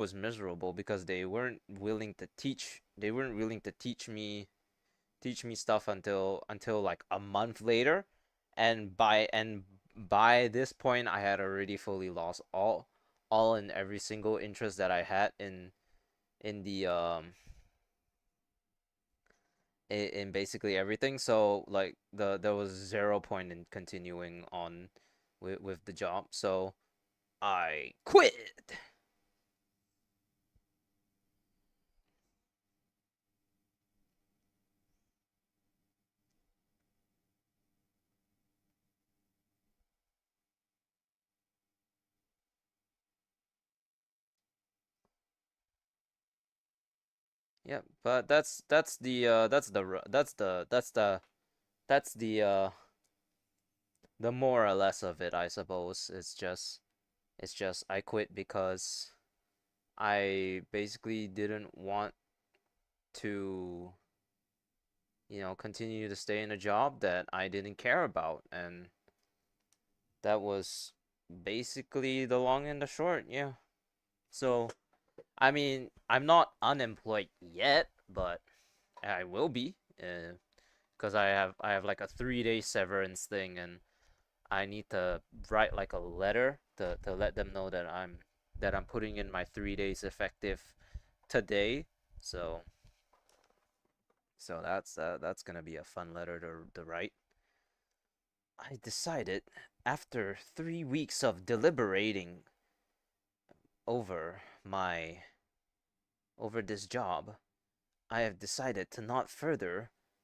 was miserable because they weren't willing to teach. They weren't willing to teach me stuff until like a month later, and by this point I had already fully lost all and every single interest that I had in the in basically everything. So like there was zero point in continuing on with the job. So I quit. Yeah, but that's the that's the more or less of it, I suppose. It's just I quit because I basically didn't want to, continue to stay in a job that I didn't care about, and that was basically the long and the short. Yeah. So, I mean, I'm not unemployed yet, but I will be, because I have like a 3 day severance thing, and I need to write like a letter to let them know that I'm putting in my 3 days effective today. So that's gonna be a fun letter to write. I decided after 3 weeks of deliberating over my over this job, I have decided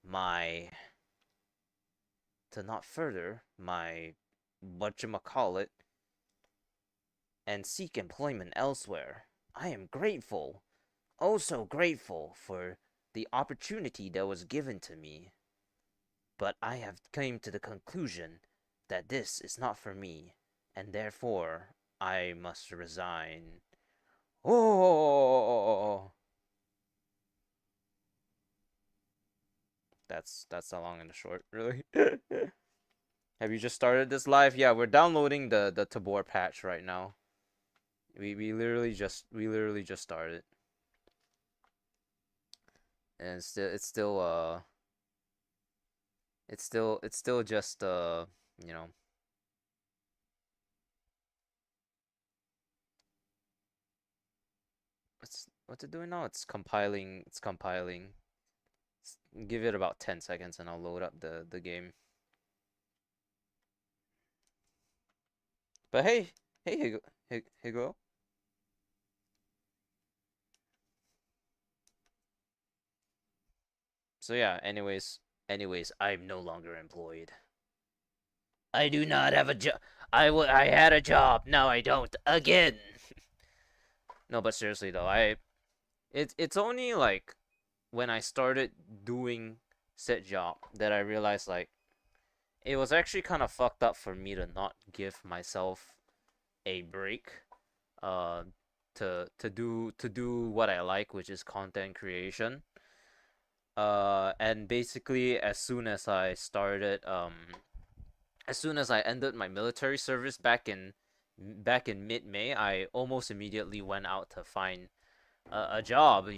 my to not further my whatchamacallit and seek employment elsewhere. I am grateful, oh so grateful for the opportunity that was given to me, but I have come to the conclusion that this is not for me, and therefore I must resign. Oh, that's the long and the short, really. Have you just started this live? Yeah, we're downloading the Tabor patch right now. We literally just started, and it's still just you know what's it doing now? It's compiling. Give it about 10 seconds and I'll load up the game. But hey, hey, Higo. So yeah, anyways, I'm no longer employed. I do not have a job. I had a job. Now I don't again. No, but seriously though, it's only like when I started doing said job that I realized like it was actually kind of fucked up for me to not give myself a break, uh, to do what I like, which is content creation. And basically, as soon as I ended my military service back in mid-May, I almost immediately went out to find a job,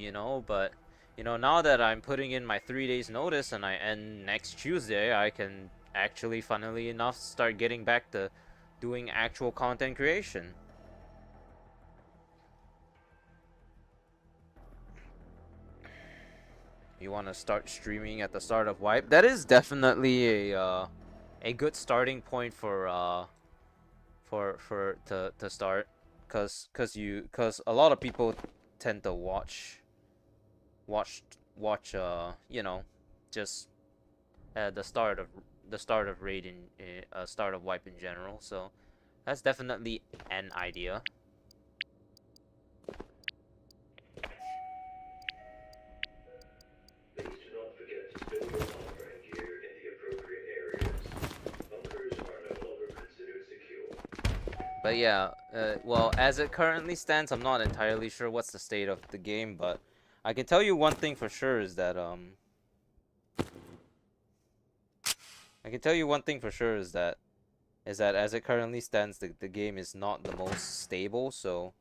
but now that I'm putting in my 3 days notice and I end next Tuesday, I can actually, funnily enough, start getting back to doing actual content creation. You want to start streaming at the start of Wipe? That is definitely a good starting point to start, cause a lot of people tend to watch watch just the start of raid in start of Wipe in general. So that's definitely an idea. Please do not forget to stow your armor and gear in the appropriate areas. Bunkers are no longer considered secure. But yeah, well, as it currently stands, I'm not entirely sure what's the state of the game, but I can tell you one thing for sure is that I can tell you one thing for sure is that as it currently stands, the game is not the most stable. So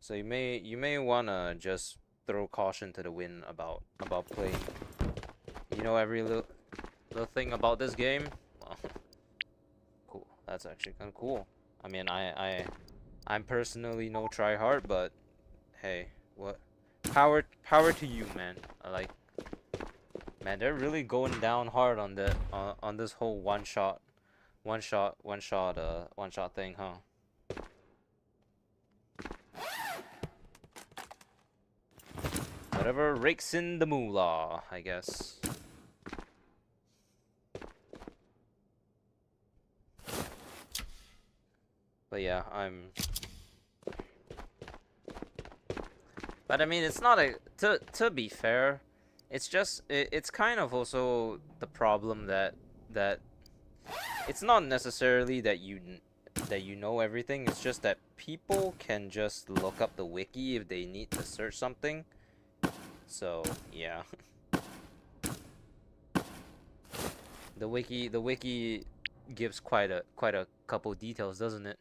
So you may wanna just throw caution to the wind about playing. You know every little thing about this game. Well, cool. That's actually kind of cool. I mean, I'm personally no tryhard, but hey, what? Power to you, man. I like. Man, they're really going down hard on the on this whole one shot thing, huh? Whatever rakes in the moolah, I guess. But yeah, But I mean, it's not a. To be fair, it's just it's kind of also the problem that it's not necessarily that you know everything. It's just that people can just look up the wiki if they need to search something. So yeah, the wiki gives quite a couple details, doesn't it?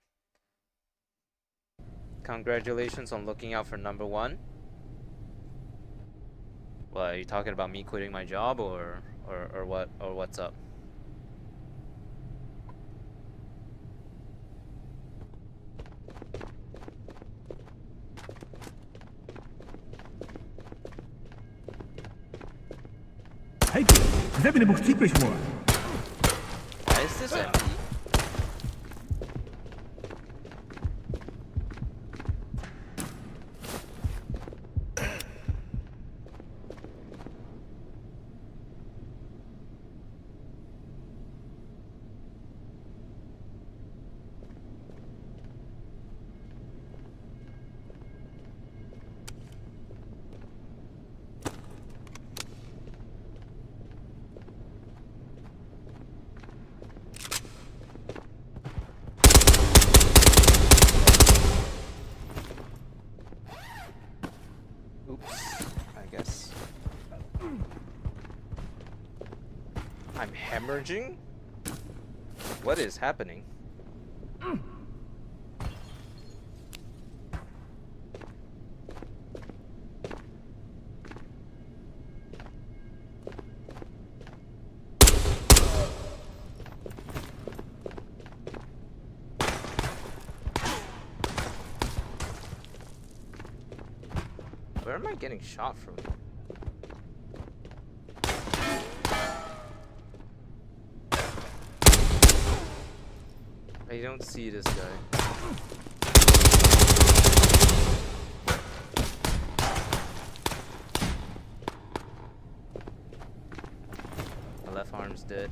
Congratulations on looking out for number one. Well, are you talking about me quitting my job or what or what's up? هيك زبني بختيك شو Why is this empty? Oops, I guess. I'm hemorrhaging? What is happening? Where am I getting shot from? I don't see this guy. My left arm's dead.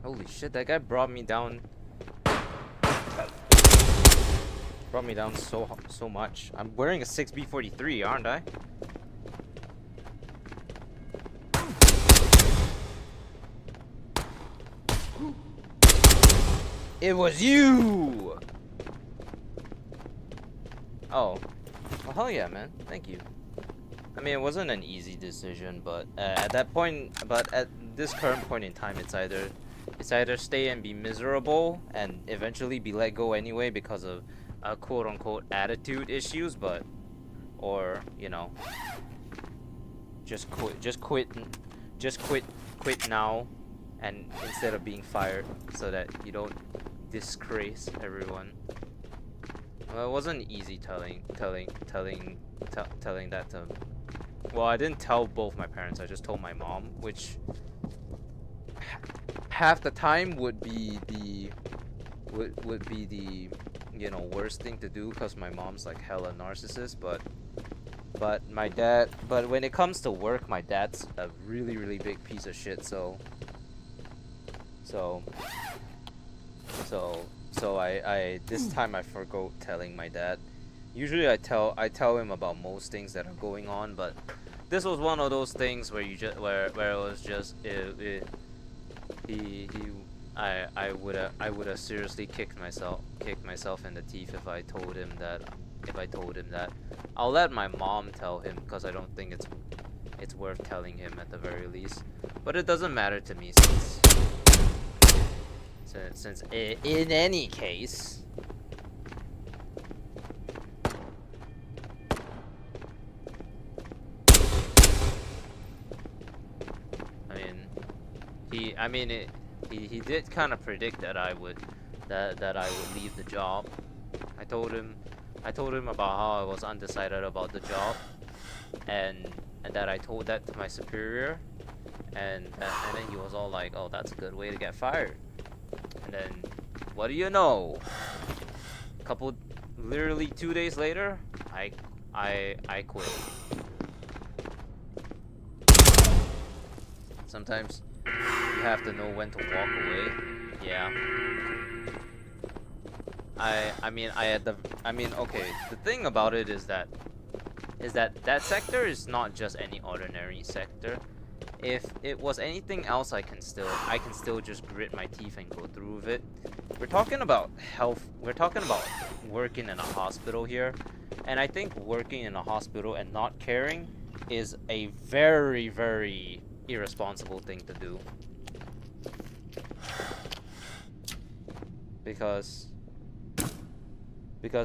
Holy shit, that guy brought me down. Brought me down so much. I'm wearing a 6B43, aren't I? It was you! Oh. Well, hell yeah, man. Thank you. I mean, it wasn't an easy decision, but at this current point in time, it's either stay and be miserable and eventually be let go anyway because of quote unquote attitude issues, or you know, just quit now, and instead of being fired, so that you don't disgrace everyone. Well, it wasn't easy telling that to. Well, I didn't tell both my parents. I just told my mom, which half the time would be the you know, worst thing to do, because my mom's like hella narcissist. But my dad. But when it comes to work, my dad's a really big piece of shit. So So so I this time I forgot telling my dad. Usually I tell him about most things that are going on, but this was one of those things where you just where it was just he I would have seriously kicked myself in the teeth if I told him that. I'll let my mom tell him because I don't think it's worth telling him at the very least. But it doesn't matter to me since in any case. He did kind of predict that I would leave the job. I told him about how I was undecided about the job, and that I told that to my superior, and then he was all like, "Oh, that's a good way to get fired." And then, what do you know? Literally 2 days later, I quit. Sometimes you have to know when to walk away. Yeah. Okay, the thing about it is that that sector is not just any ordinary sector. If it was anything else, I can still just grit my teeth and go through with it. We're talking about health. We're talking about working in a hospital here, and I think working in a hospital and not caring is a very, very irresponsible thing to do. Because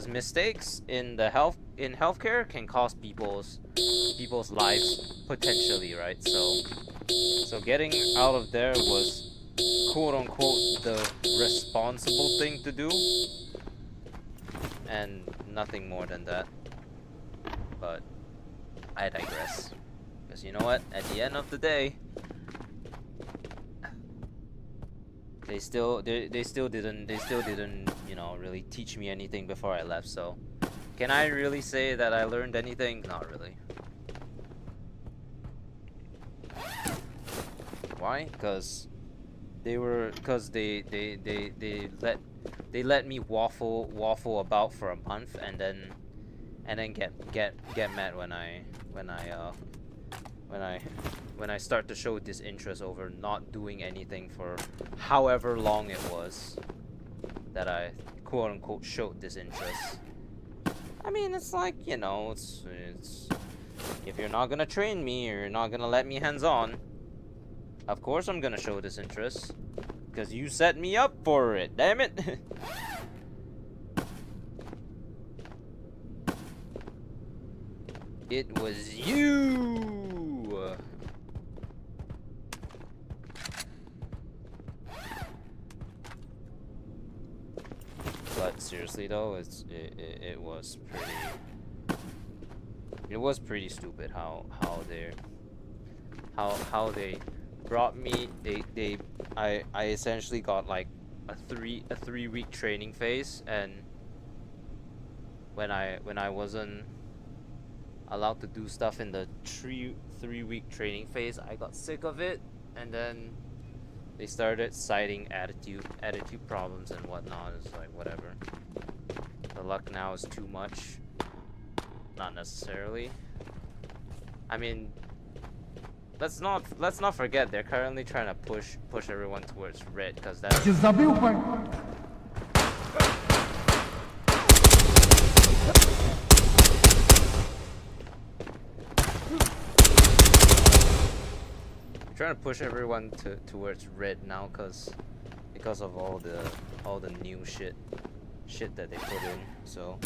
mistakes in healthcare can cost people's lives potentially, right? So getting out of there was quote unquote the responsible thing to do, and nothing more than that. But I digress, because you know what? At the end of the day, they still didn't really teach me anything before I left. So can I really say that I learned anything? Not really. Why? Because they let me waffle about for a month, and then get mad when I start to show disinterest over not doing anything for however long it was that I quote unquote showed disinterest. I mean, it's like, it's if you're not gonna train me or you're not gonna let me hands on, of course I'm gonna show disinterest, because you set me up for it, damn it. It was you. But seriously though, it was pretty stupid how they brought me. I essentially got like a 3-week training phase, and when I wasn't allowed to do stuff in the 3-week training phase, I got sick of it, and then they started citing attitude problems and whatnot. It's like, whatever. The luck now is too much. Not necessarily. I mean, let's not forget they're currently trying to push everyone towards red, because that's trying to push everyone towards red now, because of all the new shit that they put in. So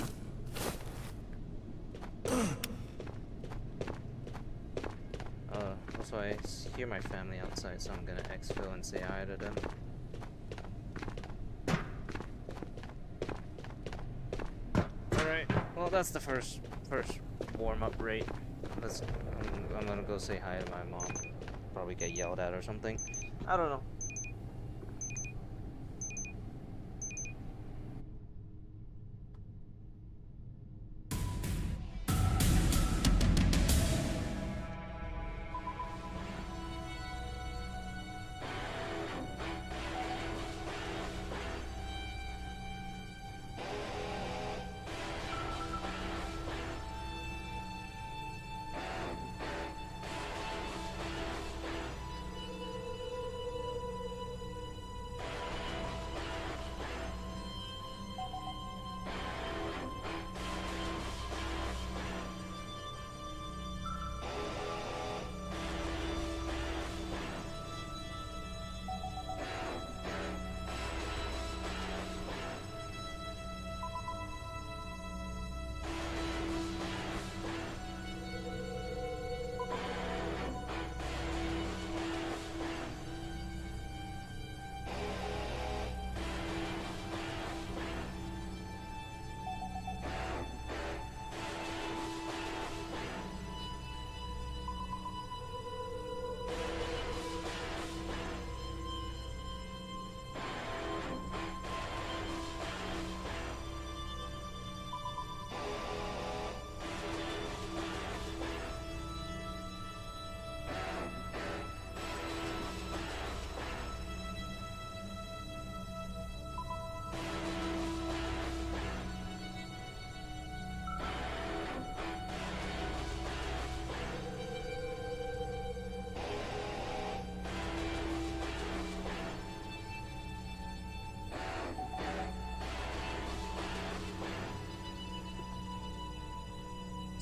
also I hear my family outside, so I'm gonna exfil and say hi to them. Alright, well, that's the first warm-up rate. I'm gonna go say hi to my mom. Probably get yelled at or something. I don't know.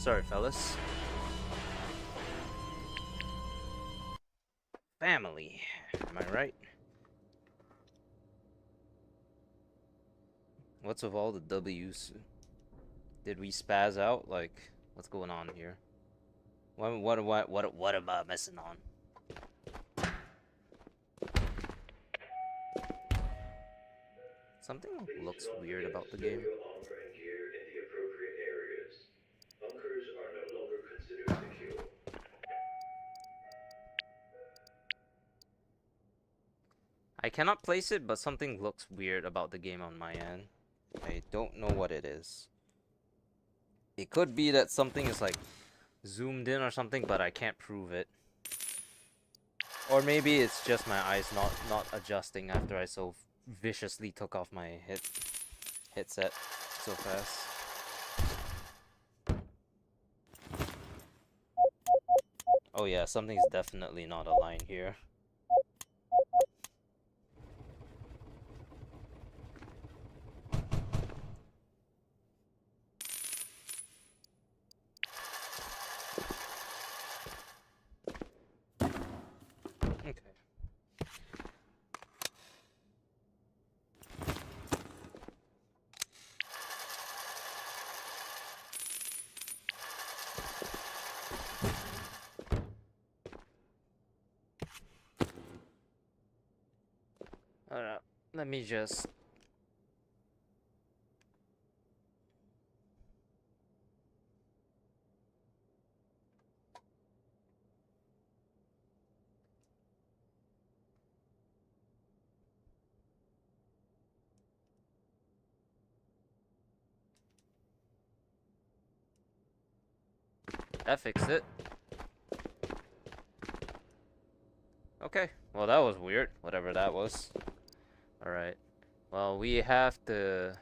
Sorry, fellas. Family. Am I right? What's with all the W's? Did we spaz out? Like, what's going on here? What am I messing on? Something looks weird about the game. Store your armor and gear in the appropriate areas. Bunkers are no longer considered secure. I cannot place it, but something looks weird about the game on my end. I don't know what it is. It could be that something is like zoomed in or something, but I can't prove it. Or maybe it's just my eyes not adjusting after I so viciously took off my headset so fast. Oh yeah, something's definitely not aligned here. Okay. Alright, let me just... That fixed it. Okay, well that was weird, whatever that was. Alright, well we have to...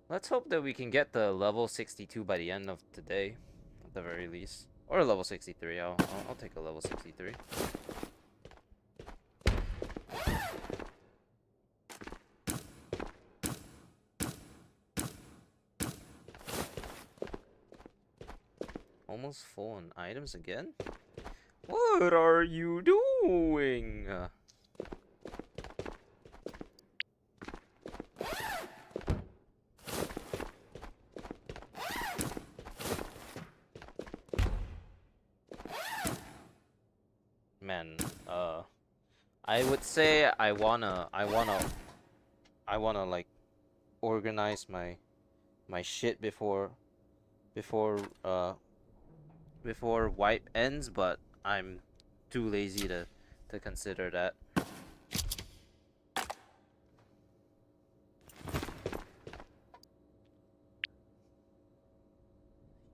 Let's hope that we can get the level 62 by the end of today, at the very least. Or level 63, I'll take a level 63. Almost full on items again? What are you doing? Man, I would say I wanna like organize my shit before wipe ends, but I'm too lazy to consider that.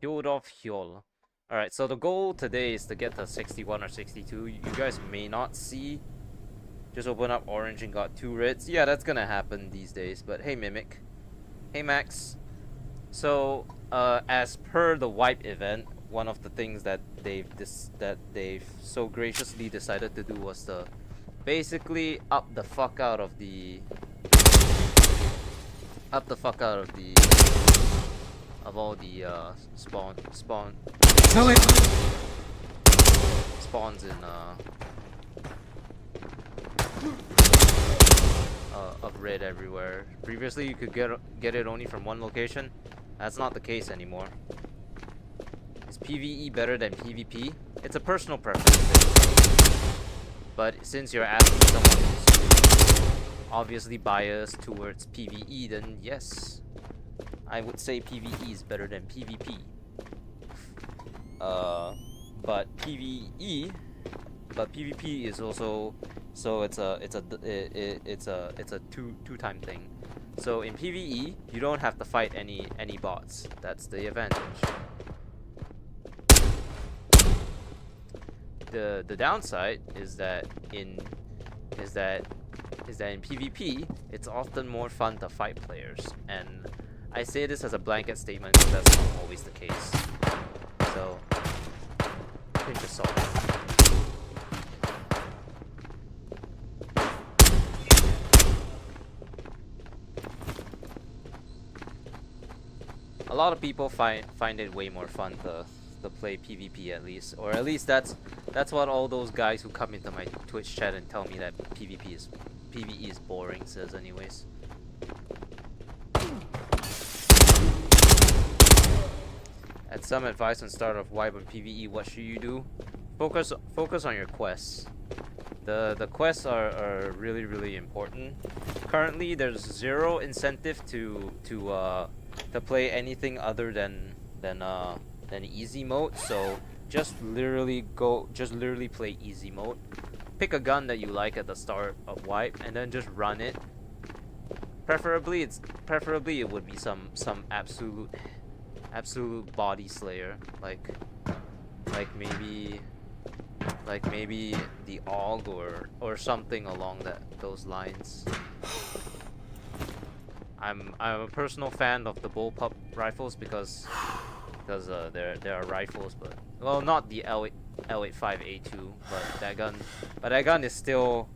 Hyodov Hyol. Alright, so the goal today is to get to 61 or 62. You guys may not see. Just open up orange and got 2 reds. Yeah, that's gonna happen these days. But hey, Mimic. Hey, Max. So, as per the wipe event, one of the things that they've so graciously decided to do was to basically up the fuck out of the of all the spawns in of red everywhere. Previously you could get it only from one location. That's not the case anymore. Is PVE better than PvP? It's a personal preference thing. But since you're asking someone who's obviously biased towards PVE, then yes, I would say PVE is better than PvP. But PvP is also, so it's a two-time thing. So in PvE, you don't have to fight any bots. That's the advantage. The downside is that in PvP, it's often more fun to fight players, and I say this as a blanket statement because that's not always the case. So, pinch of salt. A lot of people find it way more fun to play PvP at least, or at least that's what all those guys who come into my Twitch chat and tell me that PvE is boring says anyways. At some advice on start of wipe on PvE, what should you do? Focus on your quests. The quests are really important. Currently, there's zero incentive to play anything other than easy mode. So just literally play easy mode. Pick a gun that you like at the start of wipe, and then just run it. Preferably it would be some absolute body slayer, like maybe the AUG or something along those lines. I'm a personal fan of the bullpup rifles because they're rifles, but well, not the L85A2, but that gun is still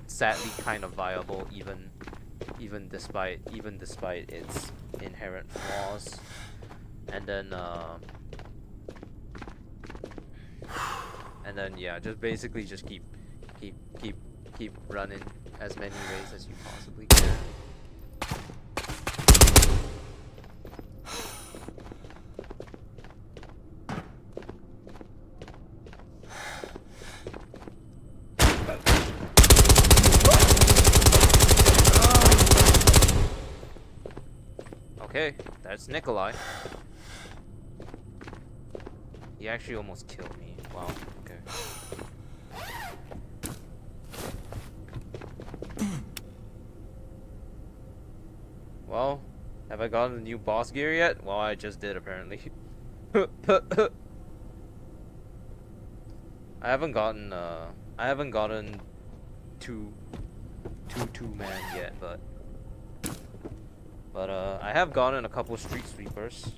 sadly kind of viable even despite its inherent flaws. And then yeah, just basically just keep running as many ways as you possibly can. Okay, that's Nikolai. He actually almost killed me. Wow, okay. Well, have I gotten the new boss gear yet? Well, I just did apparently. I haven't gotten two man yet, but I have gotten a couple street sweepers.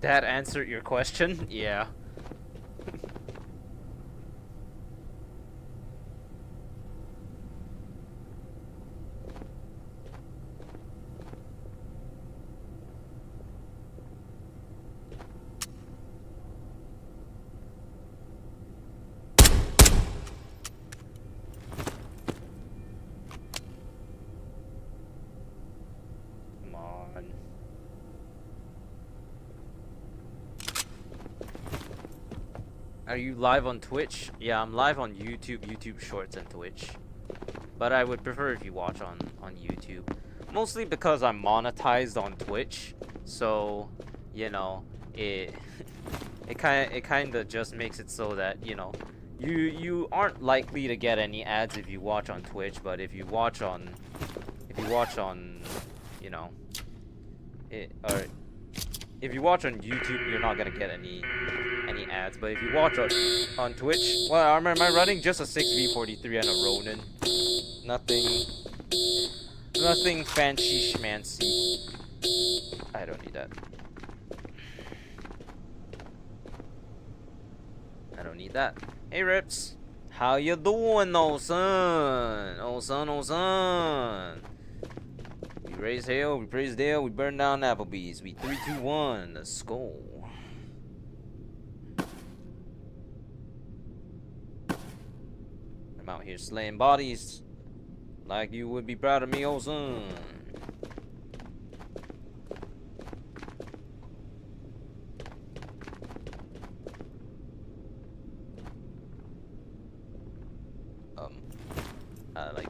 That answered your question? Yeah. Are you live on Twitch? Yeah, I'm live on YouTube Shorts, and Twitch. But I would prefer if you watch on YouTube. Mostly because I'm monetized on Twitch. So, you know, it kind of just makes it so that, you know, you aren't likely to get any ads if you watch on Twitch, but if you watch on you know, if you watch on YouTube, you're not gonna get any ads. But if you watch on Twitch, well, am I running just a 6v43 and a Ronin? Nothing fancy schmancy. I don't need that. I don't need that. Hey Rips, how you doing, old son? Old son. We raise hell, we praise Dale, we burn down Applebee's. We 3, 2, 1, let's go. I'm out here slaying bodies like you would be proud of me, old son. Like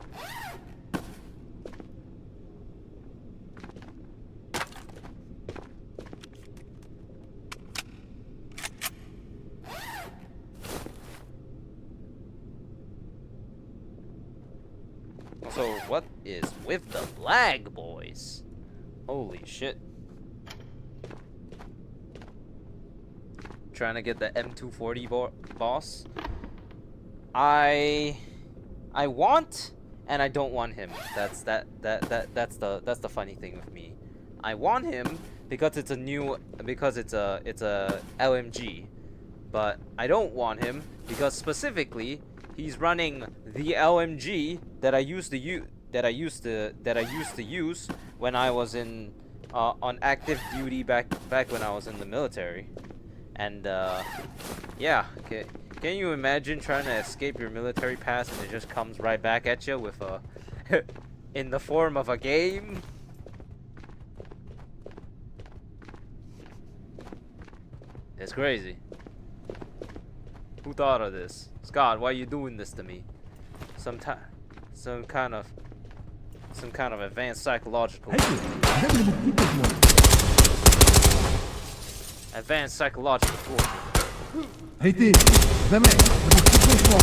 so what is with the lag, boys? Holy shit. Trying to get the M240 boss. I want and I don't want him. That's the funny thing with me. I want him because it's a LMG. But I don't want him because specifically he's running the LMG that I used used to use when I was in on active duty back when I was in the military. And yeah, can you imagine trying to escape your military pass and it just comes right back at you with a in the form of a game? It's crazy. Who thought of this? Scott, why are you doing this to me? Some kind of advanced psychological advanced psychological torture. Ej ty, Zemek, nebo chcípneš moc.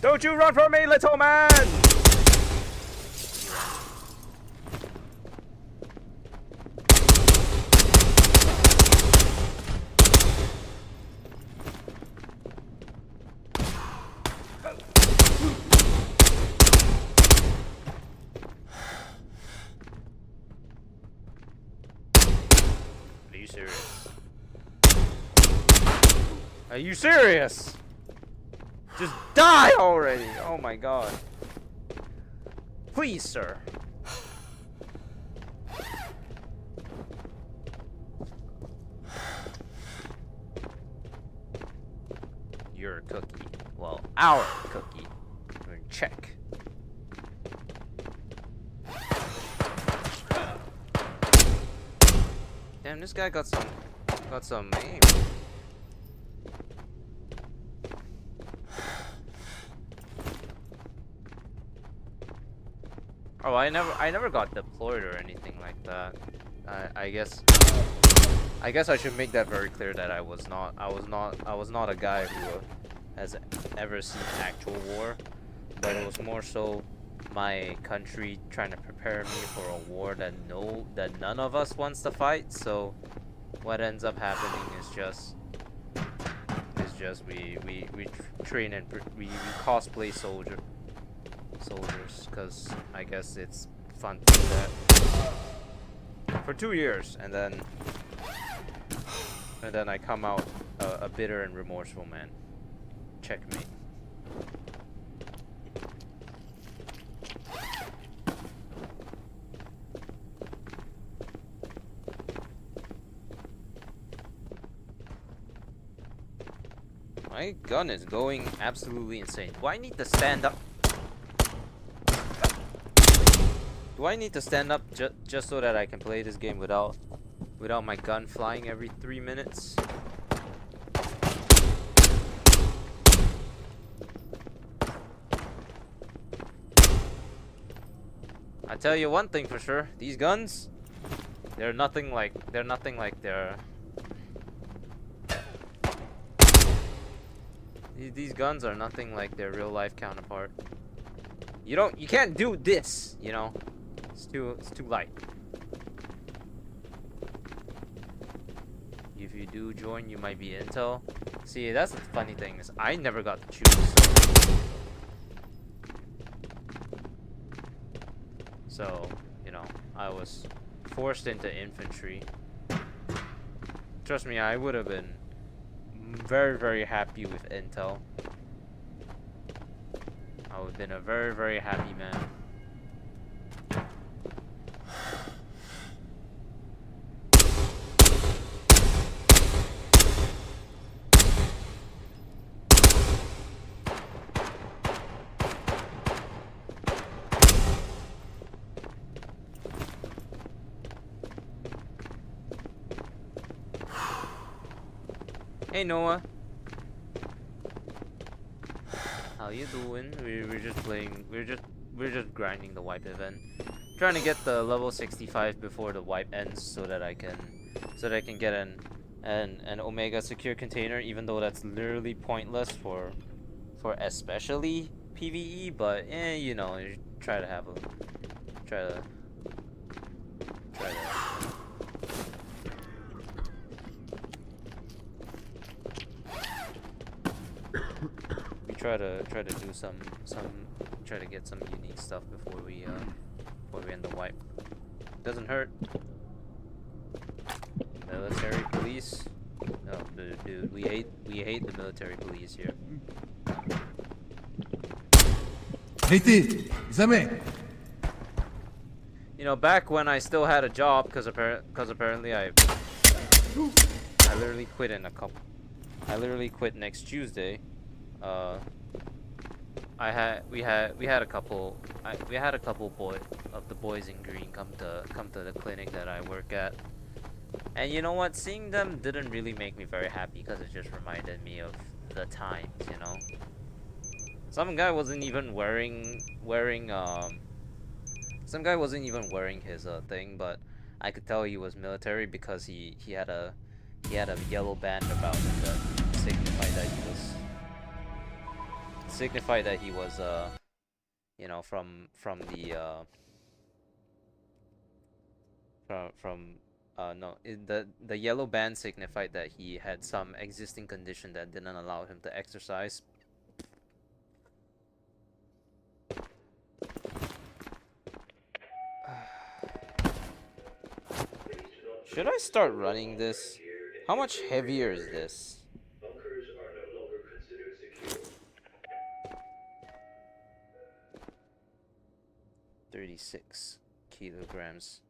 Don't you run from me, little man! Are you serious? Are you serious? Just die already! Oh my god. Please, sir. Your cookie. Well, our cookie. We're in check. Damn, this guy got some aim. Oh, I never got deployed or anything like that. I guess I should make that very clear that I was not a guy who has ever seen actual war, but it was more so my country trying to prepare me for a war that none of us wants to fight. So what ends up happening is just we train and we cosplay soldiers because I guess it's fun to do that for 2 years, and then I come out a bitter and remorseful man. Checkmate. My gun is going absolutely insane. Do I need to stand up? Do I need to stand up just so that I can play this game without my gun flying every 3 minutes? I tell you one thing for sure, these guns, they're nothing like their these guns are nothing like their real life counterpart. You can't do this, you know. It's too light. If you do join, you might be intel. See, that's the funny thing is I never got to choose. So, you know, I was forced into infantry. Trust me, I would have been very, very happy with intel. I would have been a very, very happy man. Hey Noah, how you doing? We're just playing. We're just grinding the wipe event, trying to get the level 65 before the wipe ends, so that I can get an Omega secure container. Even though that's literally pointless for especially PVE, but you know, you try to have a try to. Try to do try to get some unique stuff before we end the wipe. Doesn't hurt. Military police. No, dude, we hate the military police here. Haiti, Zame. You know, back when I still had a job, because apparently I literally quit in a couple. I literally quit next Tuesday. Uh, we had a couple. We had a couple of the boys in green come to the clinic that I work at. And you know what? Seeing them didn't really make me very happy because it just reminded me of the times, you know. Some guy wasn't even some guy wasn't even wearing his thing, but I could tell he was military because he had a yellow band about him that signified that he was you know, from the from no, the yellow band signified that he had some existing condition that didn't allow him to exercise. Should I start running this? How much heavier is this? Bunkers are no longer considered secure. 36 kilograms.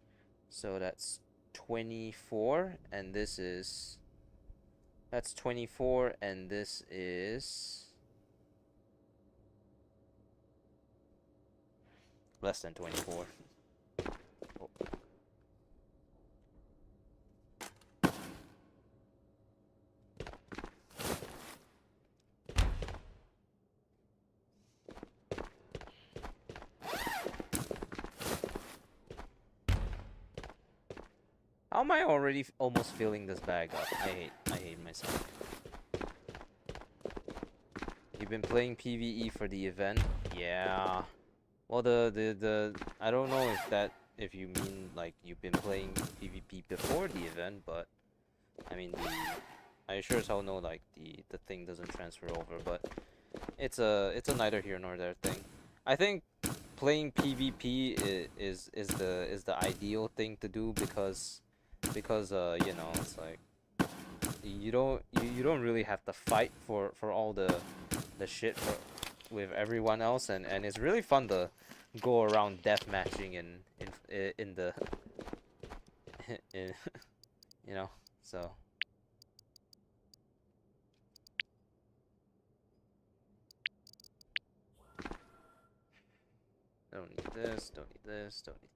So that's 24, and this is... That's 24, and this is... less than 24. Oh. How am I already almost filling this bag up? I hate myself. You've been playing PVE for the event? Yeah. Well, I don't know if you mean like you've been playing PvP before the event, but I mean I sure as hell know like the thing doesn't transfer over, but it's a neither here nor there thing. I think playing PvP is the ideal thing to do because you know, it's like you don't really have to fight for all the shit with everyone else, and it's really fun to go around death matching in the in, you know, so don't need this, don't need this, don't need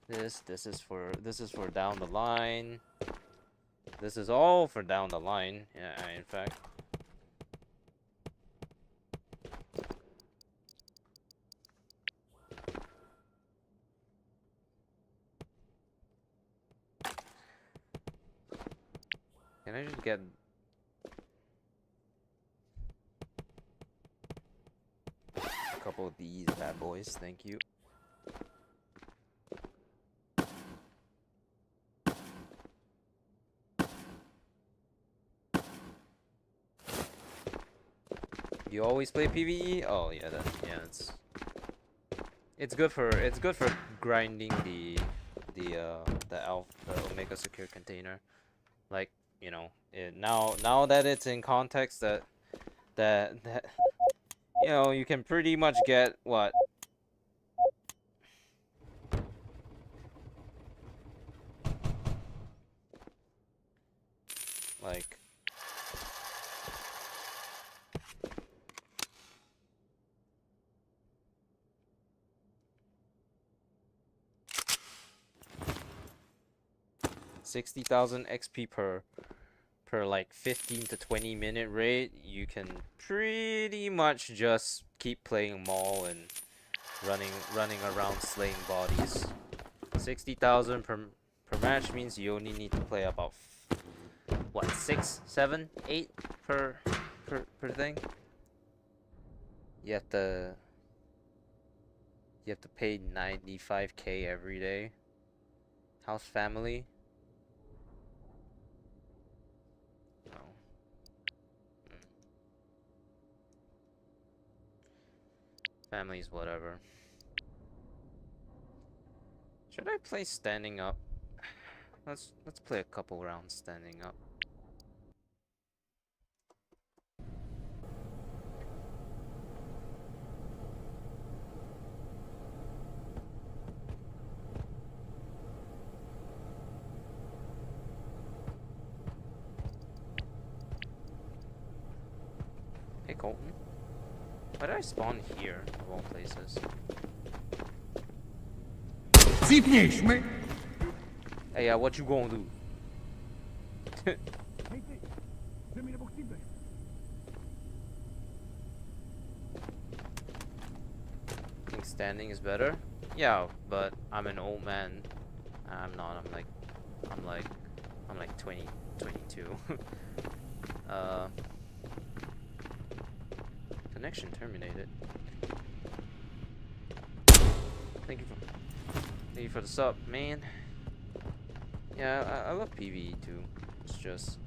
this. This is for down the line. This is all for down the line. Yeah, in fact. Can I just get a couple of these bad boys? Thank you. You always play PvE? Oh yeah, yeah, it's good for grinding the Omega Secure container. Like, you know, now that it's in context that you know, you can pretty much get what, like, $60,000 XP per like 15 to 20 minute rate. You can pretty much just keep playing Maul and running around slaying bodies. 60,000 per match means you only need to play about what, 6, 7, 8 per thing. You have to pay 95K every day. House family. No. Family's whatever. Should I play standing up? Let's play a couple rounds standing up. Colton? Why did I spawn here, of all places? Цепнешь, Hey, what you gonna do? Think standing is better? Yeah, but I'm an old man. I'm not. I'm like 20, 22. Connection terminated. Thank you for the sub, man. Yeah, I love PVE too. It's just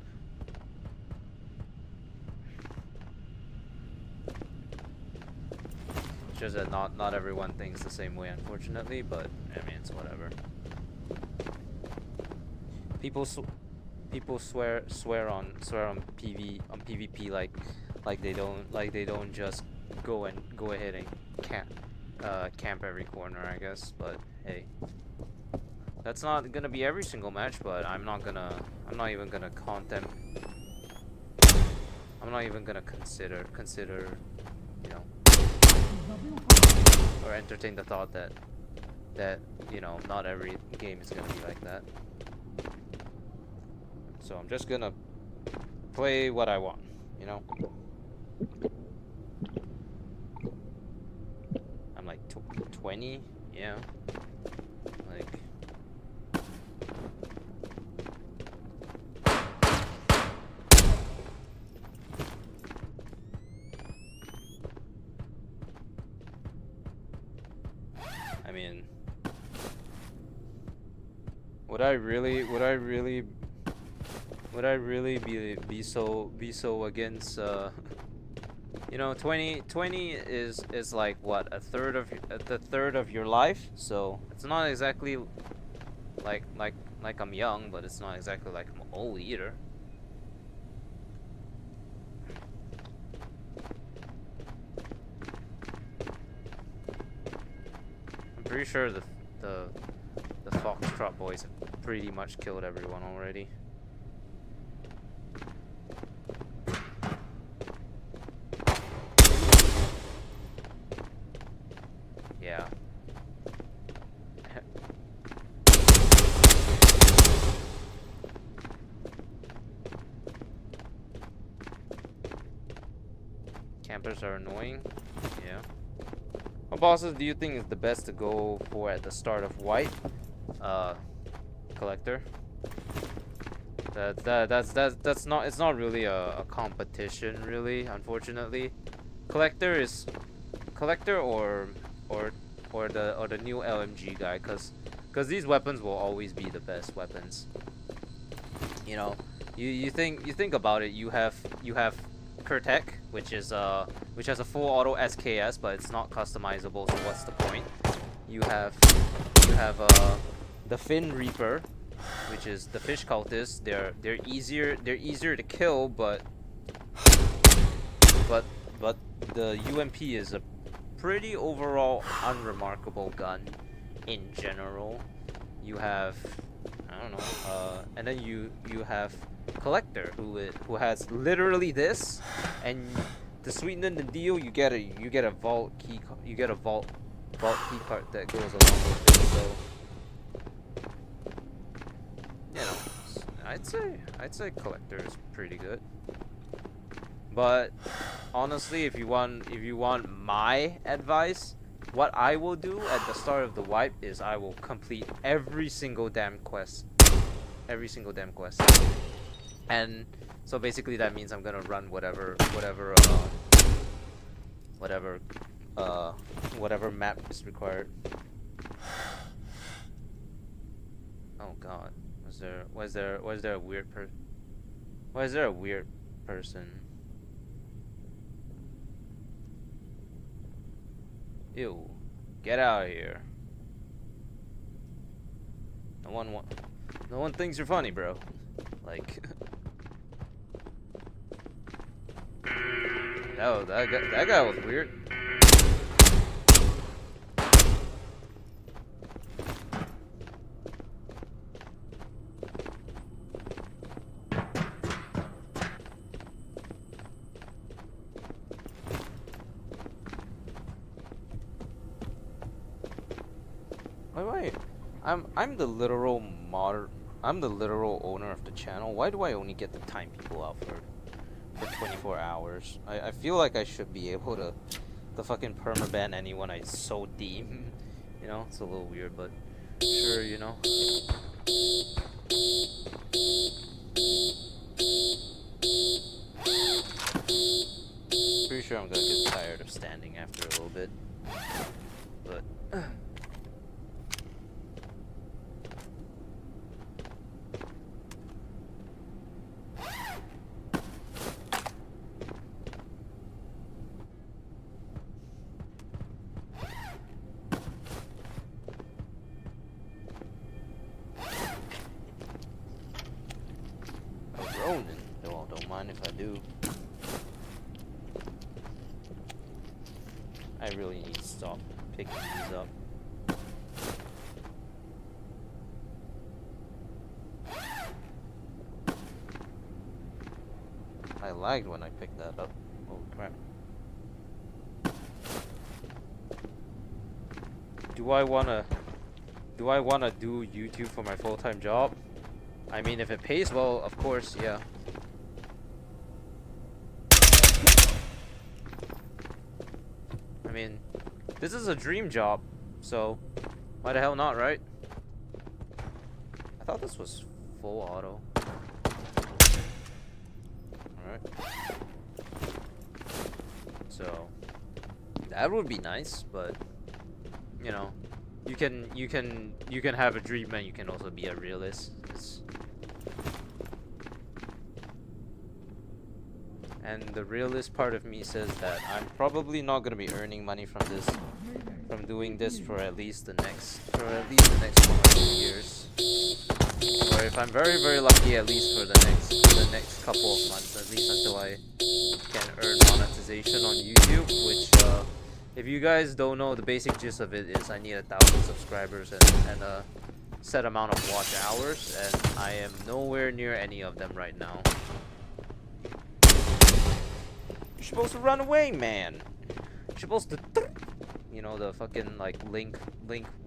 that not everyone thinks the same way, unfortunately. But I mean, it's whatever. People swear on PvP like they don't just go ahead and camp every corner, I guess. But hey, that's not gonna be every single match. But I'm not even gonna consider, you know, or entertain the thought that you know, not every game is gonna be like that. So I'm just gonna play what I want, you know. I'm like 20, yeah. Like, I mean, would I really be so against you know, 20 is like what, a third of your life, so it's not exactly like I'm young, but it's not exactly like I'm old either. I'm pretty sure the Foxtrot boys have pretty much killed everyone already. Yeah. Campers are annoying. Yeah. What bosses do you think is the best to go for at the start of White? Collector. That's not, it's not really a competition, really, unfortunately. Collector or the new LMG guy, cause these weapons will always be the best weapons. You know, you think about it. You have Kurtek, which has a full auto SKS, but it's not customizable. So what's the point? You have the Fin Reaper, which is the fish cultist. They're easier to kill, but the UMP is a pretty overall unremarkable gun in general. You have, I don't know, and then you have Collector, who has literally this, and to sweeten the deal, you get a vault key card that goes along with it. So, you know, I'd say Collector is pretty good. But honestly, if you want my advice, what I will do at the start of the wipe is I will complete every single damn quest. And so basically that means I'm gonna run whatever map is required. Oh god. Was there a weird person? Ew. Get out of here. No one thinks you're funny, bro. Like, no, that guy was weird. Why do I'm the literal I'm the literal owner of the channel. Why do I only get to time people out for 24 hours? I feel like I should be able to fucking permaban anyone I so deem. You know, it's a little weird, but sure, you know. Pretty sure I'm gonna get tired of standing after a little bit. But Ronin, don't mind if I do. I really need to stop picking these up. I lagged when I picked that up. Holy crap. Do I wanna do YouTube for my full-time job? I mean, if it pays well, of course, yeah. I mean, this is a dream job, so why the hell not, right? I thought this was full auto. Alright. So that would be nice, but you know, you can have a dream and you can also be a realist. And the realist part of me says that I'm probably not gonna be earning money from doing this for at least the next 1 or 2 years. Or if I'm very lucky, at least for the next couple of months, at least until I can earn monetization on YouTube. Which, if you guys don't know, the basic gist of it is I need 1,000 subscribers and a set amount of watch hours, and I am nowhere near any of them right now. You're supposed to run away, man. You're supposed to, you know, the fucking like Link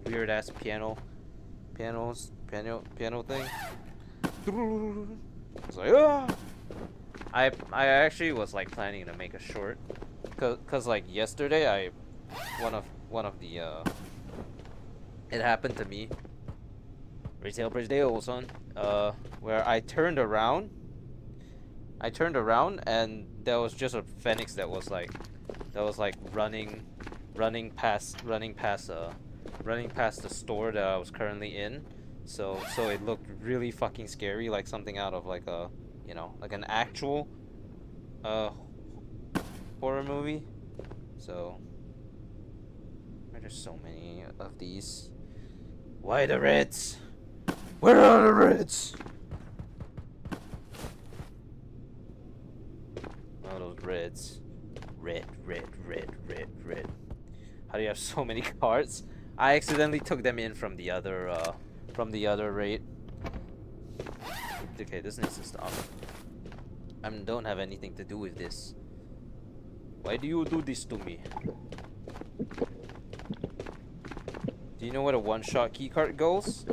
weird ass piano thing. It's like, ah. I actually was like planning to make a short, cause like yesterday one of the it happened to me. Retail bridge day, son. Where I turned around and there was just a Phoenix that was like running past the store that I was currently in. So it looked really fucking scary, like something out of like a, you know, like an actual horror movie. So there's so many of these. Why the Reds? Where are the Reds? Oh, those Reds. Red. How do you have so many cards? I accidentally took them in from the other raid. Okay, this needs to stop. I don't have anything to do with this. Why do you do this to me? Do you know where the one-shot keycard goes?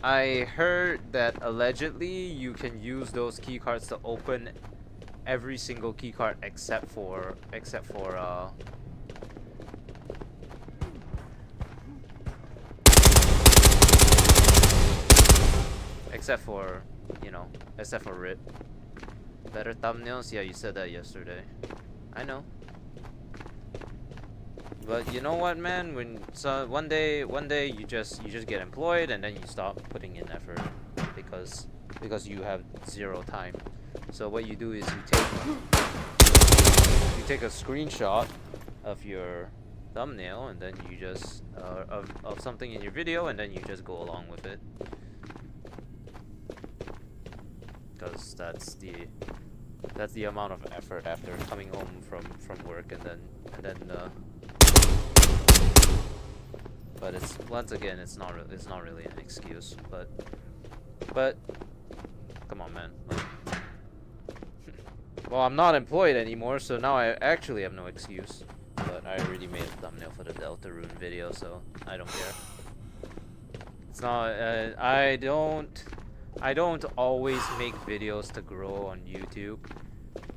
I heard that allegedly you can use those keycards to open every single keycard except for you know, except for RIP. Better thumbnails? Yeah, you said that yesterday. I know. But you know what, man? One day you just get employed and then you stop putting in effort because you have zero time. So what you do is you take a screenshot of your thumbnail and then you just of something in your video and then you just go along with it. Because that's the amount of effort after coming home from work and then but it's, once again, it's not really an excuse, but come on, man. Like, Well, I'm not employed anymore, so now I actually have no excuse. But I already made a thumbnail for the Deltarune video, so I don't care. It's not. I don't always make videos to grow on YouTube.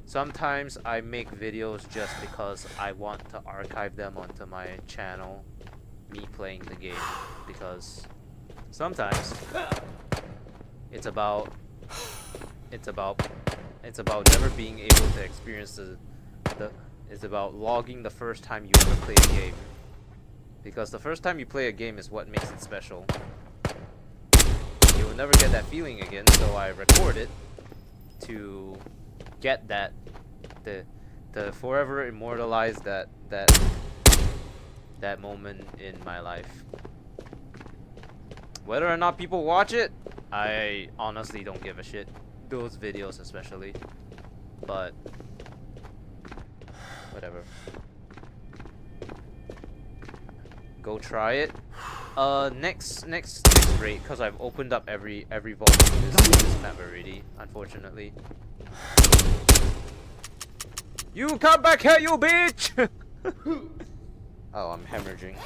Sometimes I make videos just because I want to archive them onto my channel, me playing the game, because sometimes it's about never being able to experience it's about logging the first time you ever play a game, because the first time you play a game is what makes it special. You will never get that feeling again, so I record it to get that, to forever immortalize that moment in my life. Whether or not people watch it, I honestly don't give a shit. Those videos especially. But whatever. Go try it. Next rate, because I've opened up every vault in this map already, unfortunately. You come back here, you bitch! Oh, I'm hemorrhaging.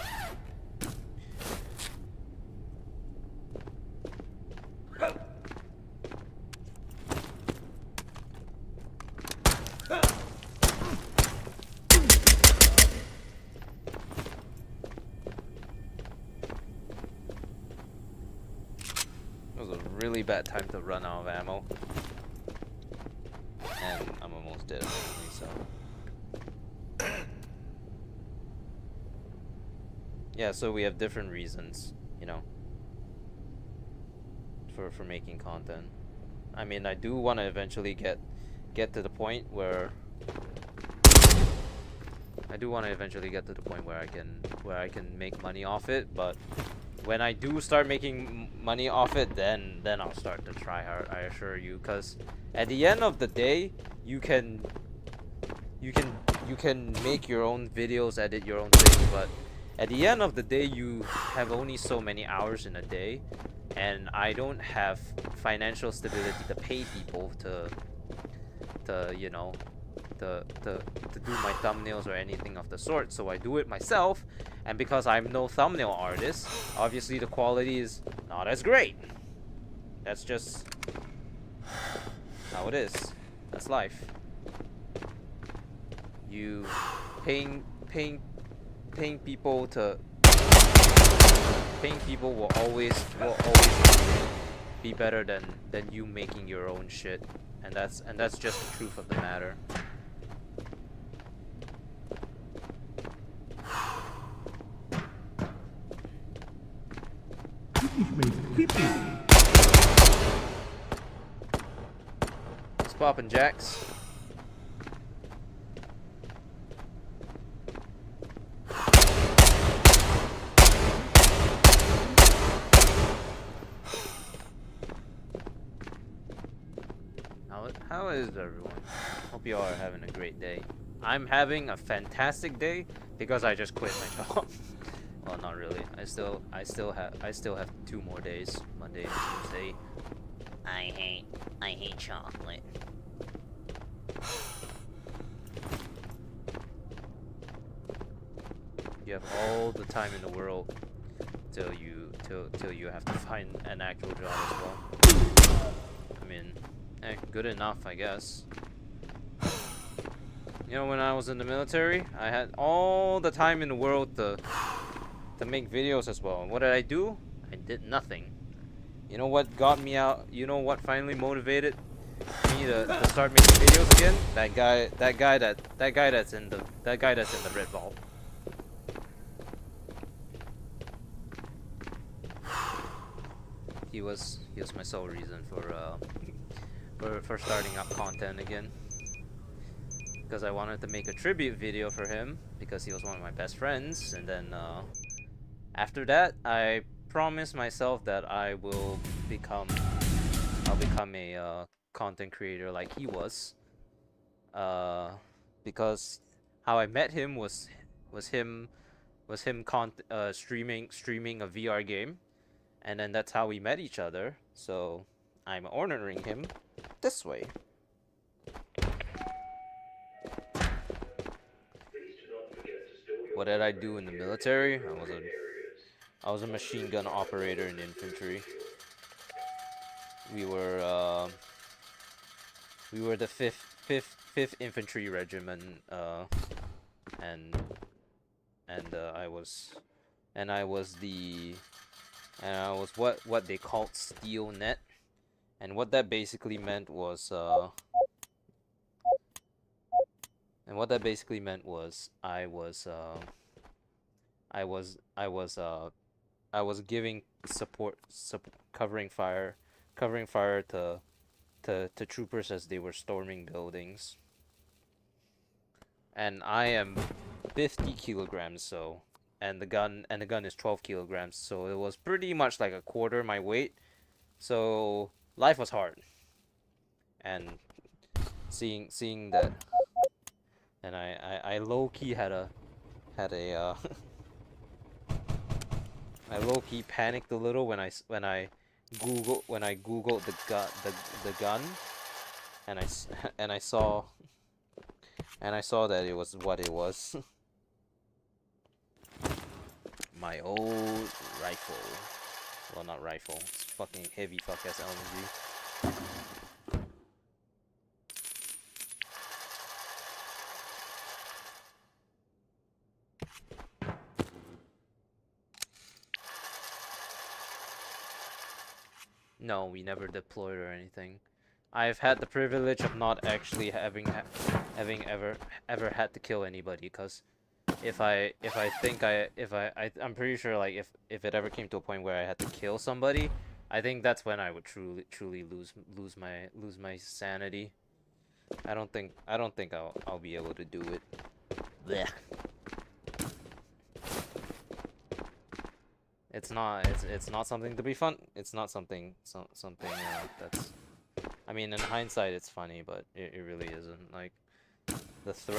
It was a really bad time to run out of ammo. And I'm almost dead apparently, so. Yeah, so we have different reasons, you know, for making content. I mean, I do want to eventually get to the point where I can make money off it, but when I do start making money off it, then I'll start to try hard, I assure you, because at the end of the day, you can make your own videos, edit your own thing, but at the end of the day, you have only so many hours in a day, and I don't have financial stability to pay people to you know, to do my thumbnails or anything of the sort, so I do it myself. And because I'm no thumbnail artist, obviously the quality is not as great. That's just how it is. That's life. You paying people will always be better than you making your own shit, and that's just the truth of the matter. What's poppin', Jax? How is everyone? Hope you all are having a great day. I'm having a fantastic day because I just quit my job. Well, not really. I still have 2 more days, Monday and Tuesday. I hate chocolate. You have all the time in the world till you have to find an actual job as well. I mean, good enough, I guess. You know, when I was in the military, I had all the time in the world to make videos as well. And what did I do? I did nothing. You know what got me out? You know what finally motivated me to start making videos again? That guy that's in the red vault. He was my sole reason for starting up content again. Because I wanted to make a tribute video for him because he was one of my best friends, and then after that I promised myself that I'll become a content creator like he was. Because how I met him was him streaming a VR game, and then that's how we met each other. So I'm honoring him this way. What did I do in the military? appropriate areas. I was a machine gun operator in infantry. We were the fifth infantry regiment, and I was what they called steel net, and what that basically meant was I was giving support, covering fire to troopers as they were storming buildings. And I am 50 kilograms, so and the gun is 12 kilograms, so it was pretty much like a quarter my weight. So life was hard. And seeing that, and I low key had a I low key panicked a little when I googled the gun, and I saw that it was what it was. My old rifle. Well, not rifle. It's fucking heavy fuck ass LMG. No, we never deployed or anything. I've had the privilege of not actually having ever had to kill anybody, because I'm pretty sure, like, if it ever came to a point where I had to kill somebody, I think that's when I would truly lose my sanity. I don't think I'll be able to do it. Blech. It's not something to be fun. It's not something that's. I mean, in hindsight, it's funny, but it really isn't. Like, just the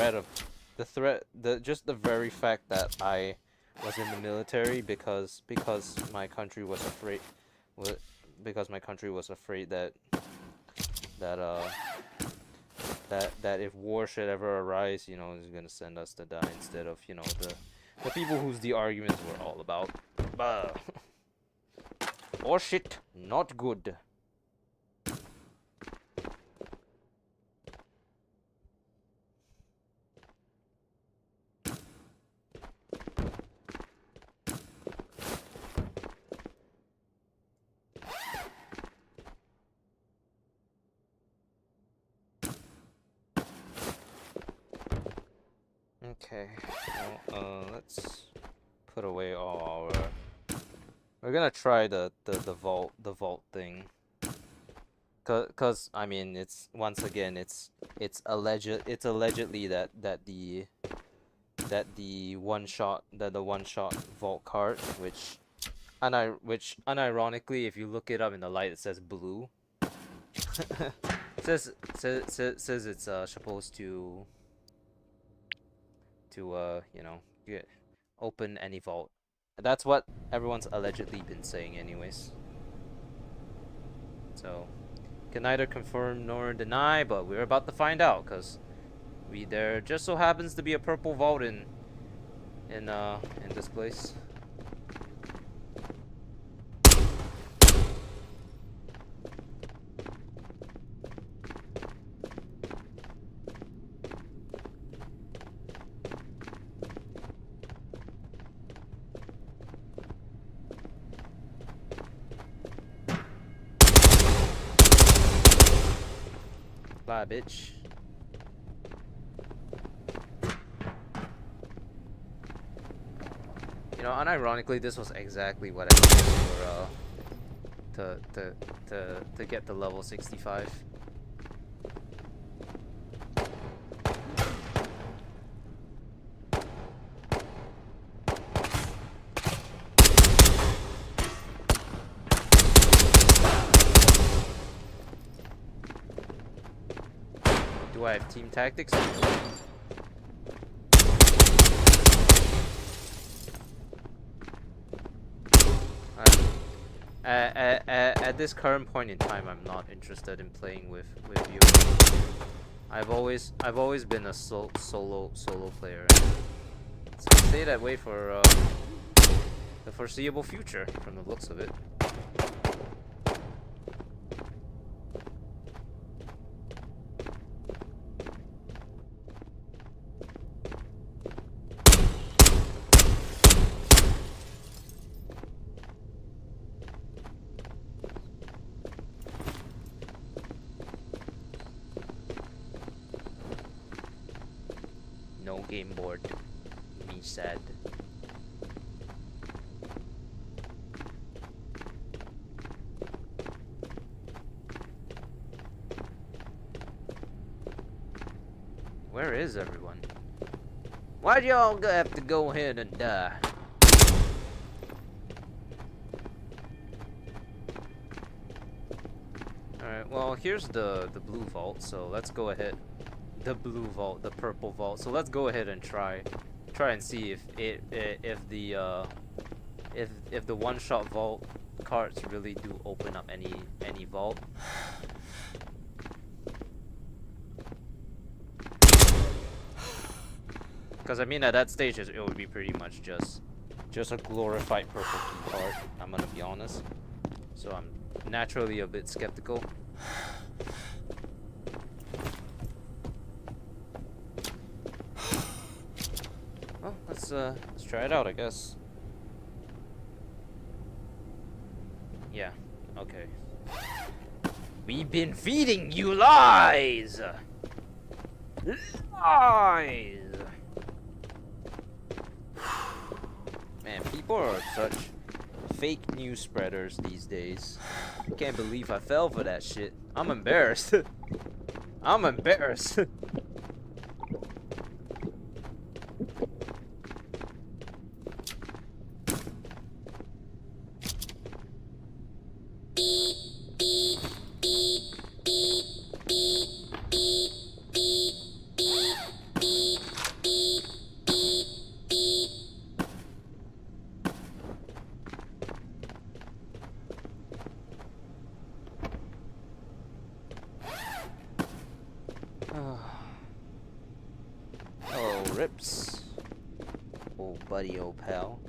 very fact that I was in the military because my country was afraid, that if war should ever arise, you know, is gonna send us to die instead of, you know, the people whose the arguments were all about. Oh shit, not good. Okay, well, let's put away all our. We're gonna try the vault thing. Cause I mean, it's once again it's allegedly that the one shot vault card, which unironically, if you look it up in the light, it says blue. says it's supposed to you know, open any vault. That's what everyone's allegedly been saying anyways. So, can neither confirm nor deny, but we're about to find out, cause there just so happens to be a purple vault in this place. Bye, bitch. You know, unironically, this was exactly what I did for to get to level 65. Do I have team tactics? At this current point in time, I'm not interested in playing with you. I've always been a solo player. It's gonna stay that way for the foreseeable future, from the looks of it. No game board. Me sad. Where is everyone? Why'd y'all have to go ahead and die? Alright, well here's the blue vault, so let's go ahead. The blue vault, the purple vault. So let's go ahead and try and see if the one-shot vault carts really do open up any vault. Because I mean, at that stage it would be pretty much just a glorified purple key card. I'm gonna be honest. So I'm naturally a bit skeptical. Well, let's try it out, I guess. Yeah, okay. We've been feeding you lies! Lies! Man, people are such fake news spreaders these days. I can't believe I fell for that shit. I'm embarrassed. I'm embarrassed. Hello, Rips. Old buddy, old pal.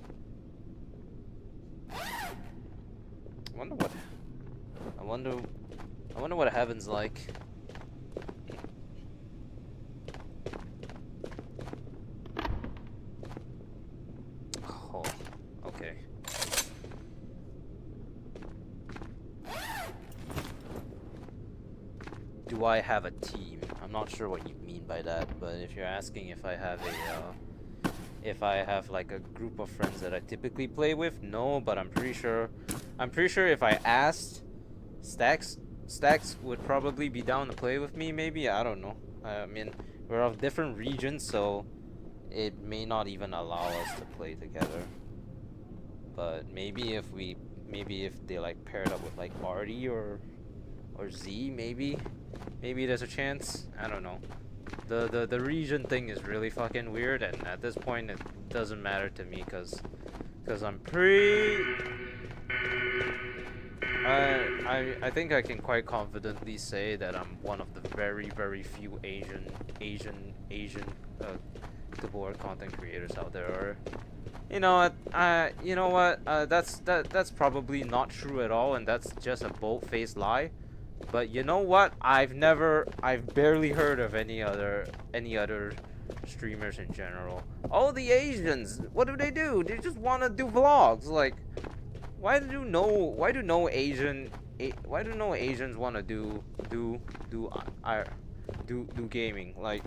I wonder what heaven's like. Oh, okay. Do I have a team? I'm not sure what you mean by that, but if you're asking if I have like a group of friends that I typically play with, no, but I'm pretty sure if I asked, Stacks would probably be down to play with me, maybe, I don't know. I mean, we're of different regions, so it may not even allow us to play together. But maybe if they like paired up with like Artie or Z, maybe there's a chance. I don't know. The region thing is really fucking weird, and at this point it doesn't matter to me because I'm I think I can quite confidently say that I'm one of the very few Asian Tabor content creators out there. Or, you know what? That's probably not true at all, and that's just a bold-faced lie. But you know what? I've barely heard of any other streamers in general. Oh, the Asians! What do? They just want to do vlogs. Like, why do no Asians want to do gaming? Like,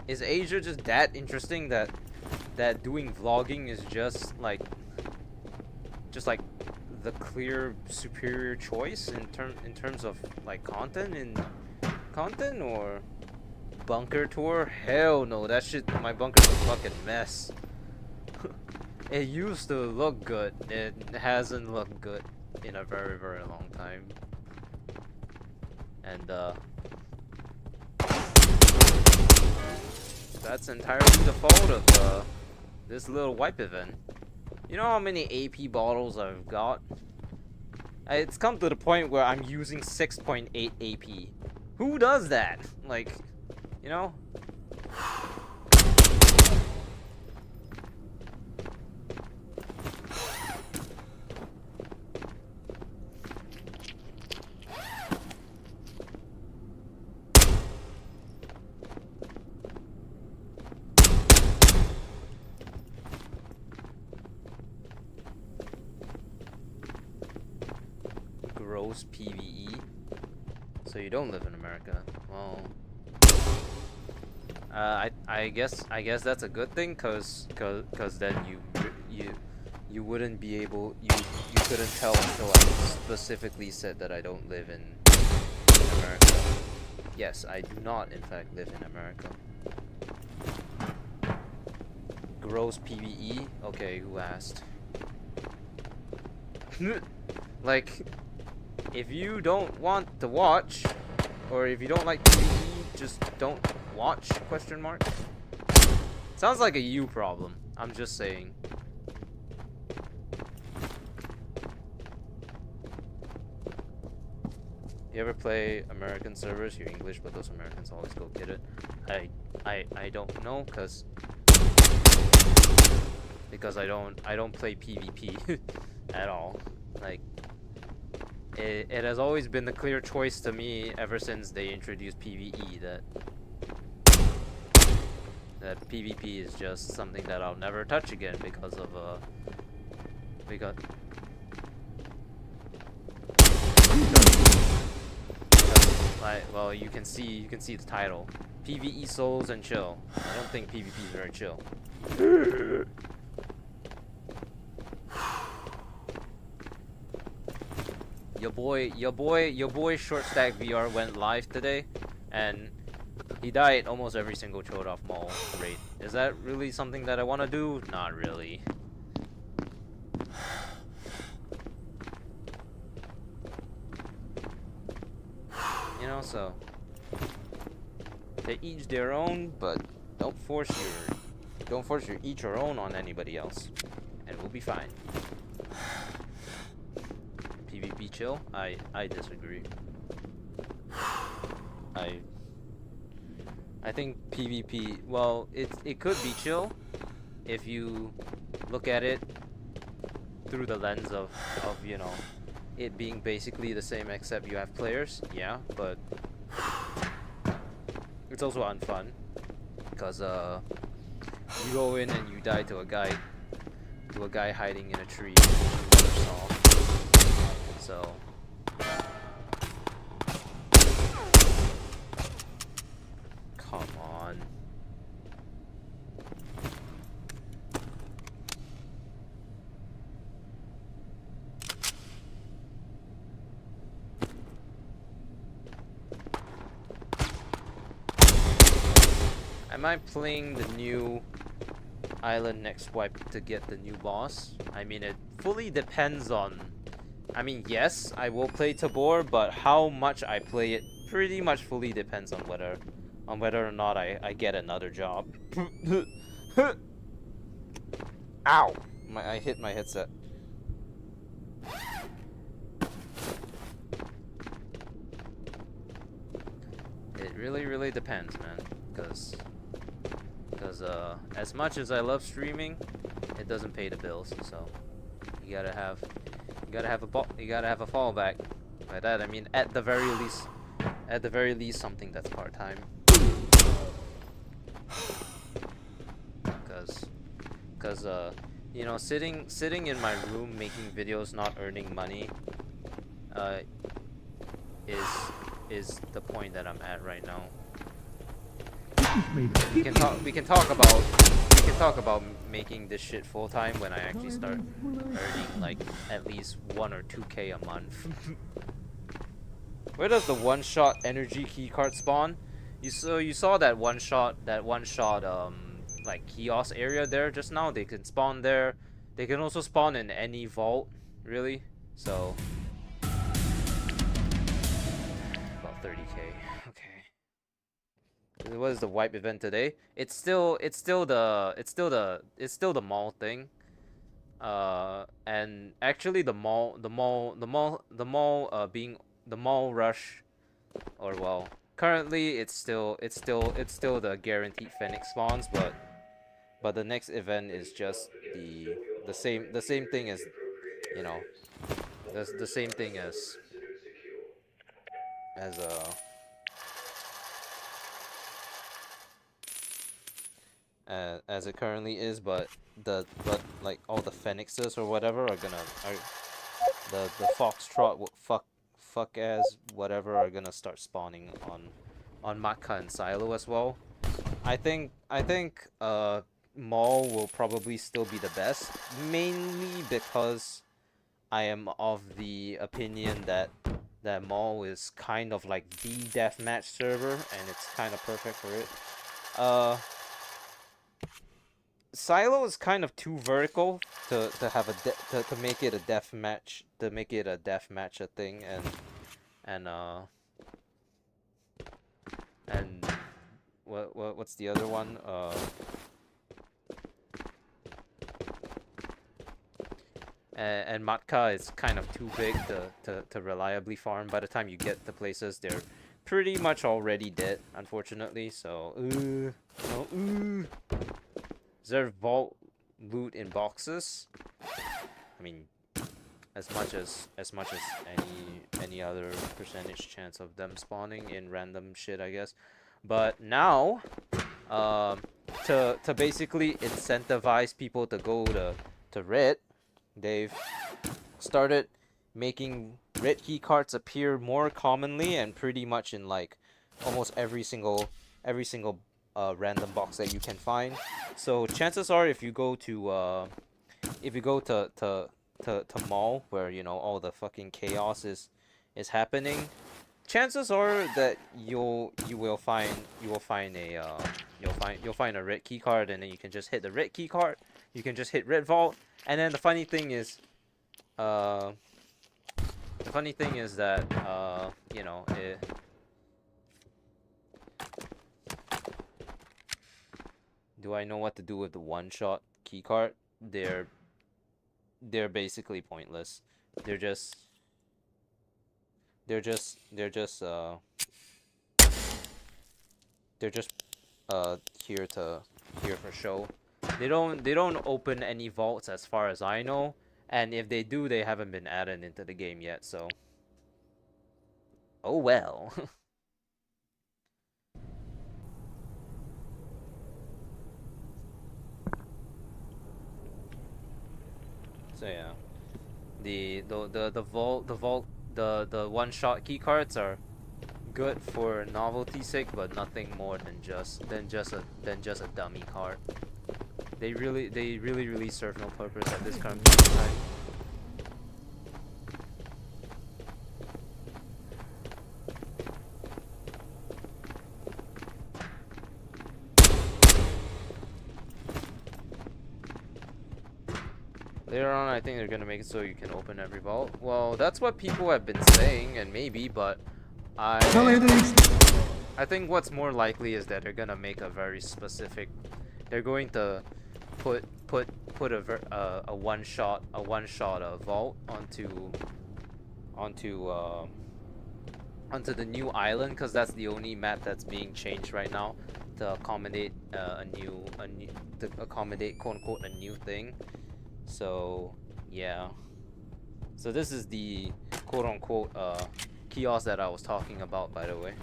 is Asia just that interesting that doing vlogging is just like the clear superior choice in terms of like content, or bunker tour? Hell no, that shit, my bunker's a fucking mess. It used to look good. It hasn't looked good in a very long time. And that's entirely the fault of this little wipe event. You know how many AP bottles I've got? It's come to the point where I'm using 6.8 AP. Who does that? Like, You know? Gross PVE. So you don't live in America. Well, I guess that's a good thing, cause then you wouldn't be able, you couldn't tell until I specifically said that I don't live in America. Yes, I do not in fact live in America. Gross PVE? Okay, who asked? Like, if you don't want to watch, or if you don't like PVE, just don't watch, question mark? Sounds like a you problem. I'm just saying. You ever play American servers? You're English, but those Americans always go get it. I don't know, because I don't play PvP at all. Like, it has always been the clear choice to me ever since they introduced PvE that PvP is just something that I'll never touch again because well, you can see the title, PvE Souls and Chill. I don't think PvP is very chill. Your boy Short Stack VR went live today, and he died almost every single chode off mall raid. Is that really something that I want to do? Not really. You know, so they each their own, but don't force your each your own on anybody else, and we'll be fine. PvP chill? I disagree. I think PvP, well, it could be chill if you look at it through the lens of you know, it being basically the same except you have players. Yeah, but it's also unfun because you go in and you die to a guy hiding in a tree. So come on. Am I playing the new Island Next Wipe to get the new boss? I mean, it fully depends on... I mean, yes, I will play Tabor, but how much I play it pretty much fully depends on whether or not I get another job. Ow! I hit my headset. It really depends, man, because as much as I love streaming, it doesn't pay the bills, so you gotta have a fallback. By that I mean at the very least something that's part-time. Cause you know, sitting in my room making videos not earning money is the point that I'm at right now. We can talk about making this shit full time when I actually start earning like at least 1 or 2K a month. Where does the one-shot energy keycard spawn? You saw that one shot like kiosk area there just now. They can spawn there. They can also spawn in any vault, really. So about 30K. Okay. What is the wipe event today? It's still the mall thing. And actually the mall being the mall rush, or well, currently it's still the guaranteed Phoenix spawns, but the next event is just the same thing as, you know, the same thing as as it currently is, but like all the phoenixes or whatever are the foxtrot fuck as whatever are gonna start spawning on Maka and Silo as well. I think Maul will probably still be the best, mainly because I am of the opinion that Maul is kind of like the deathmatch server, and it's kind of perfect for it. Uh, Silo is kind of too vertical to have to make it a deathmatch, a thing, and and what's the other one? And Matka is kind of too big to reliably farm. By the time you get to places, they're pretty much already dead, unfortunately. So, is there vault loot in boxes? I mean, as much as any other percentage chance of them spawning in random shit, I guess. But now, to basically incentivize people to go to red, they've started making red key cards appear more commonly and pretty much in like almost every single random box that you can find. So chances are, if you go to mall where, you know, all the fucking chaos is happening, chances are that you will find a red key card, and then you can just hit the red key card. You can just hit red vault, and then the funny thing is that you know, do I know what to do with the one-shot key card? They're basically pointless. They're just here for show. They don't open any vaults as far as I know, and if they do, they haven't been added into the game yet, so oh well. So yeah, the one-shot key cards are good for novelty's sake, but nothing more than just a dummy card. They really serve no purpose at this current time. Later on, I think they're gonna make it so you can open every vault. Well, that's what people have been saying, and maybe, but I think what's more likely is that they're gonna make a very specific. They're going to put a one shot vault onto the new island, because that's the only map that's being changed right now to accommodate quote unquote a new thing. So yeah. So this is the quote unquote kiosk that I was talking about, by the way.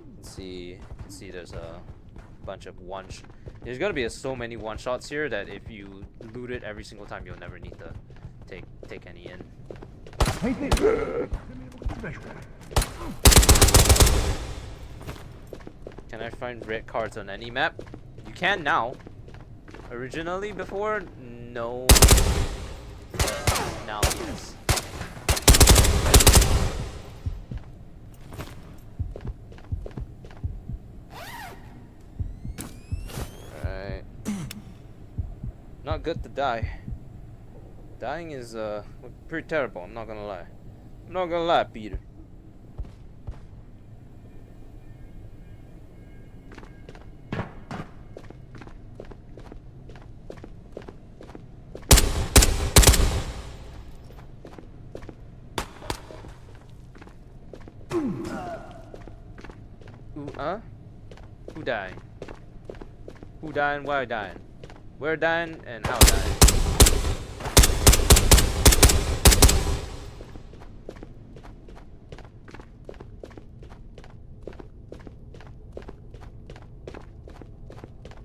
You can see there's a bunch of there's gonna be so many one shots here that if you loot it every single time, you'll never need to take any in. Can I find red cards on any map? You can now. Originally, before, no. Now, yes. Alright. Not good to die. Dying is pretty terrible, I'm not gonna lie. I'm not gonna lie, Peter. Who dying? Who dying? Why dying? Where dying? And how dying?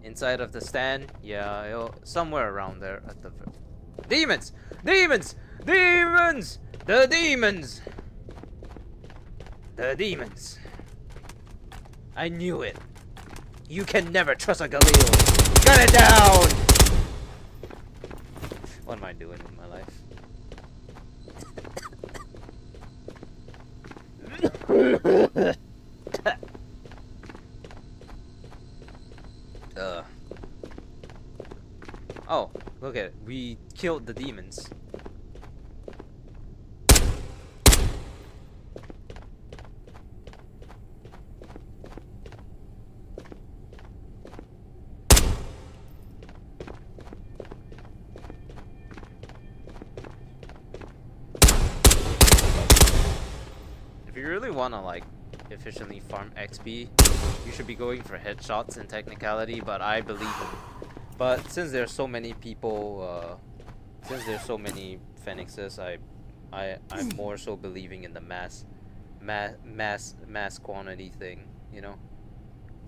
Inside of the stand? Yeah, somewhere around there at the... Demons! Demons! Demons! The demons! The demons. I knew it. You can never trust a Galil. Gun it down! What am I doing with my life? Oh, look at it. We killed the demons. If you really want to like efficiently farm XP, you should be going for headshots in technicality, but I believe in. But since there's so many people, since there's so many phoenixes, I'm more so believing in the mass quantity thing, you know,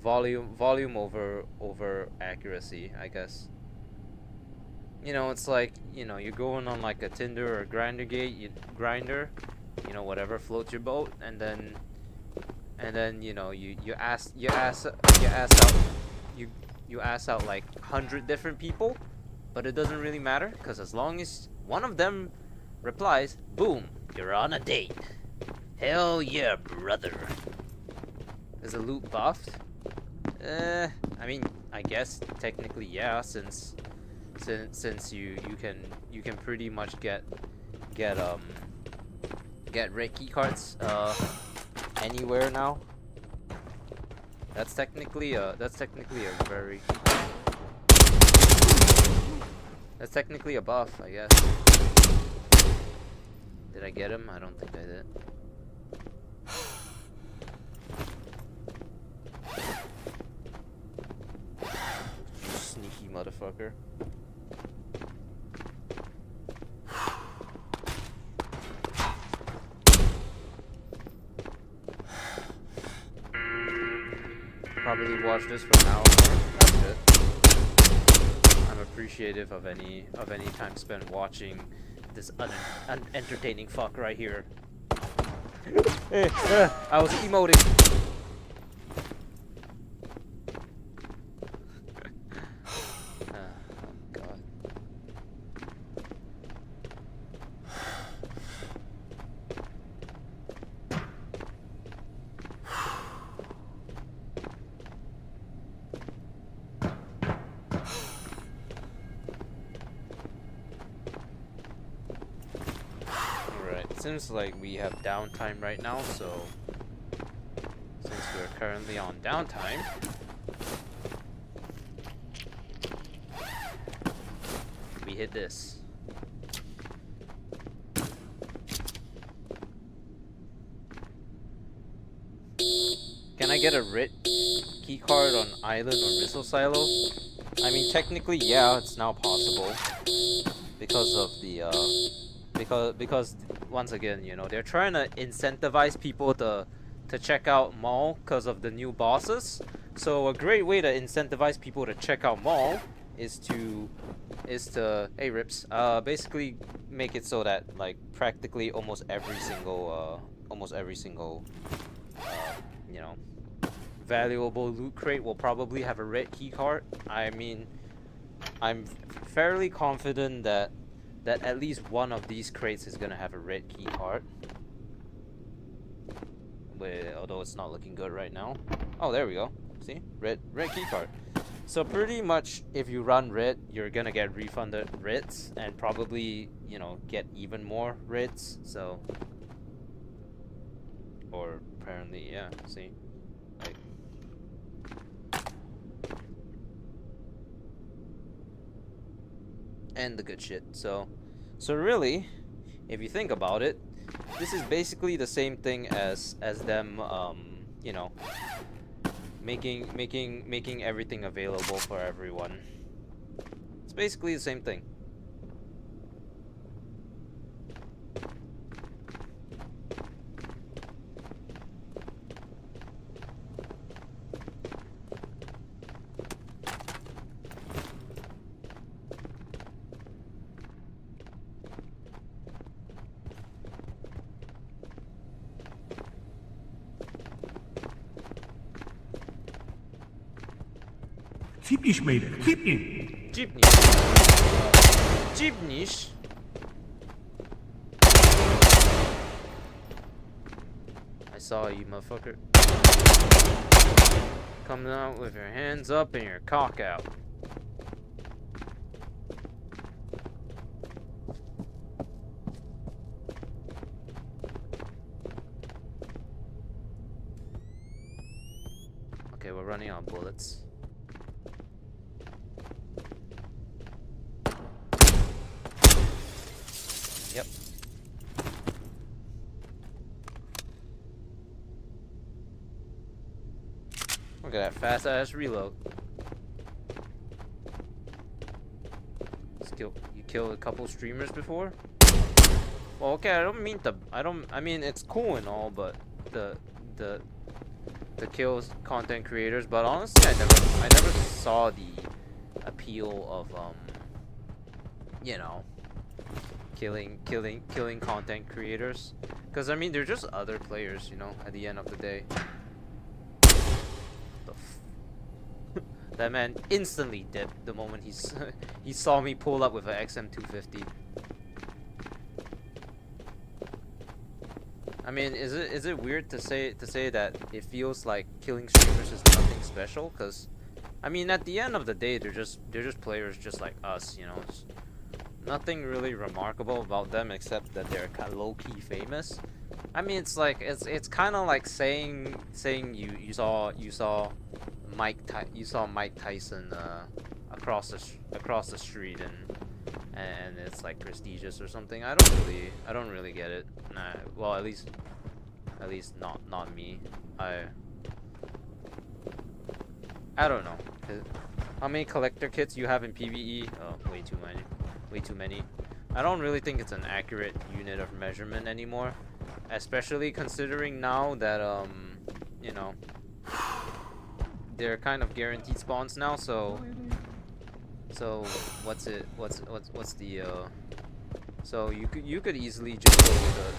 volume over accuracy, I guess. You know, it's like, you know, you're going on like a Tinder or Grinder gate, grinder, you know, whatever floats your boat, and then you know you ask out like 100 different people, but it doesn't really matter because as long as one of them replies, boom, you're on a date. Hell yeah, brother. Is the loot buffed? I mean, I guess technically yeah, since you can pretty much get red key cards anywhere now. That's technically a very... That's technically a buff, I guess. Did I get him? I don't think I did. You sneaky motherfucker. Probably watch this for now. That's good. I'm appreciative of any time spent watching this unentertaining fuck right here. Hey, I was emoting. God. Seems like we have downtime right now, so since we're currently on downtime, we hit this. Can I get a RIT key card on island or missile silo? I mean, technically, yeah, it's now possible because of the because once again, you know, they're trying to incentivize people to check out Mall because of the new bosses. So a great way to incentivize people to check out Mall is to hey Rips, basically make it so that like practically almost every single you know, valuable loot crate will probably have a red key card. I mean, I'm fairly confident that at least one of these crates is gonna have a red key card. Although it's not looking good right now. Oh, there we go. See? Red key card. So pretty much if you run red, you're gonna get refunded reds and probably, you know, get even more reds. So, or apparently, yeah, see? Like, and the good shit. So really, if you think about it, this is basically the same thing as them you know, making everything available for everyone. It's basically the same thing. Cipnisz, Mater, cipnij! Jeepnish. Jeepnish. I saw you, motherfucker. Coming out with your hands up and your cock out. Okay, we're running out of bullets. Yep. Look at that fast ass reload. You killed a couple streamers before? Well, okay, I mean it's cool and all, but the kills content creators, but honestly I never saw the appeal of you know, killing content creators, because I mean they're just other players, you know, at the end of the day. That man instantly dipped the moment he saw me pull up with an XM250. I mean, is it weird to say that it feels like killing streamers is nothing special? Cause, I mean, at the end of the day, they're just players just like us, you know. It's nothing really remarkable about them except that they're kind of low key famous. I mean, it's like it's kind of like saying you saw Mike Tyson across the street and it's like prestigious or something. I don't really get it. Nah, well, at least not me. I don't know. How many collector kits you have in PVE? Oh, way too many. I don't really think it's an accurate unit of measurement anymore, especially considering now that you know, they're kind of guaranteed spawns now. So what's the so you could easily just go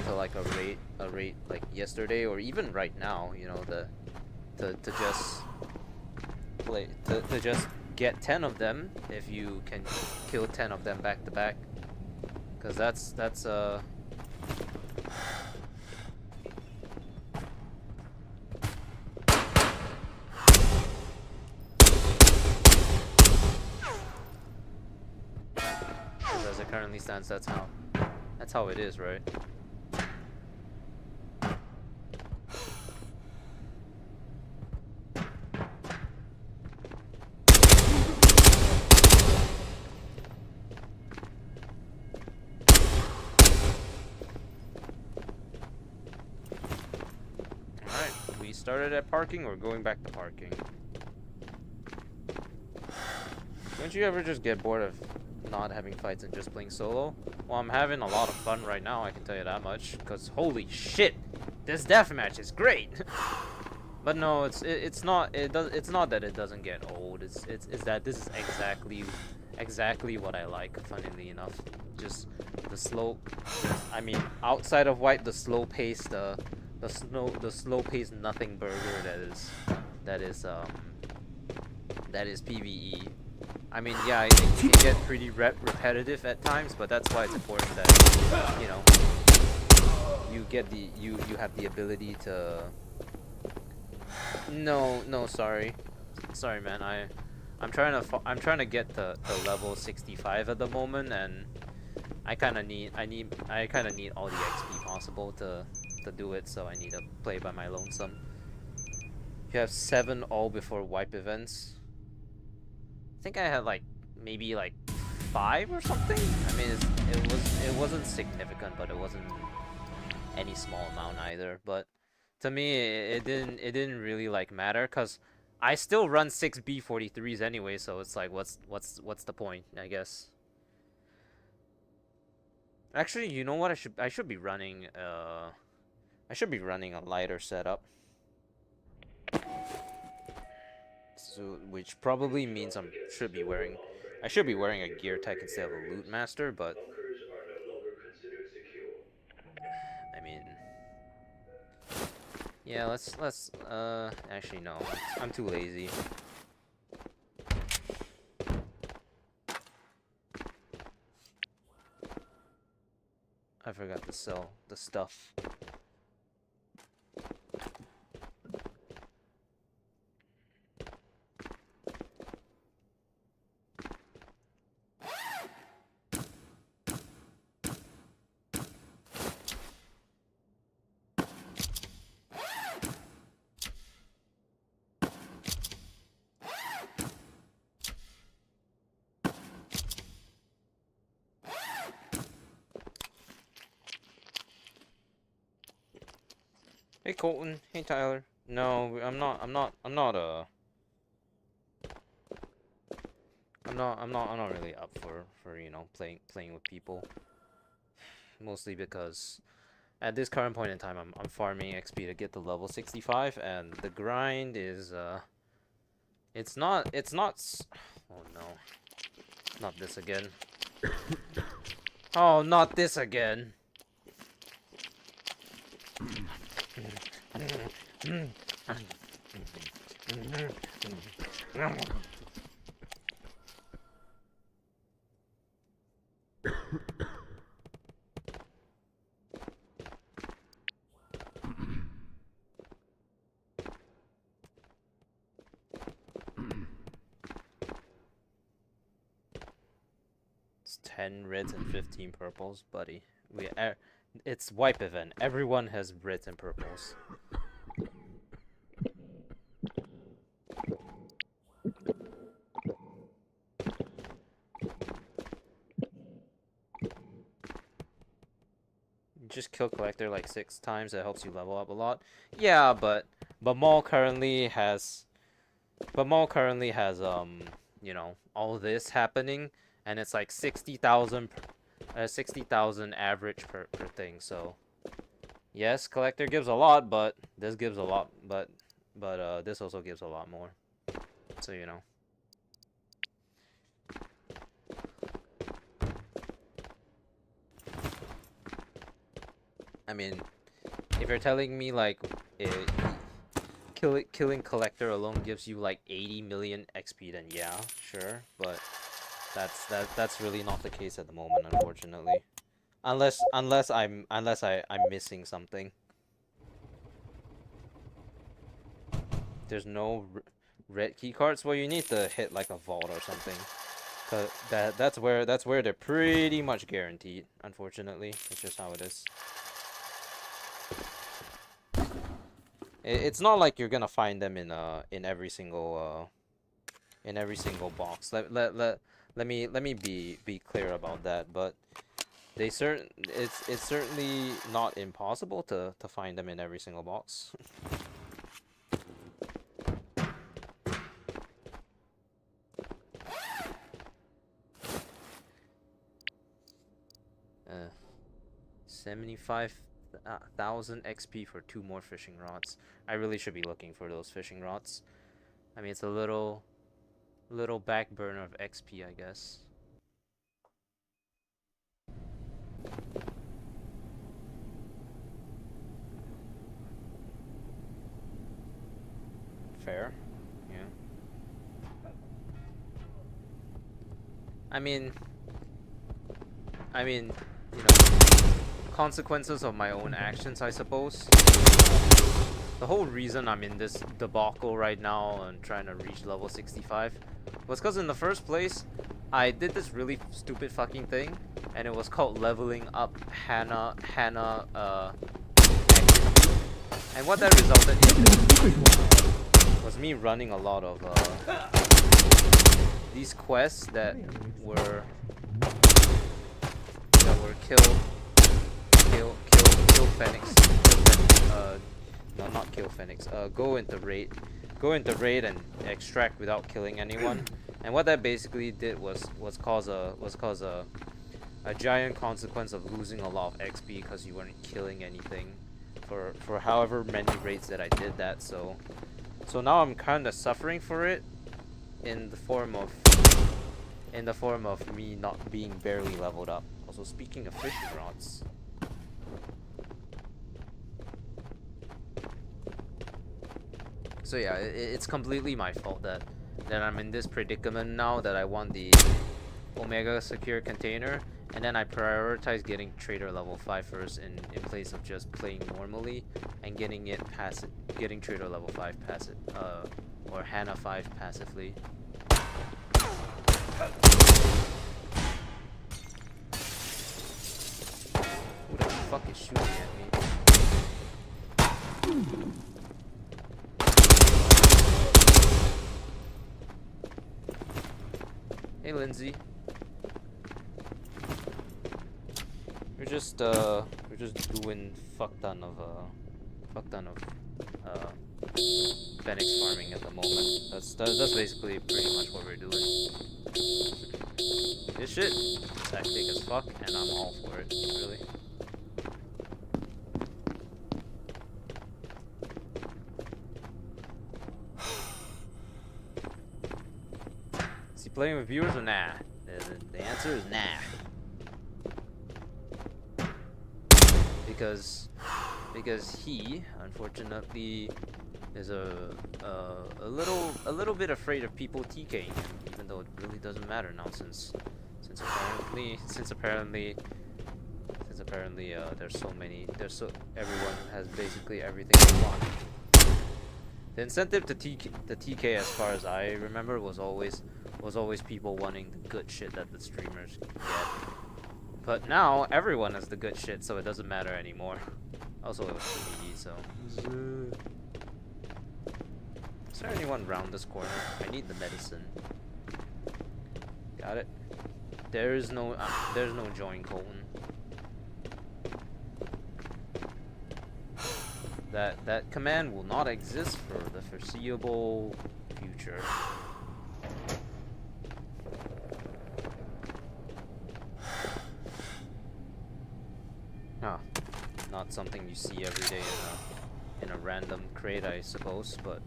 to like a rate like yesterday or even right now, you know, to just get 10 of them if you can kill 10 of them back to back, because that's as it currently stands, that's how it is, right? Alright, we started at parking, we're going back to parking. Don't you ever just get bored of not having fights and just playing solo? Well, I'm having a lot of fun right now, I can tell you that much, because holy shit, this deathmatch is great. But no, it's not that it doesn't get old. It's that this is exactly what I like, funnily enough. Just the slow, I mean, outside of wipe, the slow pace, the slow pace nothing burger that is PVE. I mean, yeah, it can get pretty repetitive at times, but that's why it's important that, you know, you have the ability to. No, sorry, man. I'm trying to get to level 65 at the moment, and I kind of need all the XP possible to do it. So I need to play by my lonesome. You have 7 all before wipe events. I think I had like maybe like 5 or something. I mean, it wasn't significant, but it wasn't any small amount either. But to me, it didn't really like matter, cause I still run 6 B43s anyway, so it's like, what's the point? I guess. Actually, you know what? I should be running a lighter setup. So, which probably means I should be wearing a gear tech instead of a loot master, but Bunkers are no longer considered secure. I mean, yeah, let's actually no, I'm too lazy. I forgot to sell the stuff. Hey Colton, hey Tyler. No, I'm not really up for you know, playing with people. Mostly because at this current point in time, I'm farming XP to get to level 65, and the grind is it's not oh no, not this again. Oh, not this again. It's 10 reds and 15 purples, buddy. It's wipe event. Everyone has reds and purples. Just kill collector like 6 times. That helps you level up a lot. Yeah, but Maul currently has you know, all this happening, and it's like 60,000 average per thing. So yes, collector gives a lot, but this gives a lot, but this also gives a lot more. So you know. I mean, if you're telling me like killing collector alone gives you like 80 million XP, then yeah, sure, but that's really not the case at the moment, unfortunately. Unless I'm missing something. There's no red key cards. Well, you need to hit like a vault or something. Cause that's where they're pretty much guaranteed. Unfortunately, it's just how it is. It's not like you're gonna find them in every single box. Let me be clear about that. But it's certainly not impossible to find them in every single box. 75,000 XP for 2 more fishing rods. I really should be looking for those fishing rods. I mean, it's a little back burner of XP, I guess. Fair, yeah. I mean, you know, consequences of my own actions, I suppose. The whole reason I'm in this debacle right now and trying to reach level 65 was because in the first place, I did this really stupid fucking thing, and it was called leveling up Hannah, and what that resulted in was me running a lot of these quests that were kill Phoenix, no, not kill Phoenix, go into raid go into raid and extract without killing anyone. And what that basically did was cause a giant consequence of losing a lot of XP because you weren't killing anything for however many raids that I did that. So now I'm kind of suffering for it in the form of me not being barely leveled up. Also, speaking of fishing rods, so yeah, it's completely my fault that I'm in this predicament now, that I want the Omega secure container, and then I prioritize getting trader level 5 first in place of just playing normally and getting trader level 5 passive, or Hana 5 passively. Who the fuck is shooting at me? Hey, Lindsay. We're just doing fuck ton of Phoenix farming at the moment. That's basically pretty much what we're doing. This shit is hectic as fuck, and I'm all for it, really. Is he playing with viewers or nah? The answer is nah. Because he, unfortunately, is a little bit afraid of people TKing him, even though it really doesn't matter now, since apparently everyone has basically everything they want. The incentive to TK, as far as I remember, was always people wanting the good shit that the streamers get. But now everyone has the good shit, so it doesn't matter anymore. Also, it was PVE, so. Is there anyone round this corner? I need the medicine. Got it. There's no join Colton. That command will not exist for the foreseeable future. Not something you see every day in a random crate, I suppose, but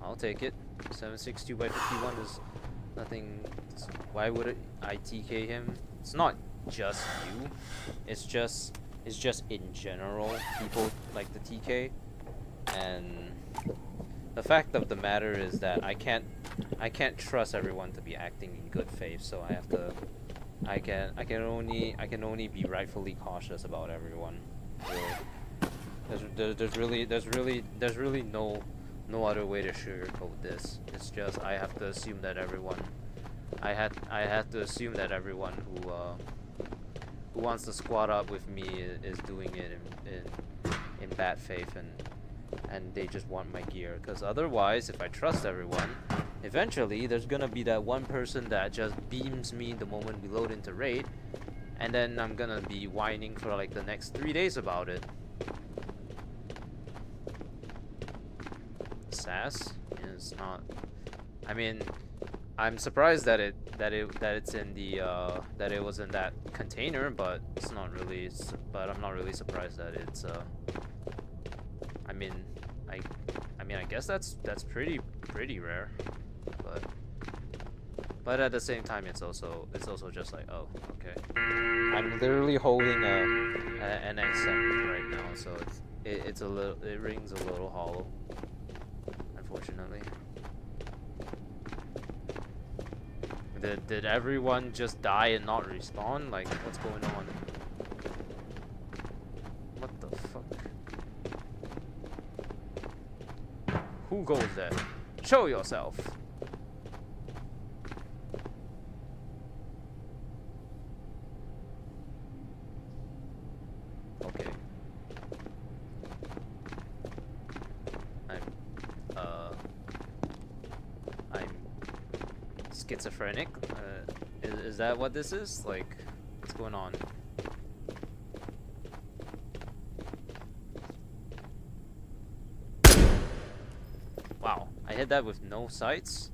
I'll take it. 762 by 51 is nothing. Why would I TK him? It's not just you. It's just in general people like the TK, and the fact of the matter is that I can't trust everyone to be acting in good faith, so I have to. I can only be rightfully cautious about everyone. Really. There's really no other way to sugarcoat this. It's just I have to assume that everyone. I had to assume that everyone who wants to squad up with me is doing it in bad faith, and they just want my gear. Because otherwise, if I trust everyone, eventually there's gonna be that one person that just beams me the moment we load into raid, and then I'm gonna be whining for like the next 3 days about it. Sass is not. I mean, I'm surprised that it's in the that it was in that container, but it's not really. But I'm not really surprised that it's. I mean, I guess that's pretty rare, but at the same time, it's also just like, oh, okay. I'm literally holding an XM right now, so it rings a little hollow, unfortunately. Did everyone just die and not respawn? Like, what's going on? What the fuck? Who goes there? Show yourself! Okay. I'm schizophrenic. Is that what this is? Like, what's going on? Wow, I hit that with no sights.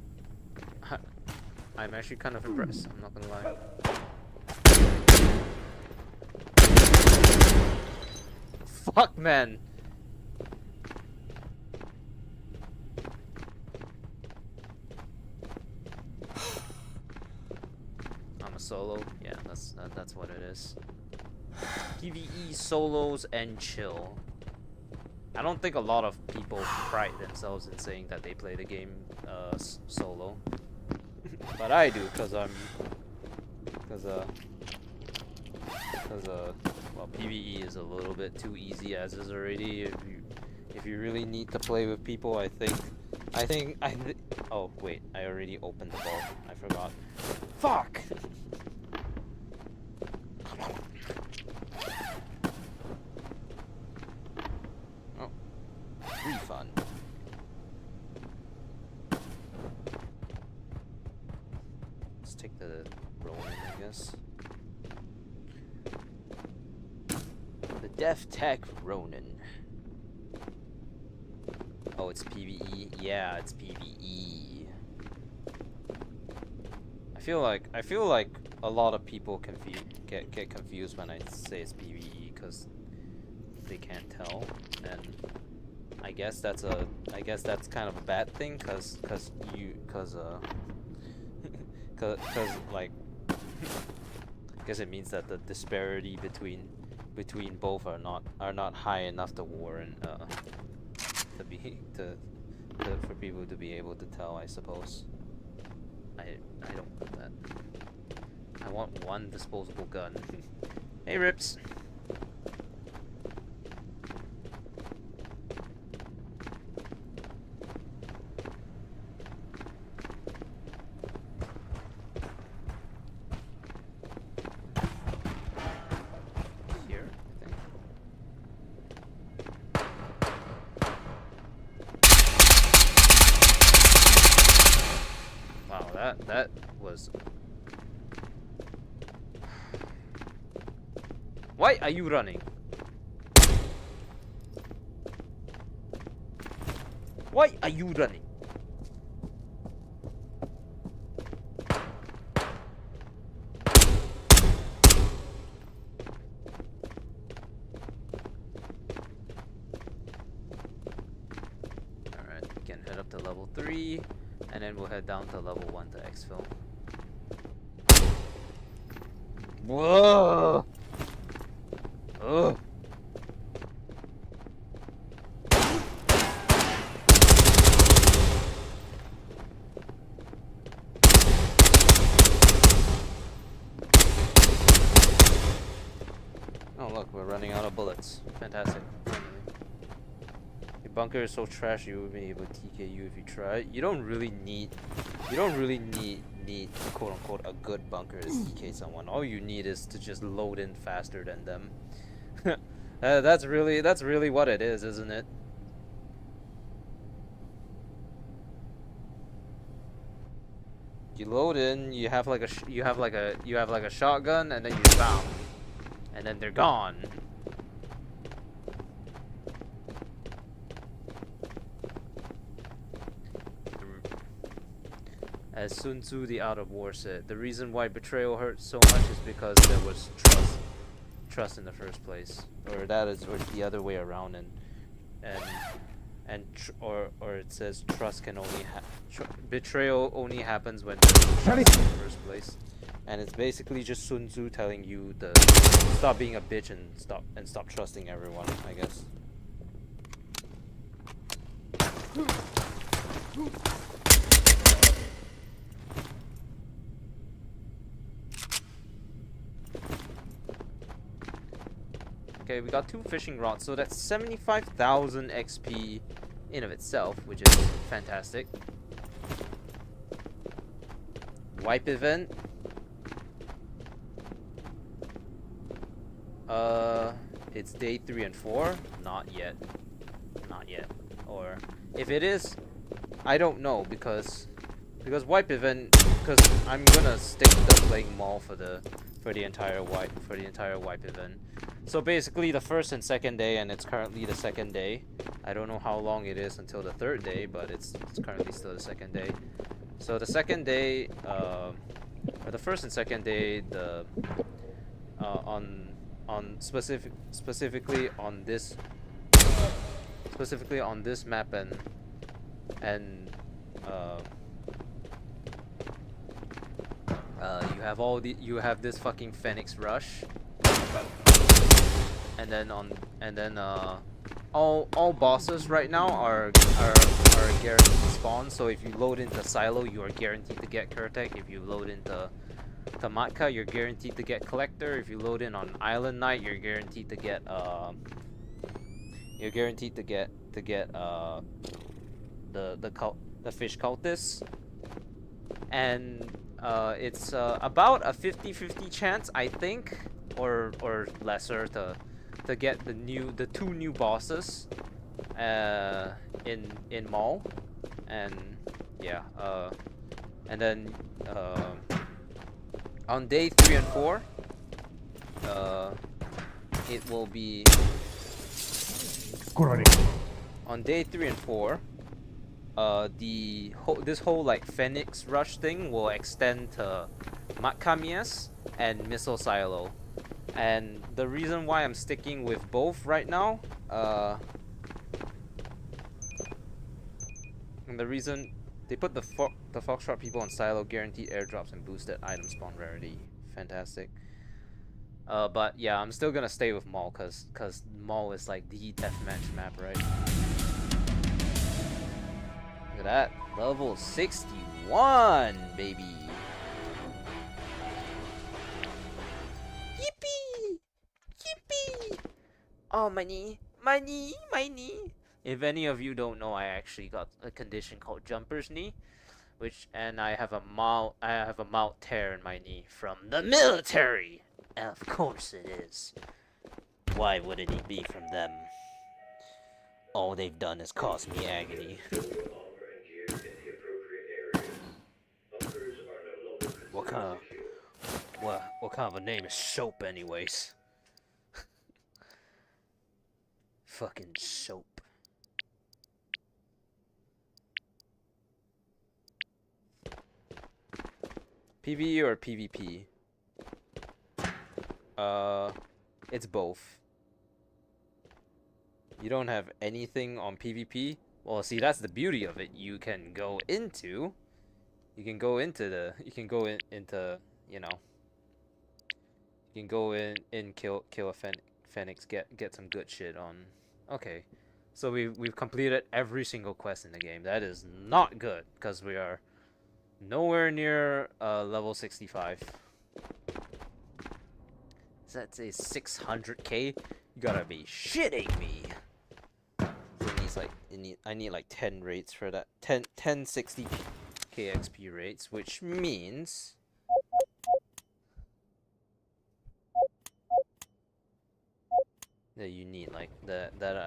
I'm actually kind of impressed, I'm not gonna lie. Fuck, man! I'm a solo? Yeah, that's what it is. PVE solos and chill. I don't think a lot of people pride themselves in saying that they play the game solo. But I do, well, PVE is a little bit too easy as is already. If you really need to play with people, oh wait, I already opened the vault. I forgot. Fuck! Oh, refund. Let's take the Ronin, I guess. The Death Tech Ronin. Oh, it's PVE? Yeah, it's PVE. I feel like a lot of people get confused when I say it's PVE because they can't tell, and I guess that's kind of a bad thing because like I guess it means that the disparity between both are not high enough to warrant for people to be able to tell, I suppose. I don't want that. I want one disposable gun. Hey, Rips. Here, I think. Wow, that was. Why are you running? Why are you running? Alright, we can head up to level 3, and then we'll head down to level 1 to exfil. Whoa! Ugh. Oh look, we're running out of bullets. Fantastic. Your bunker is so trash you would be able to TK you if you try. You don't really need quote unquote a good bunker to TK someone. All you need is to just load in faster than them. That's really what it is, isn't it? You load in, you have like a shotgun, and then you bam, and then they're gone. As Sun Tzu, the Art of War, said, the reason why betrayal hurts so much is because there was trust in the first place, or it's the other way around, or it says trust can only betrayal only happens when there's no trust in the first place, and it's basically just Sun Tzu telling you to stop being a bitch and stop trusting everyone, I guess. Okay, we got 2 fishing rods, so that's 75,000 XP in of itself, which is fantastic. Wipe event. It's day 3 and 4. Not yet. Not yet. Or if it is, I don't know because wipe event. Because I'm gonna stick to playing Maul for the for the entire wipe event. So basically the first and second day, and it's currently the second day. I don't know how long it is until the third day, but it's currently still the second day. So the second day, or the first and second day, the on specifically on this map, and you have this fucking Phoenix Rush, and then all bosses right now are guaranteed spawn. So if you load into Silo, you are guaranteed to get Kurtek. If you load into Matka, you're guaranteed to get Collector. If you load in on Island Knight, you're guaranteed to get the Fish Cultist. And it's about a 50-50 chance, I think, or lesser, to get the two new bosses in Mall. And yeah, and then on day 3 and 4, it will be on day 3 and 4. This whole like Phoenix Rush thing will extend to Makamias and Missile Silo. And the reason why I'm sticking with both right now, and the reason they put the Foxtrot people on Silo, guaranteed airdrops and boosted item spawn rarity. Fantastic. But yeah, I'm still gonna stay with Maul, cause Maul is like the deathmatch map, right? Look at that, level 61, baby. Yippee! Yippee! Oh, my knee. If any of you don't know, I actually got a condition called jumper's knee, and I have a mild tear in my knee from the military. Of course it is. Why wouldn't it be from them? All they've done is cause me agony. What kind of a name is Soap, anyways? Fucking Soap. PVE or PvP? It's both. You don't have anything on PvP? Well, see, that's the beauty of it. You can go into, you can go in, kill a Phoenix, get some good shit on. Okay, so we've completed every single quest in the game. That is not good, because we are nowhere near level 65. That's a 600k. You gotta be shitting me. I need like 10 rates for that. 10 60k XP rates, which means that you need like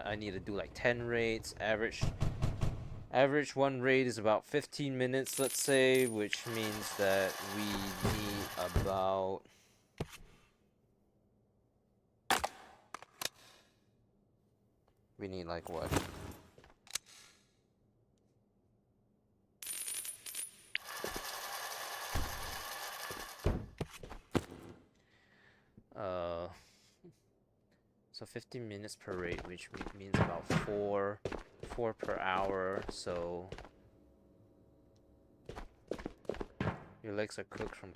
I need to do like 10 rates. Average one raid is about 15 minutes, let's say, which means that we need about like what? So 15 minutes per raid, which means about 4 per hour. So your legs are cooked from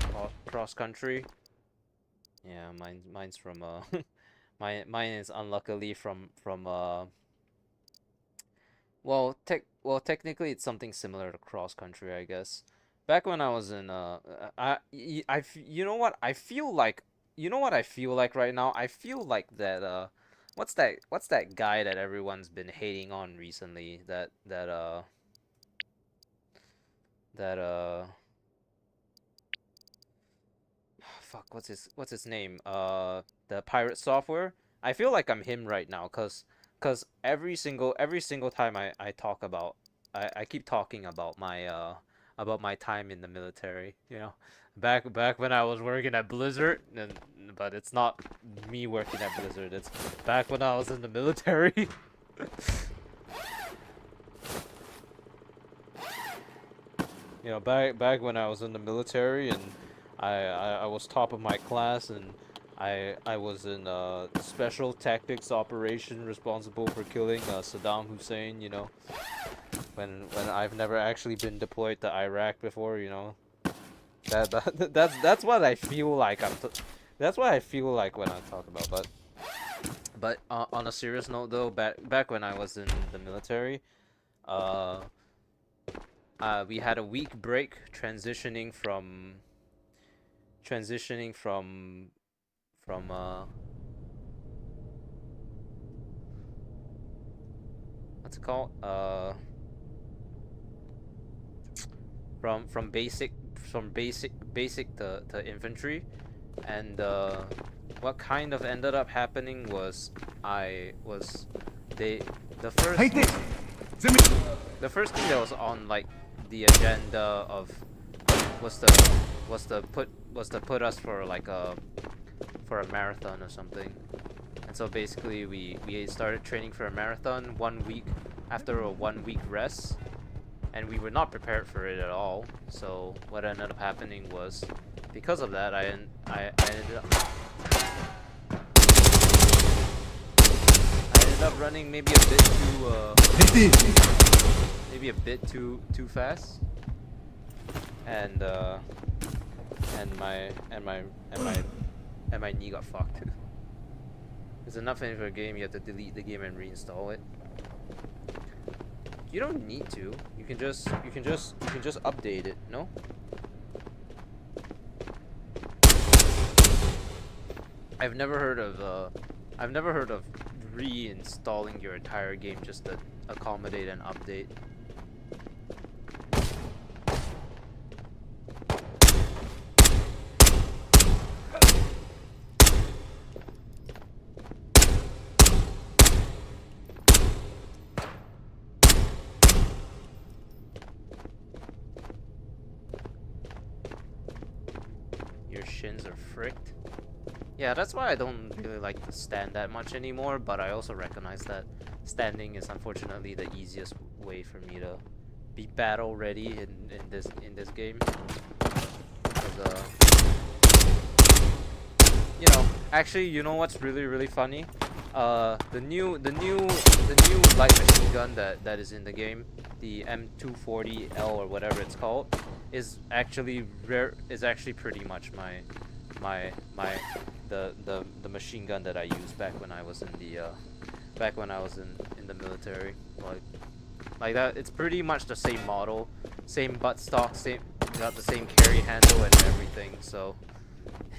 cross country. Yeah, mine's from mine is unluckily from well, technically it's something similar to cross country, I guess. Back when I was in you know what I feel like right now? I feel like that what's that guy that everyone's been hating on recently? Fuck, what's his name? The Pirate Software. I feel like I'm him right now, cause every single time I talk about, I keep talking about my time in the military, you know, back when I was working at Blizzard, but it's not me working at Blizzard. It's back when I was in the military. You know, back when I was in the military, and I was top of my class, and I was in special tactics operation responsible for killing Saddam Hussein. You know, when I've never actually been deployed to Iraq before. You know, that's what I feel like. That's what I feel like when I talk about. But on a serious note, though, back when I was in the military, uh. We had a week break transitioning from what's it called? From basic to infantry, and what kind of ended up happening was I was they the first Take this! Zimmer! the first thing that was on like the agenda of was to put us for like a marathon or something. And so basically we started training for a marathon 1 week after a 1 week rest, and we were not prepared for it at all. So what ended up happening was, because of that, I ended up running maybe a bit Take this! too fast, and my knee got fucked. There's enough in for a game, you have to delete the game and reinstall it. You don't need to. You can just update it, no? I've never heard of reinstalling your entire game just to accommodate an update. Your shins are fricked. Yeah, that's why I don't really like to stand that much anymore, but I also recognize that standing is unfortunately the easiest way for me to be battle ready in this game. 'Cause, you know, actually, you know what's really funny? The new light machine gun that is in the game, the M240L or whatever it's called, is actually pretty much the machine gun that I used back when I was in the military. Like that, it's pretty much the same model, same buttstock, got the same carry handle and everything. So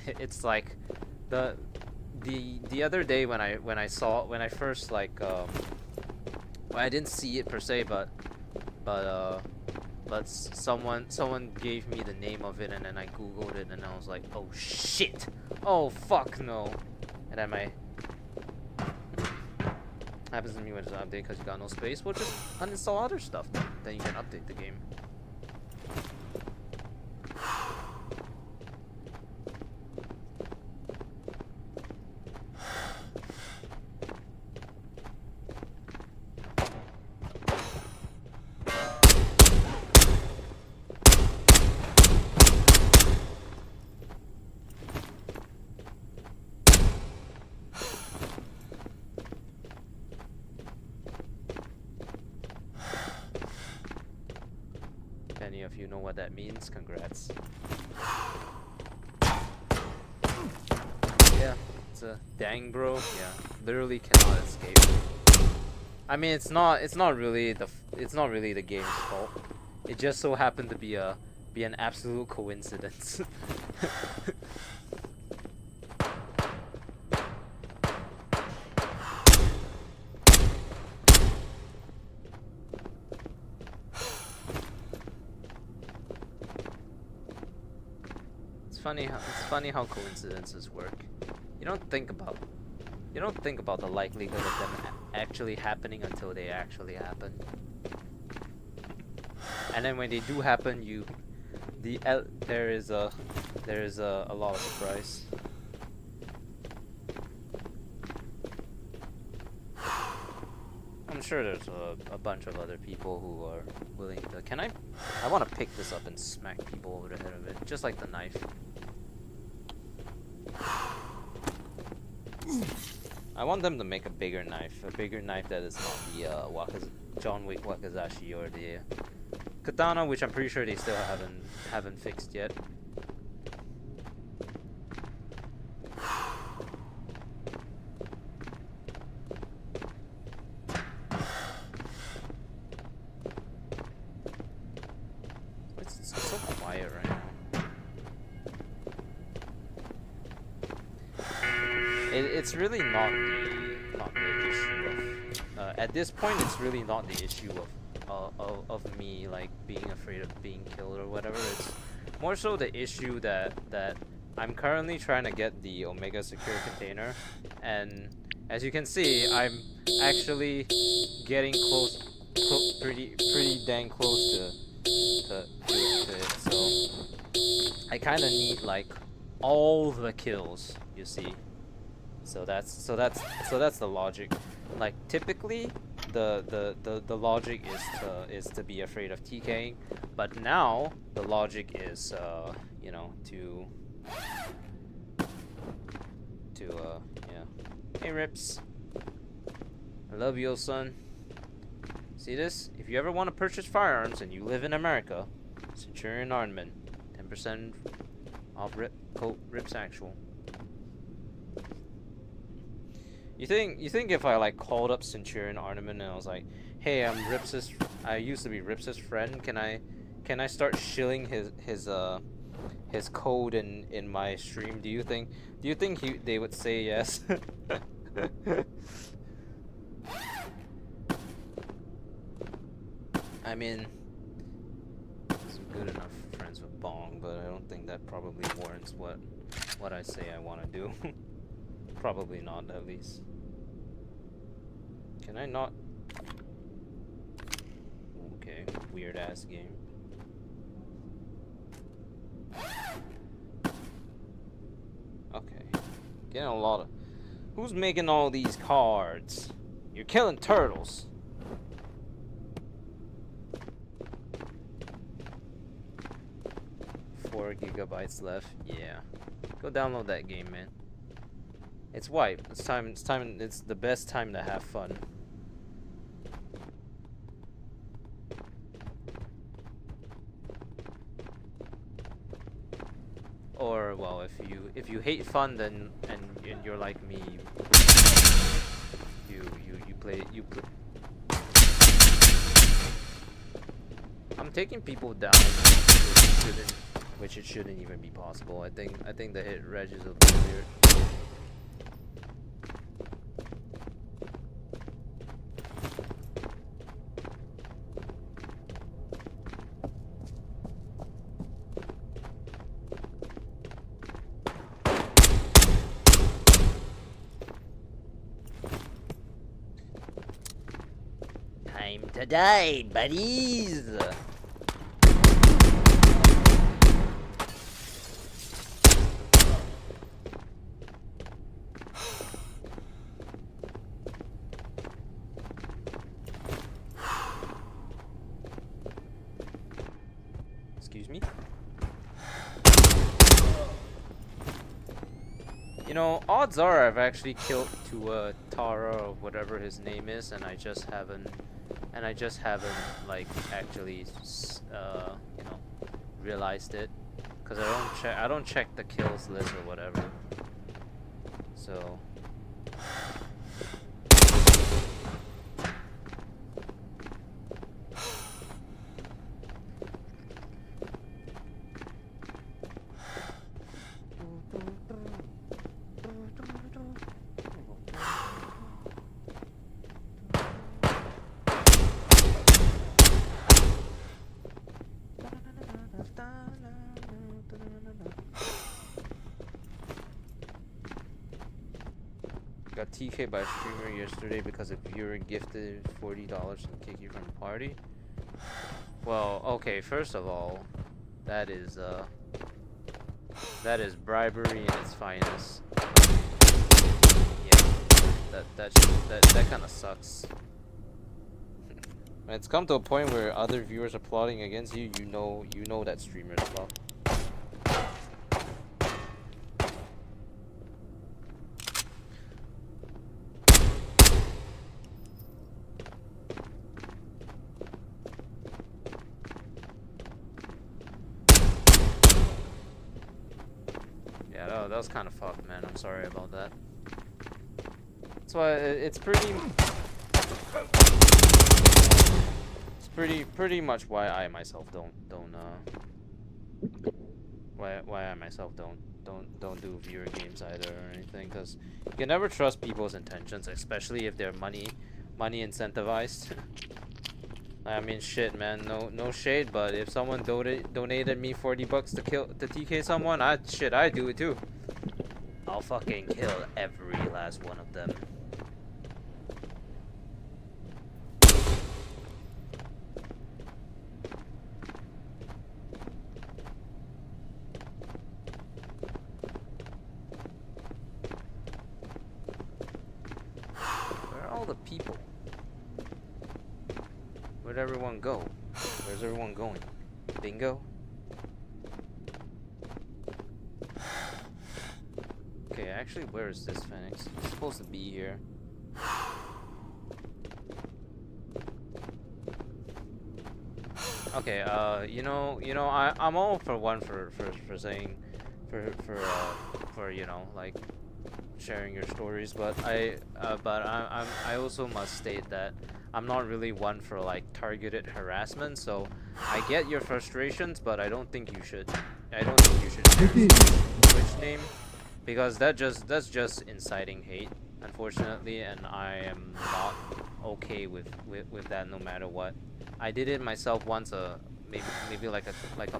it's like the other day when I first like well, I didn't see it per se, but someone gave me the name of it, and then I googled it, and I was like, oh shit, oh fuck no. And then my happens to me when it's an update because you got no space. Well, just uninstall other stuff, then you can update the game. If any of you know what that means, congrats. Yeah, it's a dang bro. Yeah, literally cannot escape. I mean, it's not really the game's fault. It just so happened to be an absolute coincidence. It's funny how coincidences work. You don't think about the likelihood of them actually happening until they actually happen. And then when they do happen, there is a there's a lot of surprise. I'm sure there's a bunch of other people who are willing to. Can I want to pick this up and smack people over the head of it, just like the knife. I want them to make a bigger knife that is not the John Wick Wakazashi or the katana, which I'm pretty sure they still haven't fixed yet. It's so quiet right now. It's really not the issue of at this point. It's really not the issue of me like being afraid of being killed or whatever. It's more so the issue that I'm currently trying to get the Omega secure container, and as you can see, I'm actually getting pretty dang close to it. So I kind of need like all the kills, you see. So that's the logic. Like typically the logic is to be afraid of TKing, but now the logic is you know, to yeah. Hey Rips, I love you, son. See this? If you ever want to purchase firearms and you live in America, Centurion Armament, 10% off Rips Actual. You think if I like called up Centurion Armament and I was like, "Hey, I used to be Rips's friend. Can I start shilling his code in my stream? Do you think they would say yes?" I mean, I'm good enough friends with Bong, but I don't think that probably warrants what I say I want to do. Probably not, at least. Can I not? Okay, weird ass game. Okay, getting a lot of. Who's making all these cards? You're killing turtles. $4 GB left. Yeah, go download that game, man. It's wipe. It's time. It's the best time to have fun. Or well, if you hate fun, then and you're like me, you play. I'm taking people down, which it shouldn't even be possible. I think the hit reg is a little weird. Time to die, buddies! Excuse me? You know, odds are I've actually killed to Tara or whatever his name is, and I just haven't like actually you know, realized it, because I don't check the kills list or whatever. So got TK by a streamer yesterday because a viewer gifted $40 to kick you from the party. Well, okay, first of all, that is That is bribery in its finest. Yeah, that kind of sucks. When it's come to a point where other viewers are plotting against you, you know that streamer's fault. Yeah, that was kind of fucked, man. I'm sorry about that. That's why it's pretty much why I myself why I myself don't do viewer games either or anything, because you can never trust people's intentions, especially if they're money incentivized. I mean, shit, man. No shade, but if someone donated me $40 to TK someone, I'd do it too. I'll fucking kill every last one of them. Where are all the people? Where'd everyone go? Where's everyone going? Bingo? Okay, actually, where is this Phoenix? It's supposed to be here. Okay, I'm all for one for saying, for you know, like, sharing your stories, but I also must state that I'm not really one for like targeted harassment, so I get your frustrations, but I don't think you should share your Twitch name, because that's just inciting hate, unfortunately, and I am not okay with that no matter what. I did it myself once, maybe like a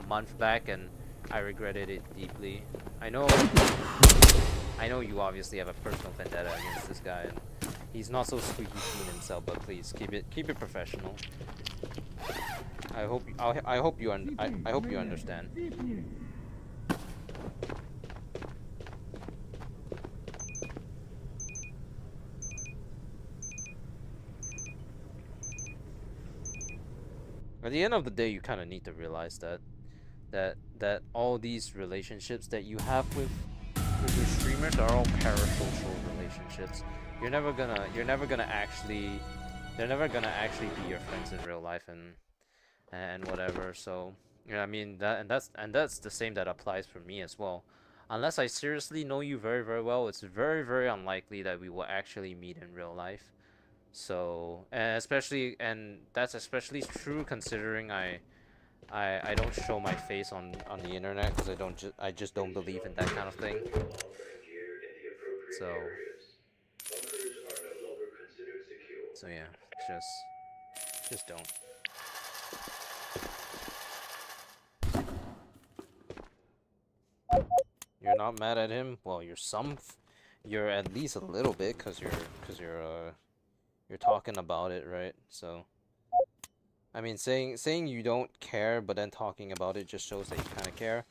month back, and I regretted it deeply. I know you obviously have a personal vendetta against this guy, and he's not so squeaky clean himself, but please keep it professional. I hope you understand. At the end of the day, you kind of need to realize that all these relationships that you have with your streamers are all parasocial relationships. They're never gonna actually be your friends in real life and whatever. So yeah, I mean that's the same that applies for me as well. Unless I seriously know you very, very well, it's very, very unlikely that we will actually meet in real life. So, and that's especially true considering I don't show my face on the internet, because I just don't believe in that kind of thing. So yeah, just don't. You're not mad at him? Well, you're at least a little bit, because you're talking about it, right? So I mean, saying you don't care, but then talking about it just shows that you kind of care.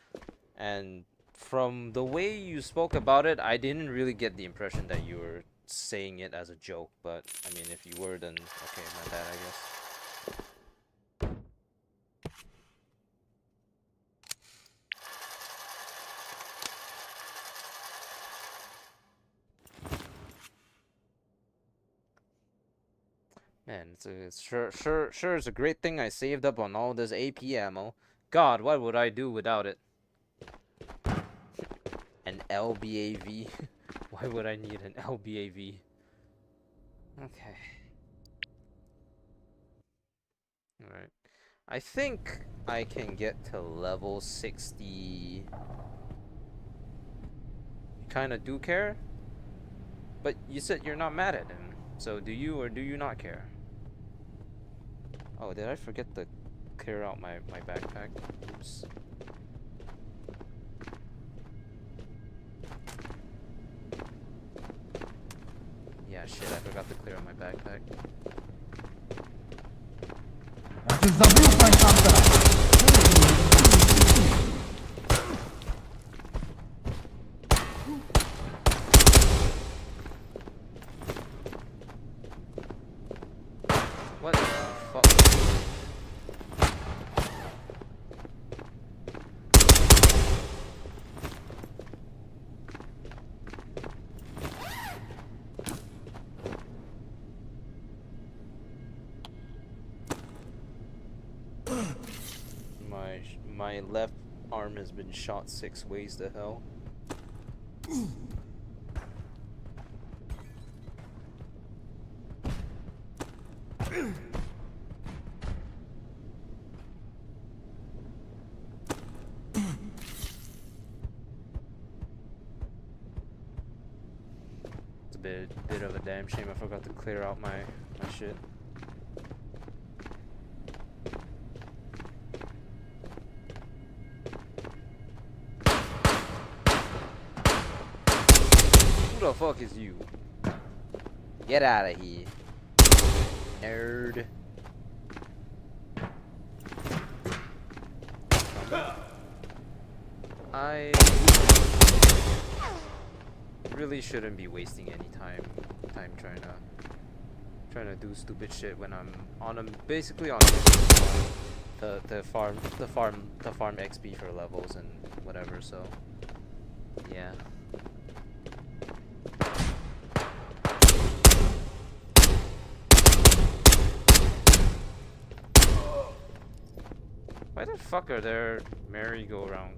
And from the way you spoke about it, I didn't really get the impression that you were saying it as a joke. But I mean, if you were, then okay, my bad, I guess. Man, it's sure it's a great thing I saved up on all this AP ammo. God, what would I do without it? An LBAV? Why would I need an LBAV? Okay. Alright. I think I can get to level 60. You kinda do care? But you said you're not mad at him. So do you or do you not care? Oh, did I forget to clear out my backpack? Oops. Yeah, shit, I forgot to clear out my backpack. Ты забыл про Хантера? What the fuck? My left arm has been shot 6 ways to hell. It's a bit of a damn shame I forgot to clear out my shit. Who the fuck is you? Get out of here, nerd. I really shouldn't be wasting any time trying to do stupid shit when I'm on basically on the farm XP for levels and whatever. So yeah. Why the fuck are there merry-go-round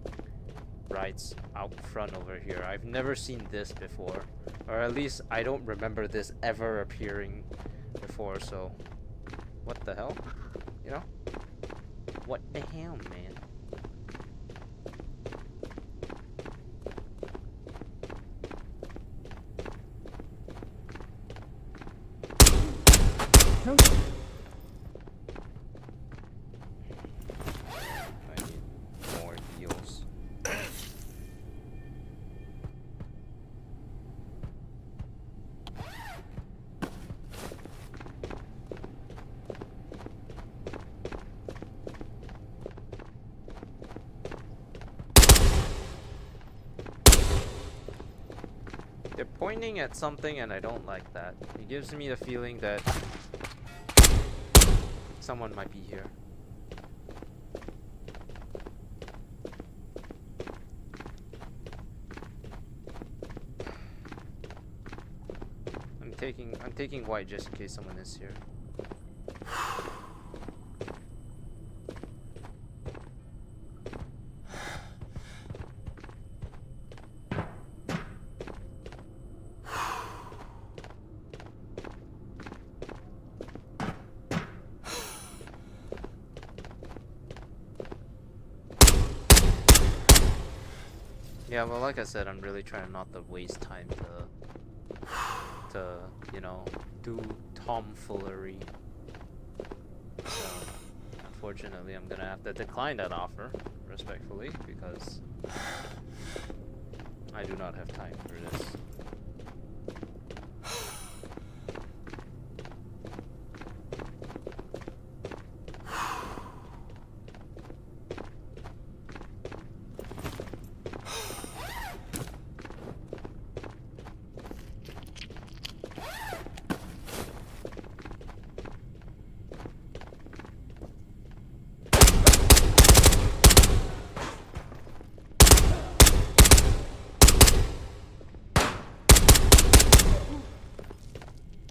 rides out front over here? I've never seen this before, or at least I don't remember this ever appearing before. So what the hell, you know? What the hell, man? I need more heals. They're pointing at something and I don't like that. It gives me the feeling that someone might be here. I'm taking white just in case someone is here. Yeah, well, like I said, I'm really trying not to waste time to you know, do tomfoolery. So, unfortunately, I'm gonna have to decline that offer, respectfully, because I do not have time for this.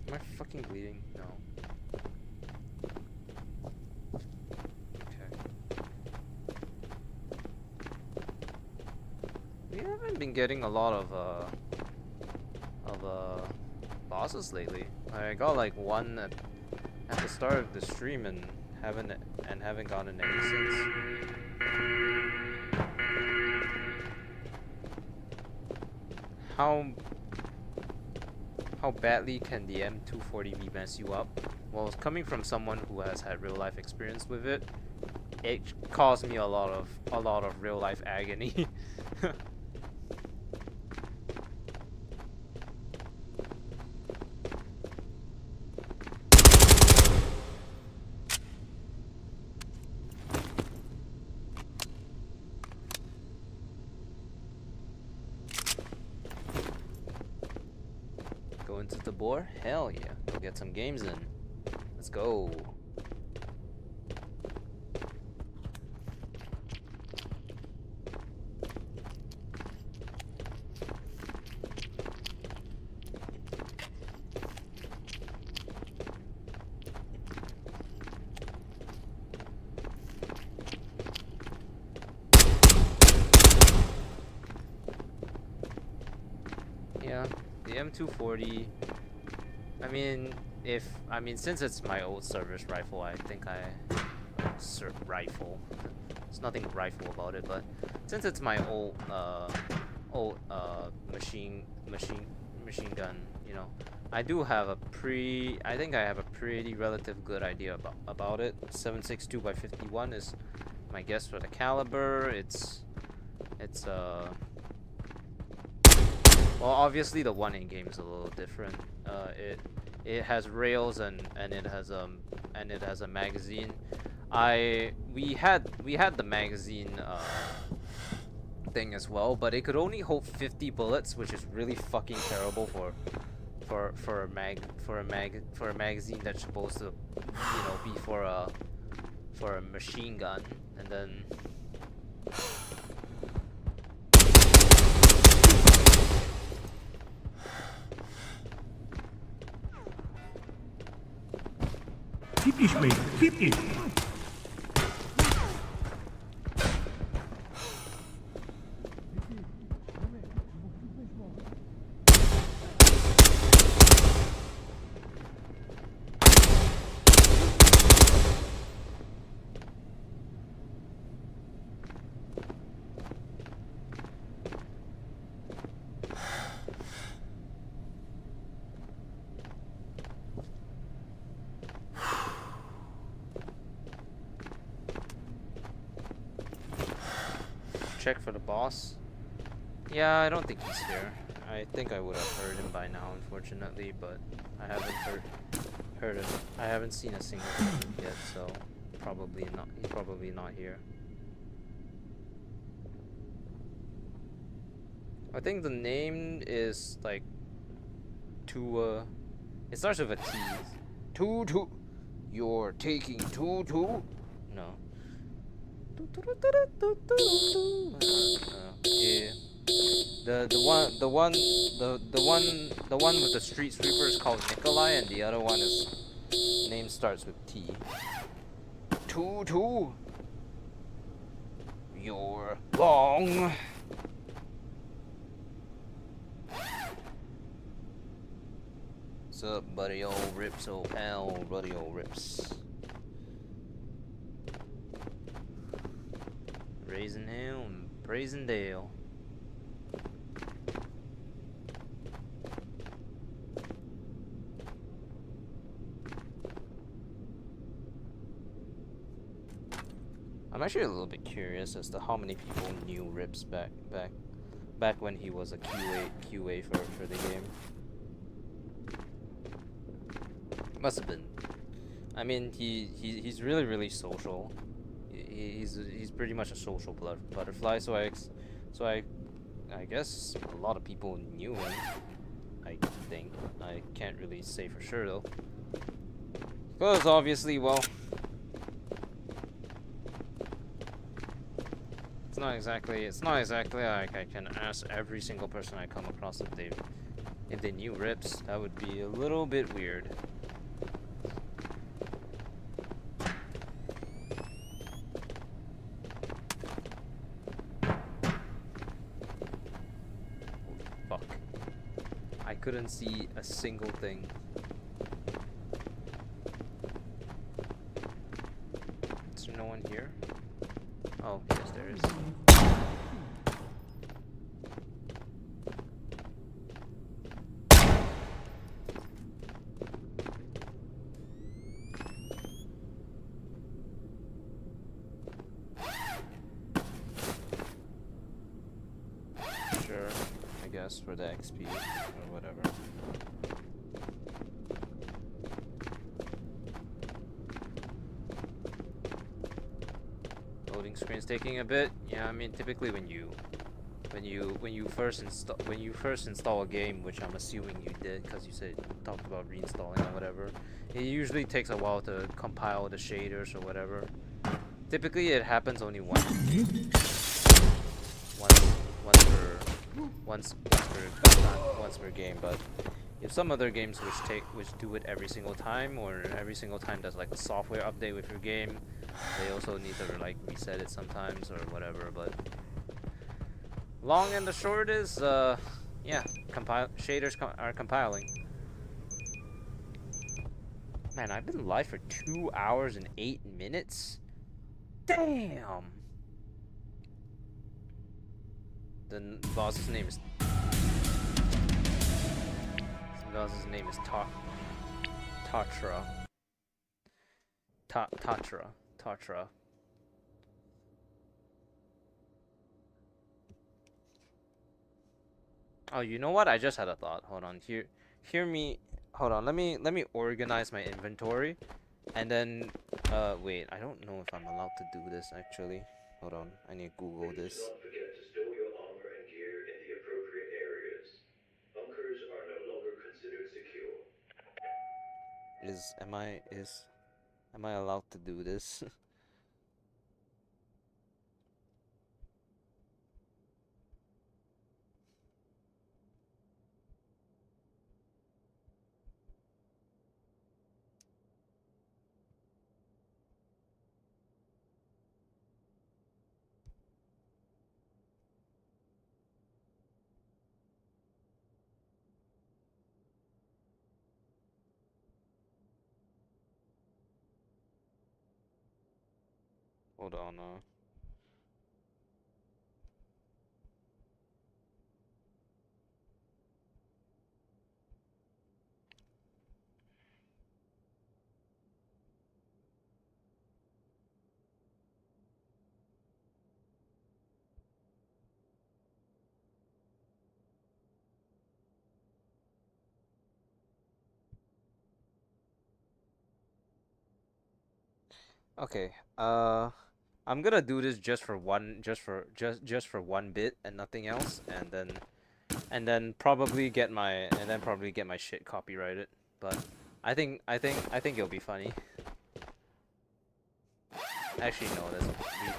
Am I fucking bleeding? No. Okay. We haven't been getting a lot of bosses lately. I got like one at the start of the stream and haven't gotten any since. How badly can the M240B mess you up? Well, coming from someone who has had real life experience with it, it caused me a lot of real life agony. Go into Tabor? Hell yeah. Go get some games in. Let's go. Yeah, the M240. I mean, since it's my old service rifle, I think rifle. There's nothing rifle about it, but since it's my old machine gun, you know, I think I have a pretty relative good idea about it. 7.62 by 51 is my guess for the caliber. It's well, obviously the one in game is a little different. It has rails and it has a magazine. We had the magazine thing as well, but it could only hold 50 bullets, which is really fucking terrible for a magazine that's supposed to, you know, be for a machine gun. And then Typisch, mate. Typisch. check for the boss. Yeah, I don't think he's here. I think I would have heard him by now, unfortunately, but I haven't heard him. I haven't seen a single thing yet, so probably not. He's probably not here. I think the name is like Tua. It starts with a T. Tutu. You're taking Tutu? No. Yeah. The one with the street sweeper is called Nikolai, and the other one is name starts with T. Tutu. You're wrong. What's up, buddy old rips, old pal, buddy old rips. Raising hell and praising Dale. I'm actually a little bit curious as to how many people knew Rips back when he was a QA for the game. Must have been. I mean, he's really social. He's pretty much a social butterfly. So I guess a lot of people knew him. I think. I can't really say for sure though. Because obviously, well, it's not exactly like I can ask every single person I come across if they knew Rips. That would be a little bit weird. Fuck. I couldn't see a single thing. Is there no one here? Oh, yes, there is. Sure, I guess for the XP or whatever. Loading screen's taking a bit. Yeah, I mean typically when you when you first install a game, which I'm assuming you did because you said you talked about reinstalling or whatever. It usually takes a while to compile the shaders or whatever. Typically, it happens only once once per once per game, but if some other games which do it every single time, or every single time there's like a software update with your game, they also need to like reset it sometimes or whatever. But long and the short is, yeah, are compiling. Man, I've been live for 2 hours and 8 minutes. Damn. The boss's name is Tatra. Tatra. Oh, you know what? I just had a thought. Hold on. Hear me. Hold on. Let me organize my inventory, and then wait. I don't know if I'm allowed to do this actually. Hold on. I need to Google Please this. do not forget to store your armor and gear in the appropriate areas. Bunkers are no longer considered secure. Am I allowed to do this? Hold on. Okay. I'm gonna do this just for one bit and nothing else, and then probably get my shit copyrighted. But I think it'll be funny. Actually, no,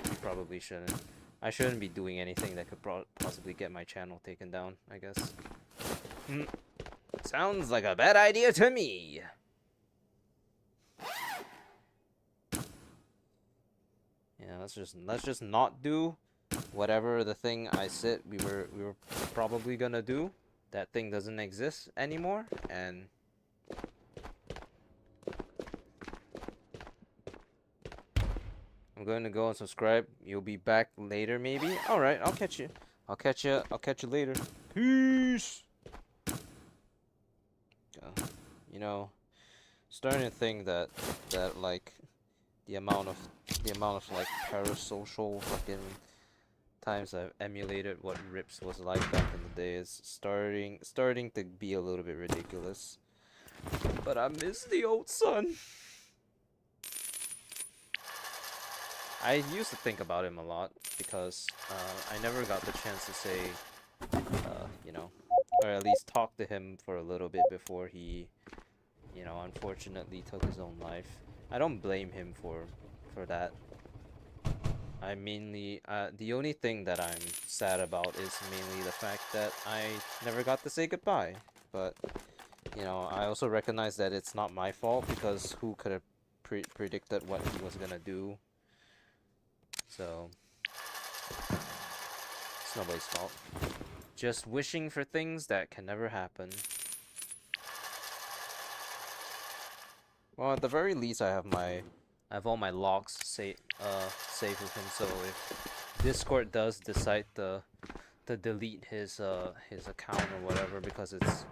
we probably shouldn't. I shouldn't be doing anything that could possibly get my channel taken down, I guess. Sounds like a bad idea to me. Yeah, let's just not do whatever the thing I said we were probably gonna do. That thing doesn't exist anymore, and I'm going to go and subscribe. You'll be back later, maybe. All right, I'll catch you. I'll catch you later. Peace. You know, starting to think that like the amount of like parasocial fucking times I've emulated what Rips was like back in the day is starting to be a little bit ridiculous. But I miss the old son. I used to think about him a lot because I never got the chance to say, you know, or at least talk to him for a little bit before he, you know, unfortunately took his own life. I don't blame him for that. I mainly, the only thing that I'm sad about is mainly the fact that I never got to say goodbye. But, you know, I also recognize that it's not my fault because who could have predicted what he was gonna do. So, it's nobody's fault. Just wishing for things that can never happen. Well, at the very least, I have all my logs saved with him. So if Discord does decide to delete his account or whatever because it's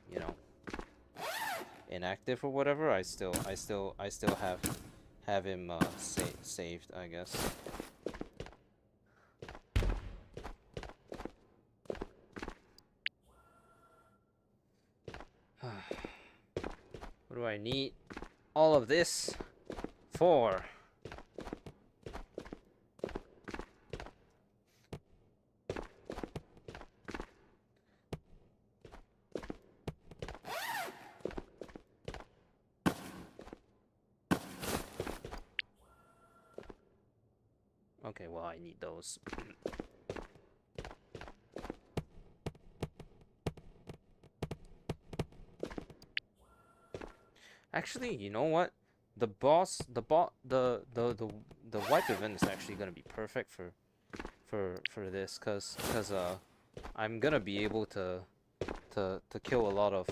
you know, inactive or whatever, I still have him saved, I guess. What do I need all of this for? Okay, well, I need those. Actually, you know what? The boss, the wipe event is actually gonna be perfect for this, cause I'm gonna be able to kill a lot of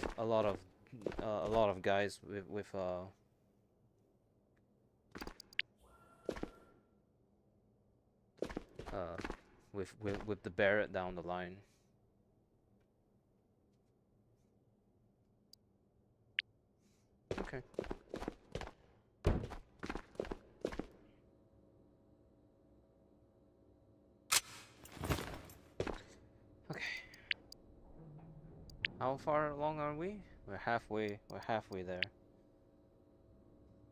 guys uh with the Barrett down the line. Okay. Okay. How far along are we? We're halfway there.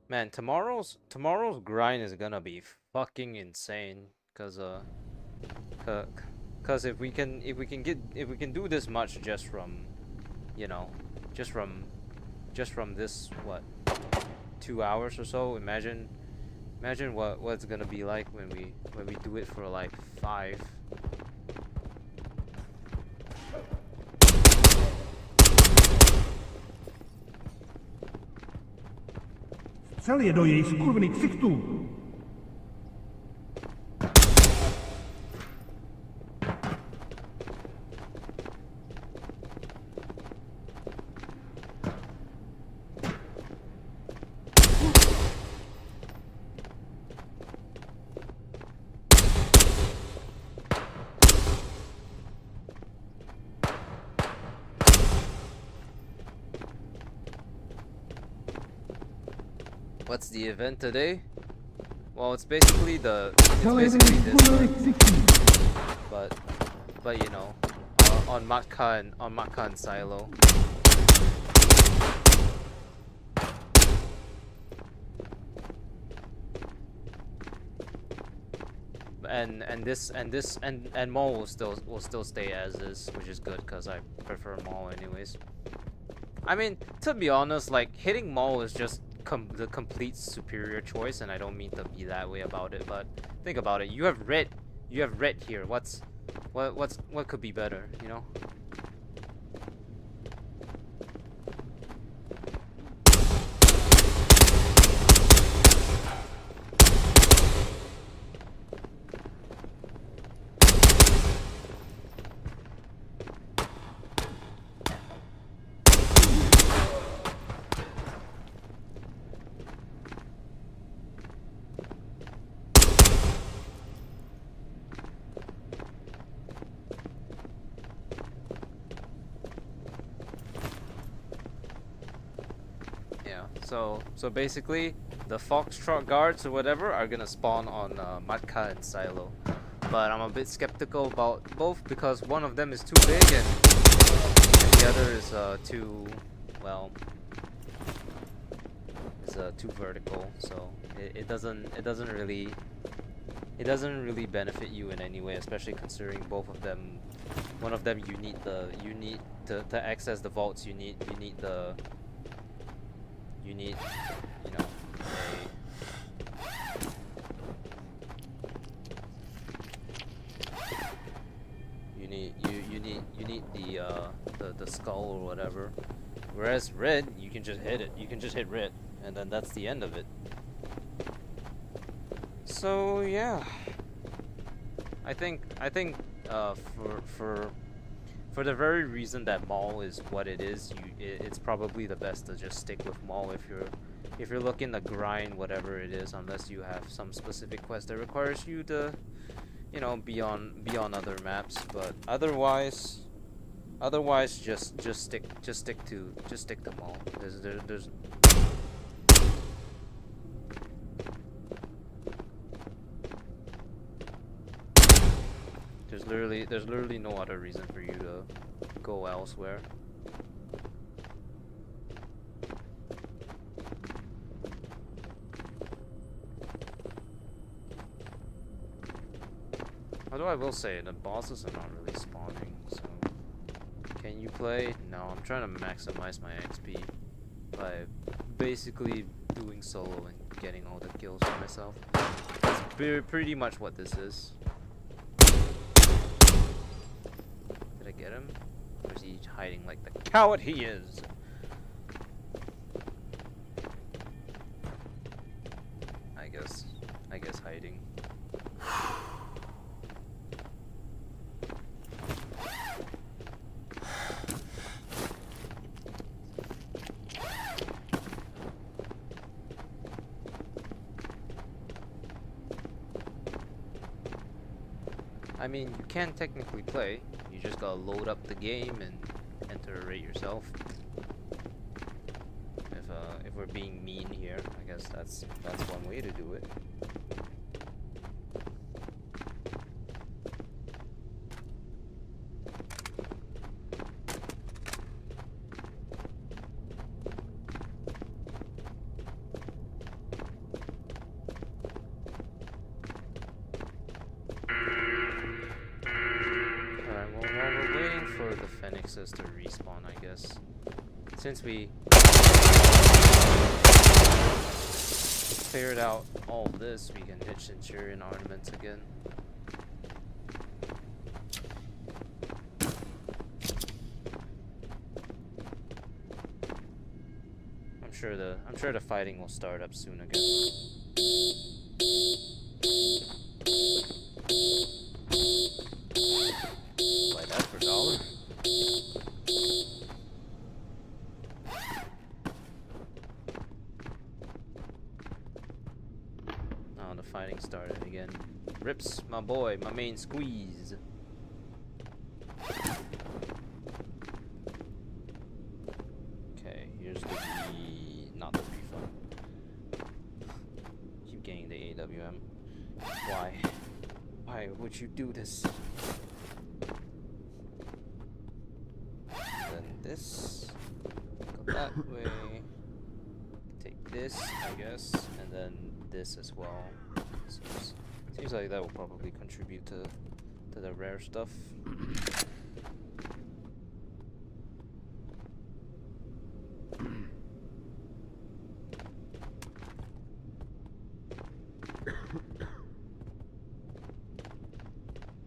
Man, tomorrow's grind is gonna be fucking insane, cause if we can do this much just from, you know, just from this, what, 2 hours or so, imagine what's gonna be like when we do it for like 5. Střel do její skurvený ksichtů. What's the event today? Well, it's basically this, but you know, on Matka and Silo. And Maul will still stay as is, which is good because I prefer Maul anyways. I mean, to be honest, like hitting Maul is just the complete superior choice, and I don't mean to be that way about it, but think about it. You have red here. What could be better, you know? So basically, the Foxtrot guards or whatever are gonna spawn on Matka and Silo, but I'm a bit skeptical about both because one of them is too big and the other is too, well, is too vertical. So it doesn't really benefit you in any way, especially considering both of them. One of them you need to access the vaults. You need you know, you need the skull or whatever. Whereas red, you can just hit it. You can just hit red, and then that's the end of it. So yeah, I think for the very reason that Maul is what it is, it's probably the best to just stick with Maul if you're looking to grind whatever it is, unless you have some specific quest that requires you to, you know, be on other maps. But otherwise just stick to Maul. There's literally no other reason for you to go elsewhere. Although I will say, the bosses are not really spawning, so... Can you play? No, I'm trying to maximize my XP by basically doing solo and getting all the kills for myself. pretty much what this is. Did I get him? Or is he hiding like the coward he is? I guess hiding. I mean, you can technically play. You just gotta load up the game and enter a rate yourself. If we're being mean here, I guess that's one way to do it. To respawn, I guess. Since we cleared out all this, we can ditch Centurion ornaments again. I'm sure the fighting will start up soon again. Buy that for $1. Oh, the fighting started again. Rips, my boy, my main squeeze. Okay, here's the not the refund. Keep getting the AWM. Why? Why would you do this? This, go that way, take this, I guess, and then this as well. Seems like that will probably contribute to the rare stuff.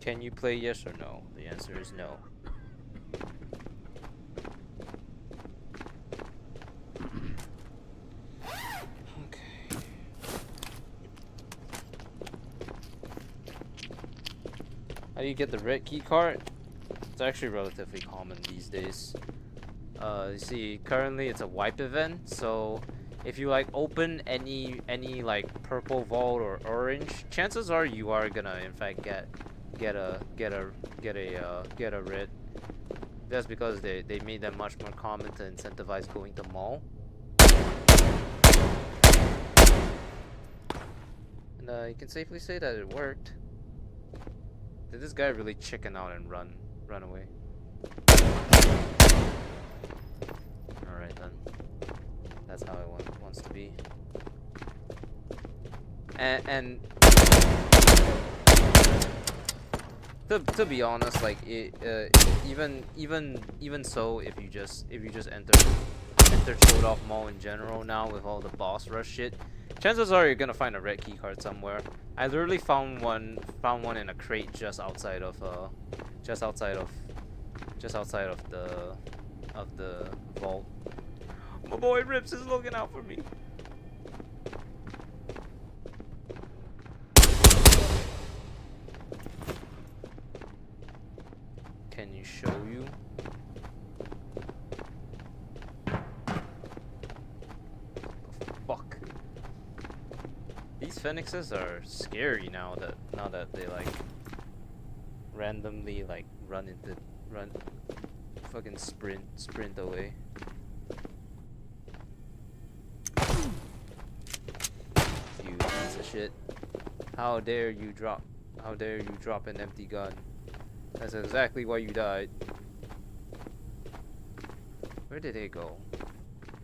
Can you play yes or no? The answer is no. How do you get the red key card? It's actually relatively common these days. You see, currently it's a wipe event, so if you like open any like purple vault or orange, chances are you are gonna in fact get a red. That's because they made them much more common to incentivize going to mall. And you can safely say that it worked. Did this guy really chicken out and run away? Alright then. That's how it wants to be. And to be honest, like even so, if you just enter Chodov Mall in general now with all the boss rush shit, chances are you're gonna find a red key card somewhere. I literally found one in a crate just outside of the vault. My boy Rips is looking out for me. Can you show you? Fuck. These phoenixes are scary now that they like randomly like run fucking sprint away. You piece of shit. How dare you drop an empty gun? That's exactly why you died. Where did they go?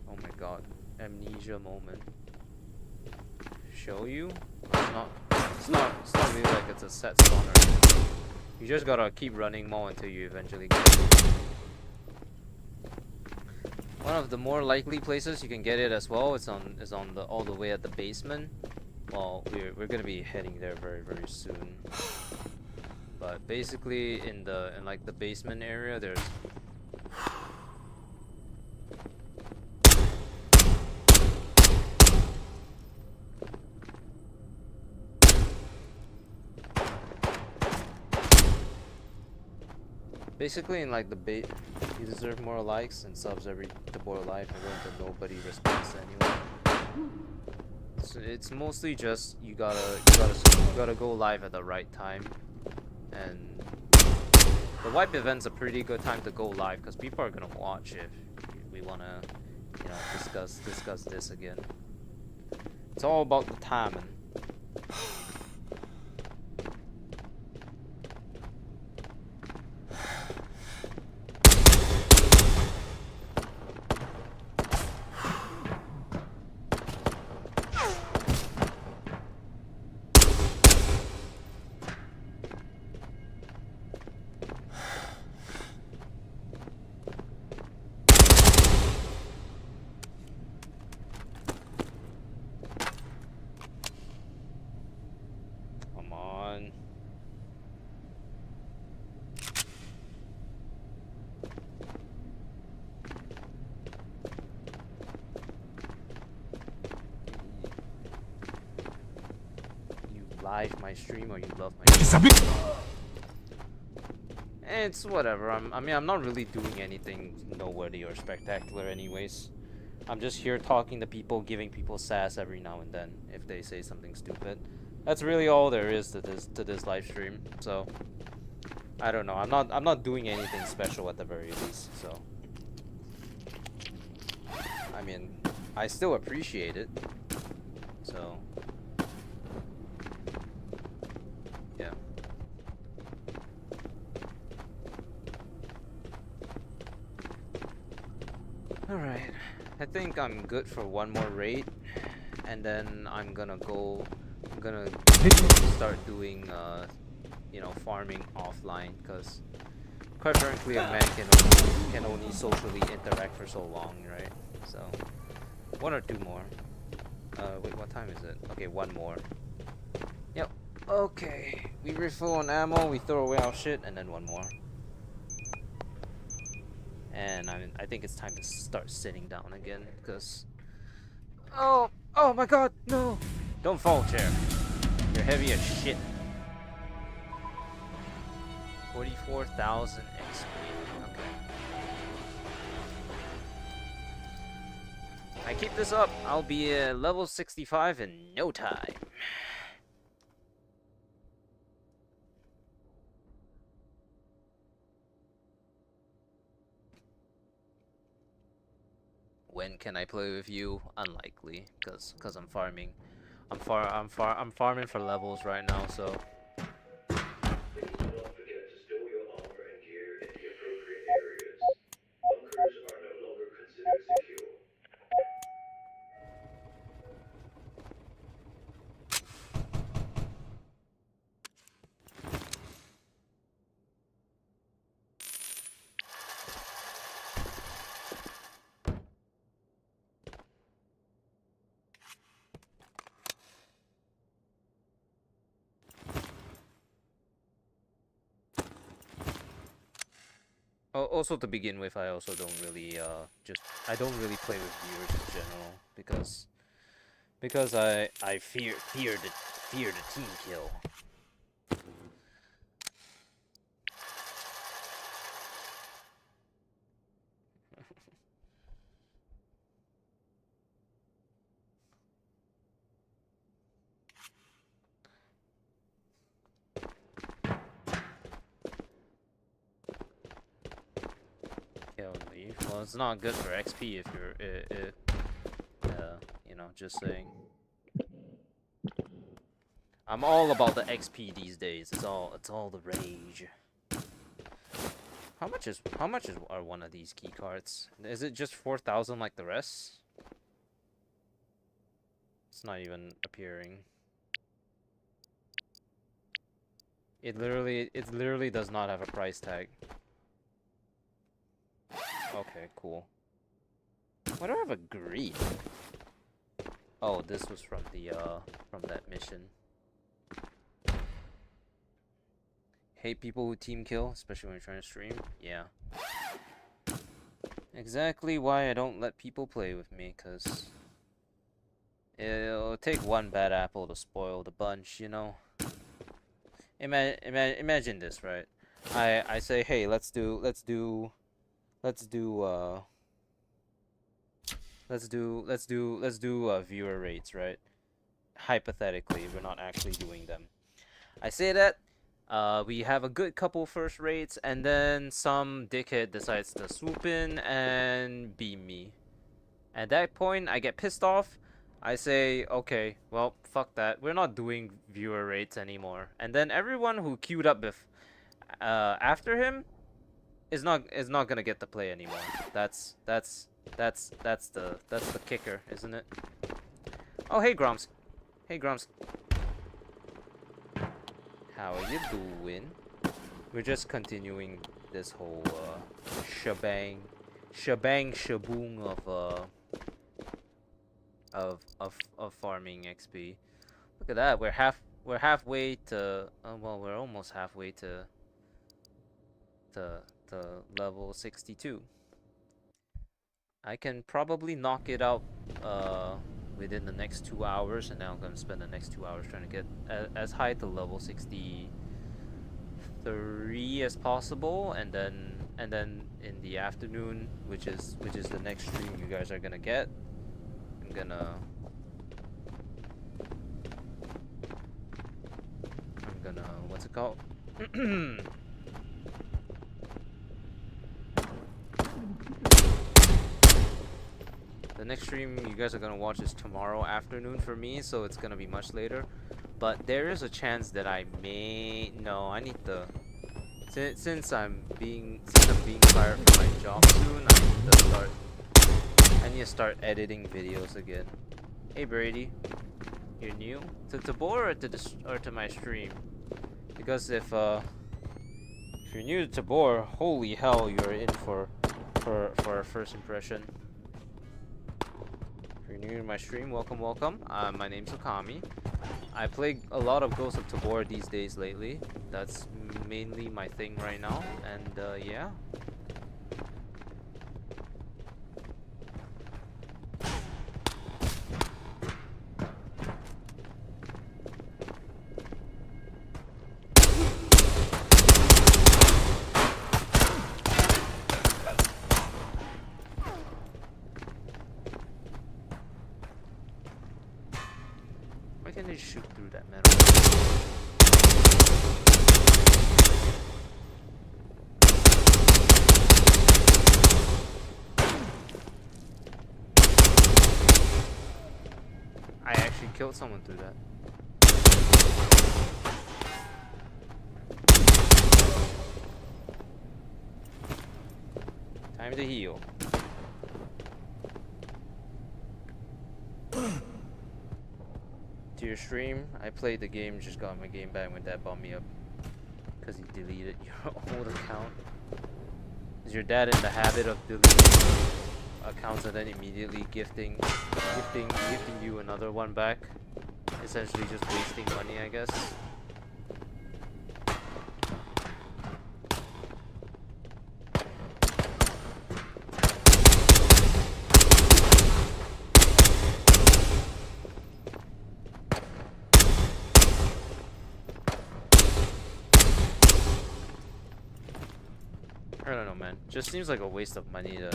Oh my god. Amnesia moment. Show you? It's not really like it's a set spawner. You just gotta keep running more until you eventually get it. One of the more likely places you can get it as well is on all the way at the basement. Well, we're gonna be heading there very soon. But basically, in like the basement area, there's basically in like the bait. You deserve more likes and subs every Tabor life, and then nobody responds anyway. So it's mostly just you gotta go live at the right time, and the wipe event's a pretty good time to go live because people are gonna watch if we wanna, you know, discuss this again. It's all about the timing. Come on. You live my stream or you love my stream? It's whatever. I mean, I'm not really doing anything noteworthy or spectacular anyways. I'm just here talking to people, giving people sass every now and then if they say something stupid. That's really all there is to this live stream. So I don't know. I'm not doing anything special at the very least. So I mean, I still appreciate it. So yeah. Alright, I think I'm good for one more raid, and then I'm gonna start doing, you know, farming offline, because quite frankly a man can only socially interact for so long, right? So, one or two more. Wait, what time is it? Okay, one more. Yep, okay, we refill on ammo, we throw away our shit, and then one more. And I think it's time to start sitting down again, because... Oh my god, no! Don't fall, chair. You're heavy as shit. 44,000 XP. Okay. I keep this up, I'll be level 65 in no time. When can I play with you? Unlikely, cause I'm farming. I'm farming for levels right now, so. Please do not forget to store your armor and gear in the appropriate areas. Bunkers are no longer considered secure. Also to begin with, I also don't really I don't really play with viewers in general because I fear the team kill. Kill and leave. Well, it's not good for XP if you're you know, just saying. I'm all about the XP these days. It's all the rage. How much are one of these key cards? Is it just 4,000 like the rest? It's not even appearing. It literally does not have a price tag. Okay, cool. Why do I have a greed? Oh, this was from from that mission. Hate people who team kill, especially when you're trying to stream. Yeah. Exactly why I don't let people play with me, cause it'll take one bad apple to spoil the bunch, you know. Imagine this, right? I say, hey, let's do viewer rates, right? Hypothetically, we're not actually doing them. I say that we have a good couple first rates, and then some dickhead decides to swoop in and beam me. At that point, I get pissed off. I say, okay, well, fuck that. We're not doing viewer rates anymore. And then everyone who queued up after him is not gonna get to play anymore. That's the kicker, isn't it? Oh, hey Grumps. Hey Grumps. How are you doing? We're just continuing this whole shebang shaboong of farming XP. Look at that. We're halfway to well, we're almost halfway to level 62. I can probably knock it out within the next 2 hours, and now I'm gonna spend the next 2 hours trying to get as high to level 63 as possible, and then in the afternoon, which is the next stream you guys are gonna get, I'm gonna what's it called? The next stream you guys are gonna watch is tomorrow afternoon for me, so it's gonna be much later. But there is a chance that I may. No, I need to. Since I'm being fired from my job soon, I need to start editing videos again. Hey Brady, you're new to Tabor or to my stream? Because if you're new to Tabor, holy hell, you're in for a first impression. If you're new to my stream, welcome. My name's Okami. I play a lot of Ghosts of Tabor these days lately. That's mainly my thing right now, and yeah. Why can't they shoot through that metal? I actually killed someone through that. Time to heal. To your stream, I played the game, just got my game back when Dad bought me up. Because he deleted your old account. Is your dad in the habit of deleting accounts and then immediately gifting you another one back? Essentially just wasting money, I guess. I don't know, man. Just seems like a waste of money to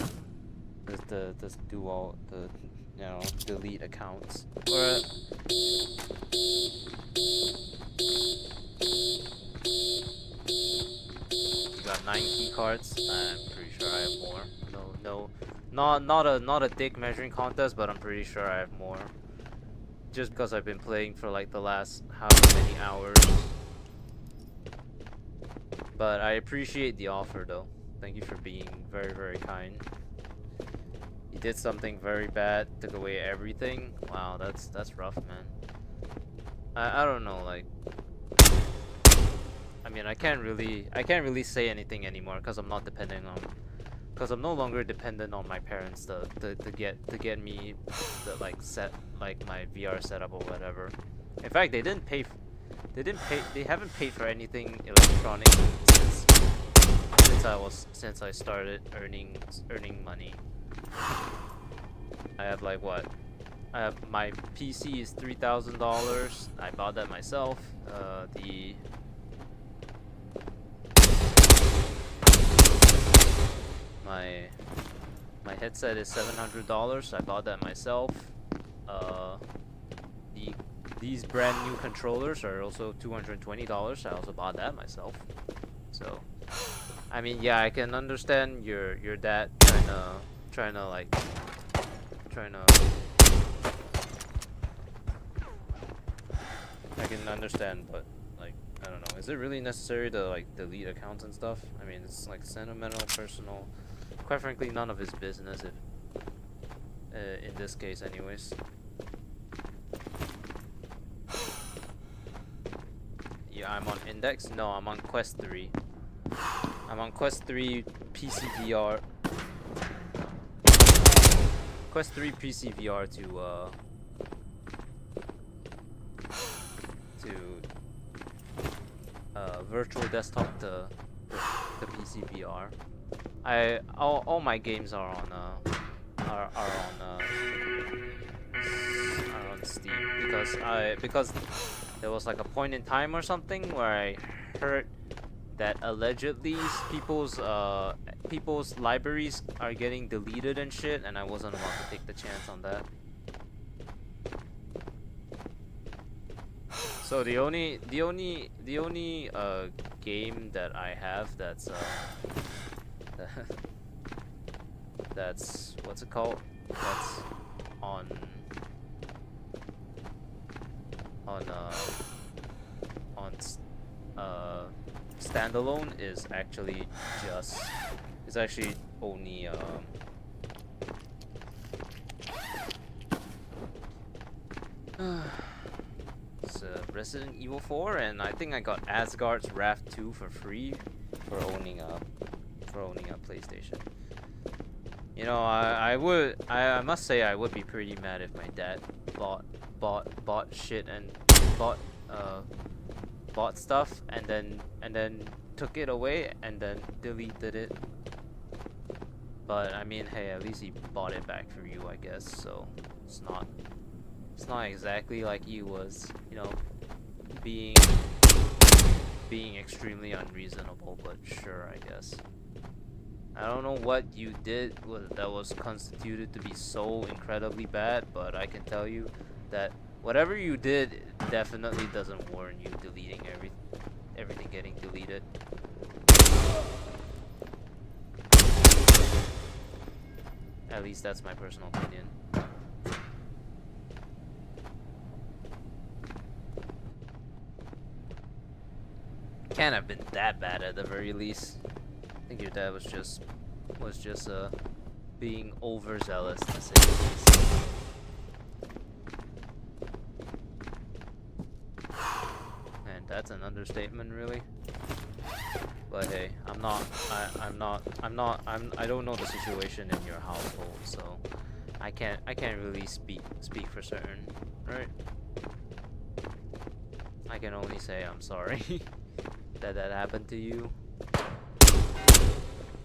do all the, you know, delete accounts. Or you got 9 key cards. I'm pretty sure I have more. Not a dick measuring contest, but I'm pretty sure I have more. Just because I've been playing for like the last however many hours. But I appreciate the offer though. Thank you for being very, very kind. You did something very bad, took away everything. Wow, that's rough, man. I don't know, like, I mean, I can't really say anything anymore because I'm not depending because I'm no longer dependent on my parents to get me the like my VR setup or whatever. In fact, they haven't paid for anything electronic since I started earning money. I have like what? I have my PC is $3,000. I bought that myself. My headset is $700. I bought that myself. These brand new controllers are also $220. I also bought that myself. So, I mean, yeah, I can understand your dad trying to like trying to. I can understand, but like I don't know. Is it really necessary to like delete accounts and stuff? I mean, it's like sentimental, personal. Quite frankly, none of his business. If in this case, anyways. Yeah, I'm on Index. No, I'm on Quest 3. I'm on Quest 3 PCVR. Quest 3 PCVR to virtual desktop to the PCVR. All my games are on are on Steam because there was like a point in time or something where I heard that allegedly people's libraries are getting deleted and shit, and I wasn't about to take the chance on that. So the only game that I have that's that's what's it called? That's on standalone is actually only it's Resident Evil 4, and I think I got Asgard's Wrath 2 for free for owning a PlayStation. You know, I must say I would be pretty mad if my dad bought shit and bought stuff and then took it away and then deleted it. But I mean, hey, at least he bought it back for you, I guess. So it's not exactly like he was, you know, being extremely unreasonable, but sure, I guess. I don't know what you did that was constituted to be so incredibly bad, but I can tell you that whatever you did definitely doesn't warrant you deleting everything getting deleted. At least that's my personal opinion. Can't have been that bad at the very least. I think your dad was just being overzealous to say the least. And that's an understatement, really. But hey, I don't know the situation in your household, so I can't really speak for certain, right? I can only say I'm sorry that happened to you.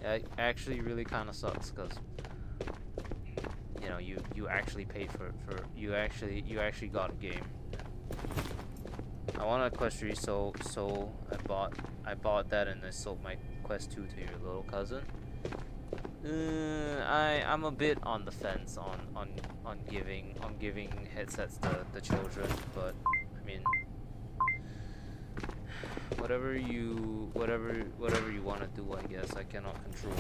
Yeah, it actually really kind of sucks because you know you actually paid for you actually got a game. I want a Quest 3, so I bought that and I sold my Quest 2 to your little cousin. I'm a bit on the fence on giving headsets to the children, but I mean, whatever you want to do, I guess. I cannot control.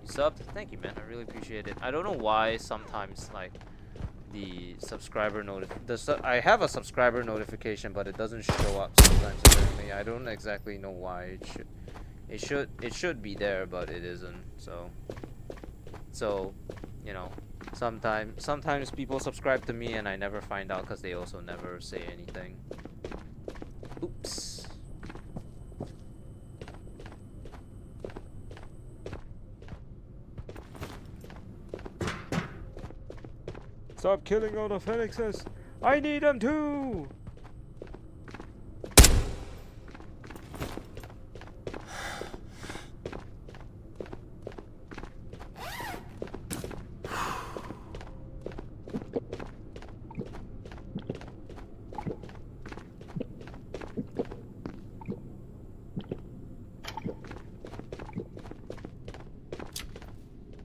You subbed? Thank you, man. I really appreciate it. I don't know why sometimes like the subscriber I have a subscriber notification, but it doesn't show up sometimes. Apparently, I don't exactly know why. It should be there, but it isn't. So you know, sometimes people subscribe to me and I never find out because they also never say anything. Oops. Stop killing all the phoenixes! I need them too!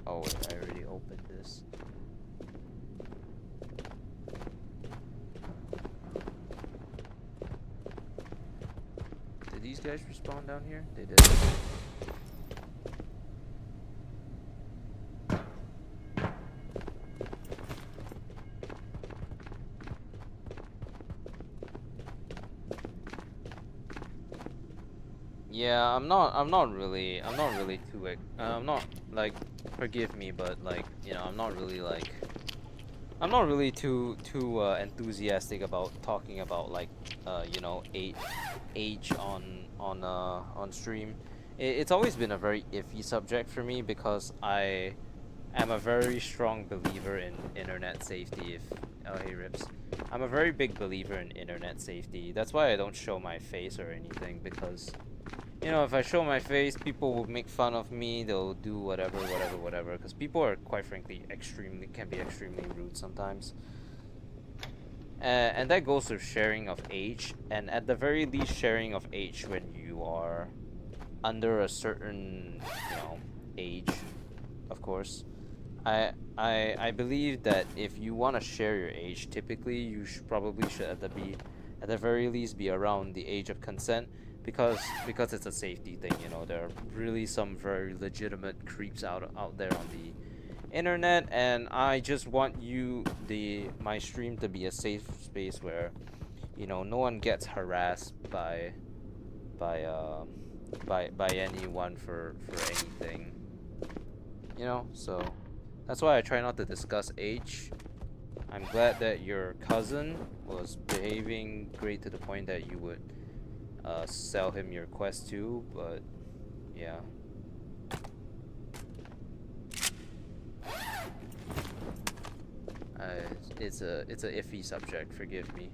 Oh wait, I already opened this. Did these guys respawn down here? They did. Yeah, I'm not really too, I'm not, like, forgive me, but, like, you know, I'm not really too enthusiastic about talking about, like, you know, age on stream. It's always been a very iffy subject for me because I am a very strong believer in internet safety. Oh, hey Rips, I'm a very big believer in internet safety. That's why I don't show my face or anything, because, you know, if I show my face, people will make fun of me. They'll do whatever, because people are, quite frankly, can be extremely rude sometimes. And that goes with sharing of age, and at the very least, sharing of age when you are under a certain, you know, age, of course. I believe that if you want to share your age, typically you probably should at the very least be around the age of consent, because it's a safety thing. You know, there are really some very legitimate creeps out there on the internet, and I just want my stream to be a safe space where, you know, no one gets harassed by anyone for anything, you know. So that's why I try not to discuss age. I'm glad that your cousin was behaving great to the point that you would sell him your quest too, but yeah. It's a iffy subject, forgive me.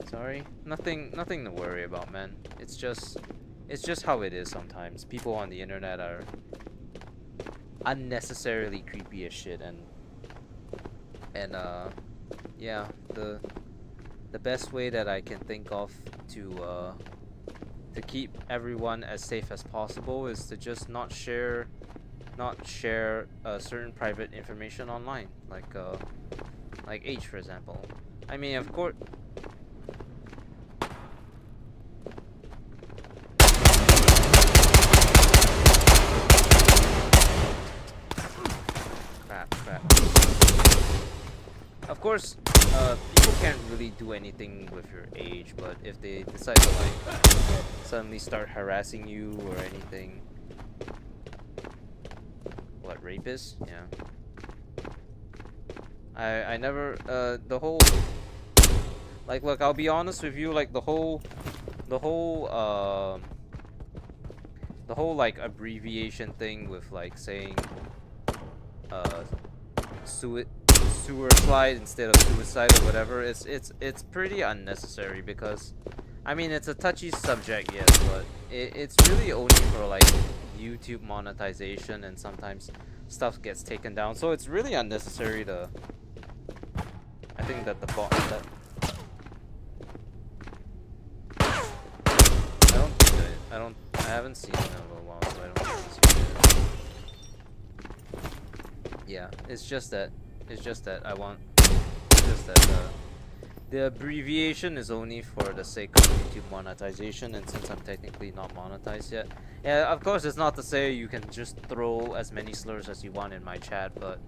Sorry. Nothing to worry about, man. It's just how it is sometimes. People on the internet are unnecessarily creepy as shit, and yeah, the best way that I can think of to keep everyone as safe as possible is to just not share certain private information online, like age, for example. I mean, of course. Crap. Of course, people can't really do anything with your age, but if they decide to, like, suddenly start harassing you or anything. What, rapists? Yeah. I never, the whole, like, look, I'll be honest with you, like, the whole, like, abbreviation thing with, like, saying, sewer slide instead of suicide or whatever, it's pretty unnecessary, because, I mean, it's a touchy subject, yes, but it's really only for, like, YouTube monetization, and sometimes stuff gets taken down, so it's really unnecessary to, I think that the bot that I haven't seen it in a little while, so I don't think it's, yeah, it's just that I want, just that the abbreviation is only for the sake of YouTube monetization, and since I'm technically not monetized yet, yeah, of course it's not to say you can just throw as many slurs as you want in my chat, but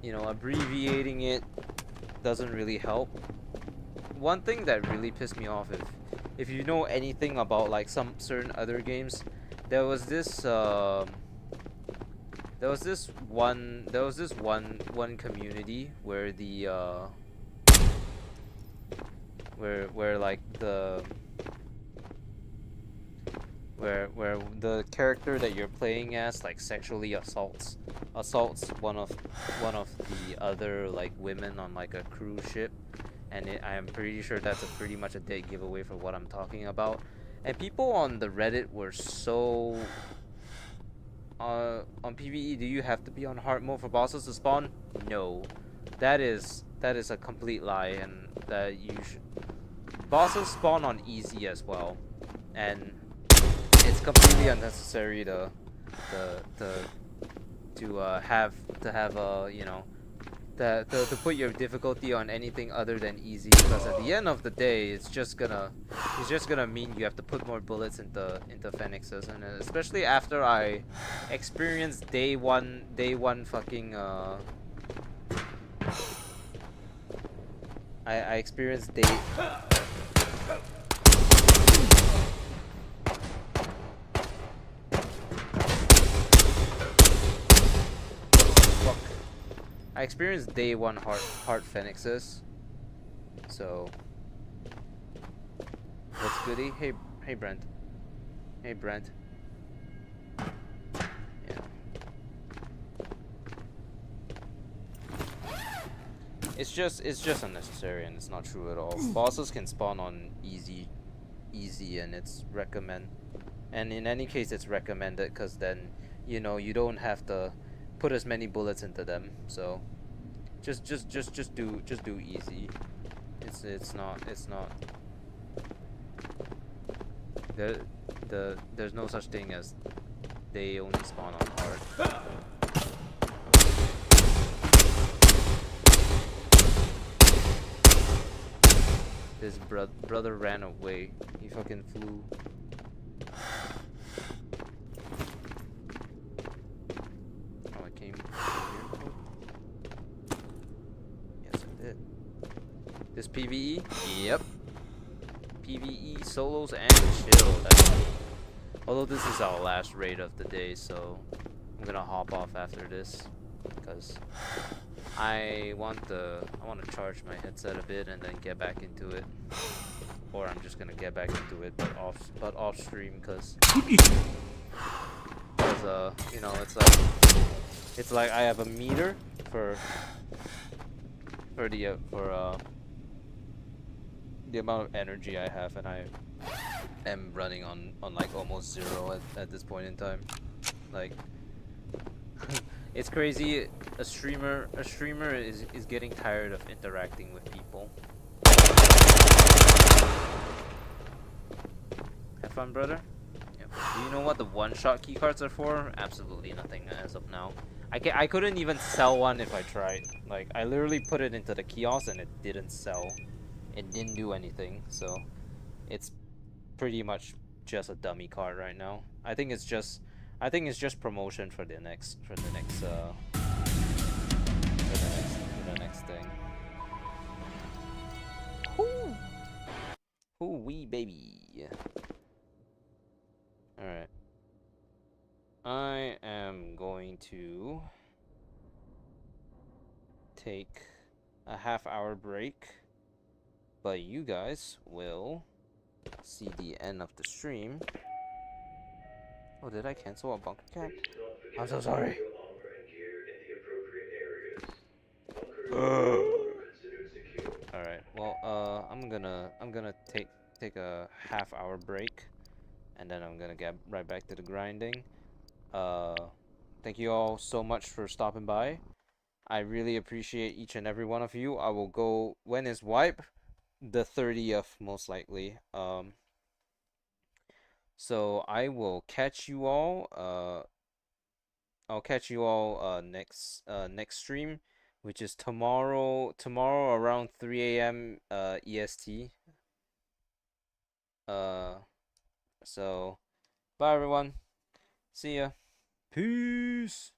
you know, abbreviating it doesn't really help. One thing that really pissed me off, if you know anything about, like, some certain other games, there was this one community where the where the character that you're playing as like sexually assaults one of the other like women on like a cruise ship, and I am pretty sure that's pretty much a dead giveaway for what I'm talking about. And people on the Reddit were so on PVE, do you have to be on hard mode for bosses to spawn? No, that is a complete lie, and that you should. Bosses spawn on easy as well, and it's completely unnecessary to have to put your difficulty on anything other than easy, because at the end of the day it's just gonna mean you have to put more bullets into Phoenixes, and especially after I experienced day one fucking I experienced day. Fuck. I experienced day one hard Phoenixes. So what's goody? Hey Brent. Hey Brent. Yeah. It's just unnecessary, and it's not true at all. Bosses can spawn on easy, and it's recommend. And in any case, it's recommended because then you don't have to put as many bullets into them. So just do easy. It's not there's no such thing as they only spawn on hard. His brother ran away. He fucking flew. Oh, I came here. Yes, I did. This PVE? Yep. PVE solos and chill. Although this is our last raid of the day, so I'm gonna hop off after this because I want to charge my headset a bit and then get back into it, or I'm just gonna get back into it but off stream because it's like I have a meter for the amount of energy I have, and I am running on like almost zero at this point in time. Like it's crazy. A streamer is getting tired of interacting with people. Have fun, brother. Yep. Do you know what the one-shot keycards are for? Absolutely nothing as of now. I couldn't even sell one if I tried. Like I literally put it into the kiosk and it didn't sell. It didn't do anything. So it's pretty much just a dummy card right now. I think it's just promotion for the next thing. Whoo! Ooh wee baby. Alright. I am going to take a half-hour break, but you guys will see the end of the stream. Oh, did I cancel a bunker cap? I'm so sorry. Your armor and gear in the appropriate areas. Bunkers are no longer considered secure. All right. Well, I'm gonna take a half-hour break, and then I'm gonna get right back to the grinding. Uh, Thank you all so much for stopping by. I really appreciate each and every one of you. I will go when is wipe, the 30th most likely. So I will catch you all. I'll catch you all next stream, which is tomorrow around 3 a.m. EST. So bye everyone. See ya. Peace.